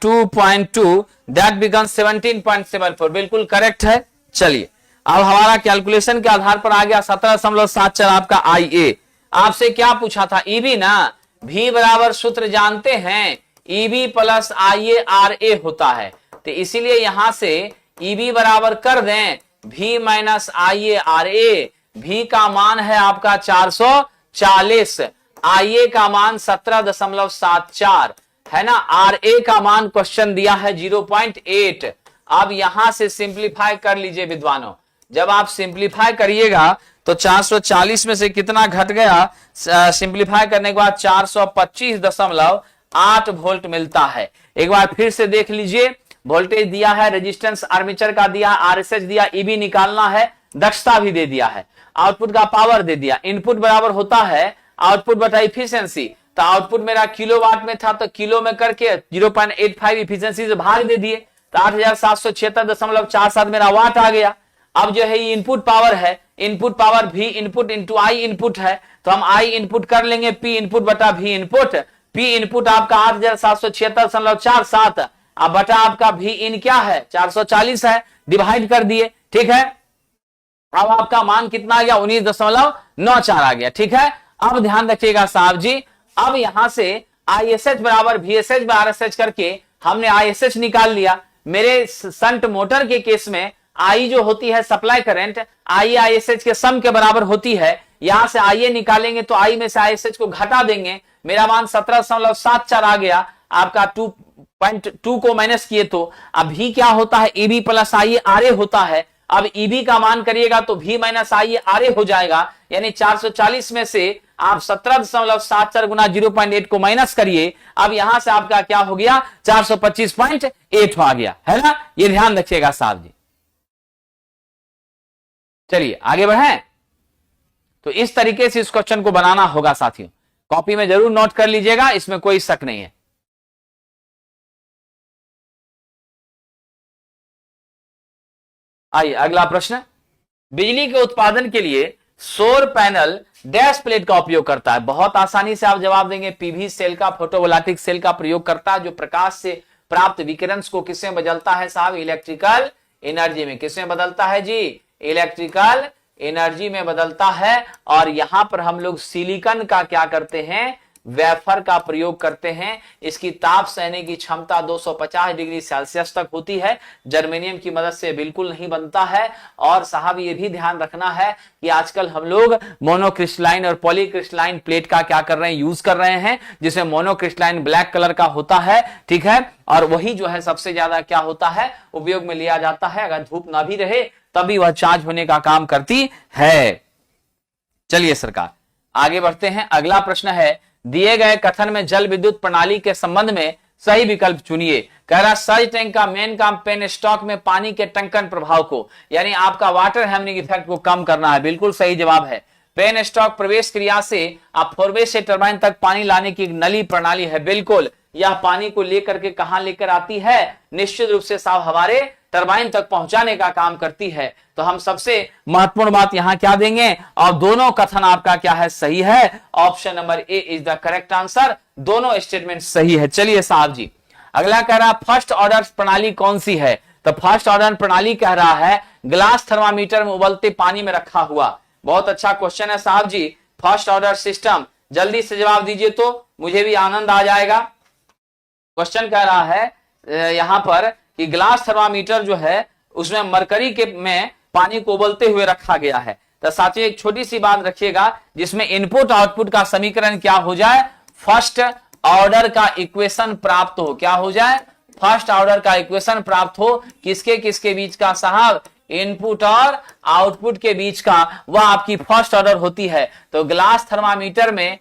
2.2 that becomes 17.74। बिल्कुल करेक्ट है। चलिए, अब हमारा कैलकुलेशन के आधार पर आ गया 17.74 आपका IA। आपसे क्या पूछा था? ईबी ना। V बराबर सूत्र जानते हैं, ईबी प्लस IA RA होता है। तो इसीलिए यहां से ईबी बराबर कर दें V minus IA RA। V का मान है आपका 440, IA का मान 17.74 है ना। RA का मान क्वेश्चन दिया है 0.8। अब यहां से सिंप्लीफाई कर लीजिए विद्वानों। जब आप सिंप्लीफाई करिएगा तो 440 में से कितना घट गया? सिंप्लीफाई करने के बाद 425.8 वोल्ट मिलता है। एक बार फिर से देख लीजिए, वोल्टेज दिया है, रेजिस्टेंस आर्मेचर का दिया, RSH दिया, ईबी निकालना है, दक्षता भी दे दिया है, आउटपुट का पावर दे दिया। इनपुट बराबर होता है आउटपुट बटा इफिशियंसी। तो आउटपुट मेरा किलोवाट में था तो किलो में करके 0.85 इफिशियंसी से भाग दे दिए तो 8776.47 मेरा वाट आ गया। अब जो है ये इनपुट पावर है, इनपुट पावर भी इनपुट इंटू आई इनपुट है। तो हम आई इनपुट कर लेंगे, पी इनपुट बटा भी इनपुट। पी इनपुट आपका 8776.47 अब बटा आपका भी इन क्या है? 440 है, डिवाइड कर दिए। ठीक है, अब आपका मान कितना आ गया? 19.94 आ गया। ठीक है, अब ध्यान रखिएगा साहब जी। अब यहां से ISH बराबर VSH बाय RSH करके हमने ISH निकाल लिया। मेरे शंट मोटर के केस में I जो होती है सप्लाई करंट, I ISH के सम के बराबर होती है। यहां से IA निकालेंगे तो I में से ISH को घटा देंगे, मेरा मान 17.74 आ गया। आपका 2.2 को माइनस किए तो अब भी क्या होता है? EB प्लस IA RA होता है। अब EB का मान करिएगा तो V माइनस IA RA हो जाएगा। यानी 440 में से आप 17.74 गुना 0.8 को माइनस करिए। अब यहां से आपका क्या हो गया? 425.8 आ गया, है ना। ये ध्यान रखिएगा साहब जी। चलिए आगे बढ़ें। तो इस तरीके से इस क्वेश्चन को बनाना होगा साथियों। कॉपी में जरूर नोट कर लीजिएगा, इसमें कोई शक नहीं है। आइए अगला प्रश्न, बिजली के उत्पादन के लिए सौर पैनल डैश प्लेट का उपयोग करता है। बहुत आसानी से आप जवाब देंगे, पीवी सेल का, फोटोवोल्टाइक सेल का प्रयोग करता है, जो प्रकाश से प्राप्त विकिरण को किसमें बदलता है साहब, इलेक्ट्रिकल एनर्जी में। किसमें बदलता है जी, इलेक्ट्रिकल एनर्जी में बदलता है। और यहां पर हम लोग सिलिकॉन का क्या करते हैं, वेफर का प्रयोग करते हैं। इसकी ताप सहने की क्षमता 250 डिग्री सेल्सियस तक होती है। जर्मेनियम की मदद से बिल्कुल नहीं बनता है। और साहब ये भी ध्यान रखना है कि आजकल हम लोग मोनोक्रिस्टलाइन और पॉलीक्रिस्टलाइन प्लेट का क्या कर रहे हैं, यूज कर रहे हैं, जिसमें मोनोक्रिस्टलाइन ब्लैक कलर का होता है, ठीक है, और वही जो है सबसे ज्यादा क्या होता है, उपयोग में लिया जाता है। अगर धूप ना भी रहे तभी वह चार्ज होने का काम करती है। चलिए सरकार आगे बढ़ते हैं। अगला प्रश्न है, दिए गए कथन में जल विद्युत प्रणाली के संबंध में सही विकल्प चुनिए। कह रहा सर्ज टैंक का मेन काम पेन स्टॉक में पानी के टंकन प्रभाव को, यानी आपका वाटर हैमरिंग इफेक्ट को कम करना है। बिल्कुल सही जवाब है। पेन स्टॉक प्रवेश क्रिया से आप फोरवे से टरबाइन तक पानी लाने की एक नली प्रणाली है। बिल्कुल, यह पानी को लेकर के कहां लेकर आती है, निश्चित रूप से साहब हमारे टरबाइन तक पहुंचाने का काम करती है। तो हम सबसे महत्वपूर्ण बात यहां क्या देंगे, और दोनों कथन आपका क्या है, सही है। Option number A is the correct answer, दोनों स्टेटमेंट सही है। चलिए साहब जी अगला कह रहा फर्स्ट ऑर्डर प्रणाली कौन सी है, तो फर्स्ट ऑर्डर प्रणाली कह रहा है ग्लास थर्मामीटर में उबलते पानी में रखा हुआ। बहुत अच्छा क्वेश्चन है साहब जी। फर्स्ट ऑर्डर सिस्टम, जल्दी से जवाब दीजिए तो मुझे भी आनंद आ जाएगा। क्वेश्चन कह रहा है यहां पर कि ग्लास थर्मामीटर जो है उसमें मरकरी के में पानी को उबलते हुए रखा गया है। तो साथियों एक छोटी सी बात रखिएगा, जिसमें इनपुट आउटपुट का समीकरण क्या हो जाए, फर्स्ट ऑर्डर का इक्वेशन प्राप्त हो। क्या हो जाए, फर्स्ट ऑर्डर का इक्वेशन प्राप्त हो। किसके किसके बीच का साहब, इनपुट और आउटपुट के बीच का, वह आपकी फर्स्ट ऑर्डर होती है। तो ग्लास थर्मामीटर में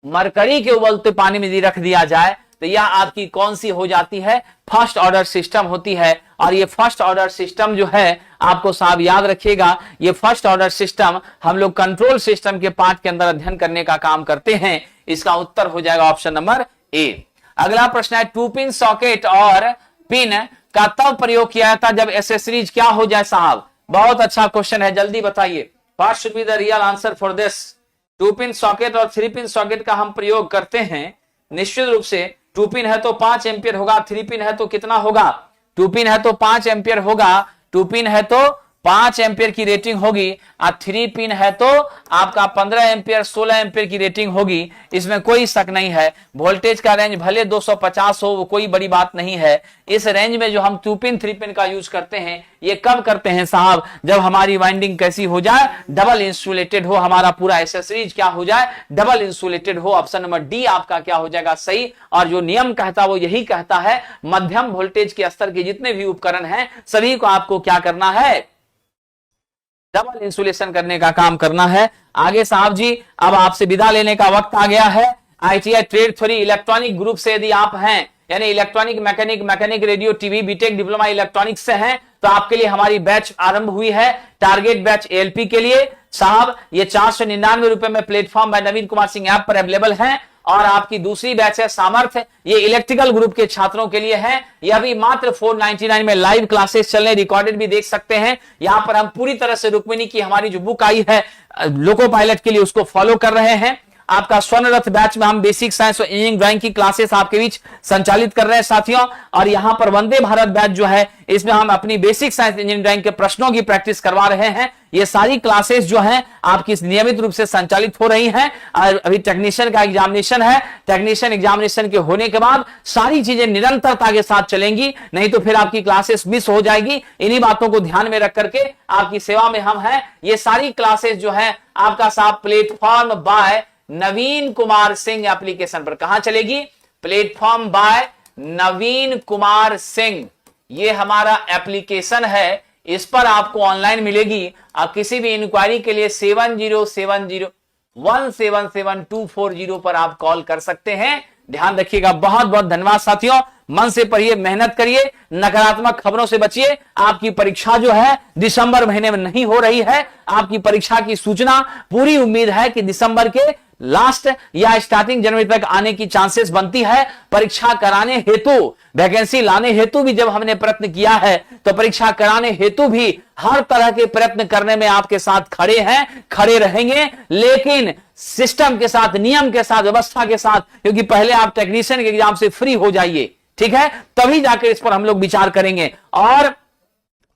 मरकरी के उबलते पानी में यदि रख दिया जाए तो यह आपकी कौन सी हो जाती है, फर्स्ट ऑर्डर सिस्टम होती है। और ये फर्स्ट ऑर्डर सिस्टम जो है आपको साहब याद रखिएगा, ये फर्स्ट ऑर्डर सिस्टम हम लोग कंट्रोल सिस्टम के पार्ट के अंदर अध्ययन करने का काम करते हैं। इसका उत्तर हो जाएगा ऑप्शन नंबर ए। अगला प्रश्न है, टू पिन सॉकेट और पिन का तब प्रयोग किया जाता जब एसेसरीज क्या हो जाए साहब। बहुत अच्छा क्वेश्चन है, जल्दी बताइए। What should be the real answer for this. Two pin socket और थ्री पिन सॉकेट का हम प्रयोग करते हैं। निश्चित रूप से टू पिन है तो 5 एम्पियर होगा, थ्री पिन है तो कितना होगा, टू पिन है तो 5 एम्पियर होगा, टू पिन है तो 5 एम्पियर की रेटिंग होगी, और थ्री पिन है तो आपका 15 एम्पियर 16 एम्पियर की रेटिंग होगी। इसमें कोई शक नहीं है। वोल्टेज का रेंज भले 250 हो, वो कोई बड़ी बात नहीं है। इस रेंज में जो हम टू पिन थ्री पिन का यूज करते हैं, ये कब करते हैं साहब, जब हमारी वाइंडिंग कैसी हो जाए, डबल इंसुलेटेड हो, हमारा पूरा एसेसरीज क्या हो जाए, डबल इंसुलेटेड हो। ऑप्शन नंबर डी आपका क्या हो जाएगा सही। और जो नियम कहता है वो यही कहता है, मध्यम वोल्टेज के स्तर के जितने भी उपकरण हैं सभी को आपको क्या करना है, डबल इंसुलेशन करने का काम करना है। आगे साहब जी अब आपसे विदा लेने का वक्त आ गया है। आईटीआई ट्रेड 3 इलेक्ट्रॉनिक ग्रुप से यदि आप हैं, यानी electronic mechanic radio TV BTech diploma electronics से हैं, तो आपके लिए हमारी बैच आरंभ हुई है। टारगेट बैच एएलपी के लिए साहब ये 499 रुपए में प्लेटफॉर्म बाय नवीन कुमार सिंह ऐप पर अवेलेबल है। और आपकी दूसरी बैच है सामर्थ्य, ये इलेक्ट्रिकल ग्रुप के छात्रों के लिए है। यह भी मात्र 499 में लाइव क्लासेस चल रहे, रिकॉर्डेड भी देख सकते हैं। यहां पर हम पूरी तरह से रुक्मिणी की हमारी जो बुक आई है लोको पायलट के लिए, उसको फॉलो कर रहे हैं। आपका स्वर्ण रथ बैच में हम बेसिक साइंस और इंजीनियरिंग ड्राइंग की क्लासेस आपके बीच संचालित कर रहे हैं साथियों। और यहां पर वंदे भारत बैच जो है, इसमें हम अपनी बेसिक साइंस इंजीनियरिंग ड्राइंग के प्रश्नों की प्रैक्टिस करवा रहे हैं। ये सारी क्लासेस जो हैं आपकी नियमित रूप से संचालित हो रही हैं। अभी टेक्नीशियन का एग्जामिनेशन है, टेक्नीशियन एग्जामिनेशन के होने के बाद सारी चीजें निरंतरता के साथ चलेंगी, नहीं तो फिर आपकी क्लासेस मिस हो जाएगी। इन्हीं बातों को ध्यान में रख करके आपकी सेवा में हम हैं। ये सारी क्लासेस जो है आपका साहब प्लेटफॉर्म बाय नवीन कुमार सिंह एप्लीकेशन पर कहां चलेगी, प्लेटफॉर्म बाय नवीन कुमार सिंह, ये हमारा एप्लीकेशन है। इस पर आपको ऑनलाइन मिलेगी। आप किसी भी इंक्वायरी के लिए 7070177240 पर आप कॉल कर सकते हैं। ध्यान रखिएगा। बहुत बहुत धन्यवाद साथियों। मन से पढ़िए, मेहनत करिए, नकारात्मक खबरों से बचिए। आपकी परीक्षा जो है दिसंबर महीने में नहीं हो रही है। आपकी परीक्षा की सूचना पूरी उम्मीद है कि दिसंबर के लास्ट या स्टार्टिंग जनवरी तक आने की चांसेस बनती है। परीक्षा कराने हेतु, वैकेंसी लाने हेतु भी जब हमने प्रयत्न किया है, तो परीक्षा कराने हेतु भी हर तरह के प्रयत्न करने में आपके साथ खड़े हैं, खड़े रहेंगे, लेकिन सिस्टम के साथ, नियम के साथ, व्यवस्था के साथ, क्योंकि पहले आप टेक्नीशियन के एग्जाम से फ्री हो जाइए, ठीक है, तभी जाकर इस पर हम लोग विचार करेंगे। और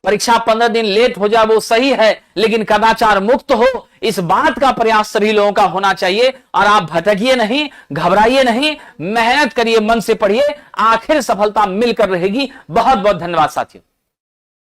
परीक्षा 15 दिन लेट हो जाए वो सही है, लेकिन कदाचार मुक्त हो, इस बात का प्रयास सभी लोगों का होना चाहिए। और आप भटकिए नहीं, घबराइए नहीं, मेहनत करिए, मन से पढ़िए, आखिर सफलता मिलकर रहेगी। बहुत बहुत धन्यवाद साथियों।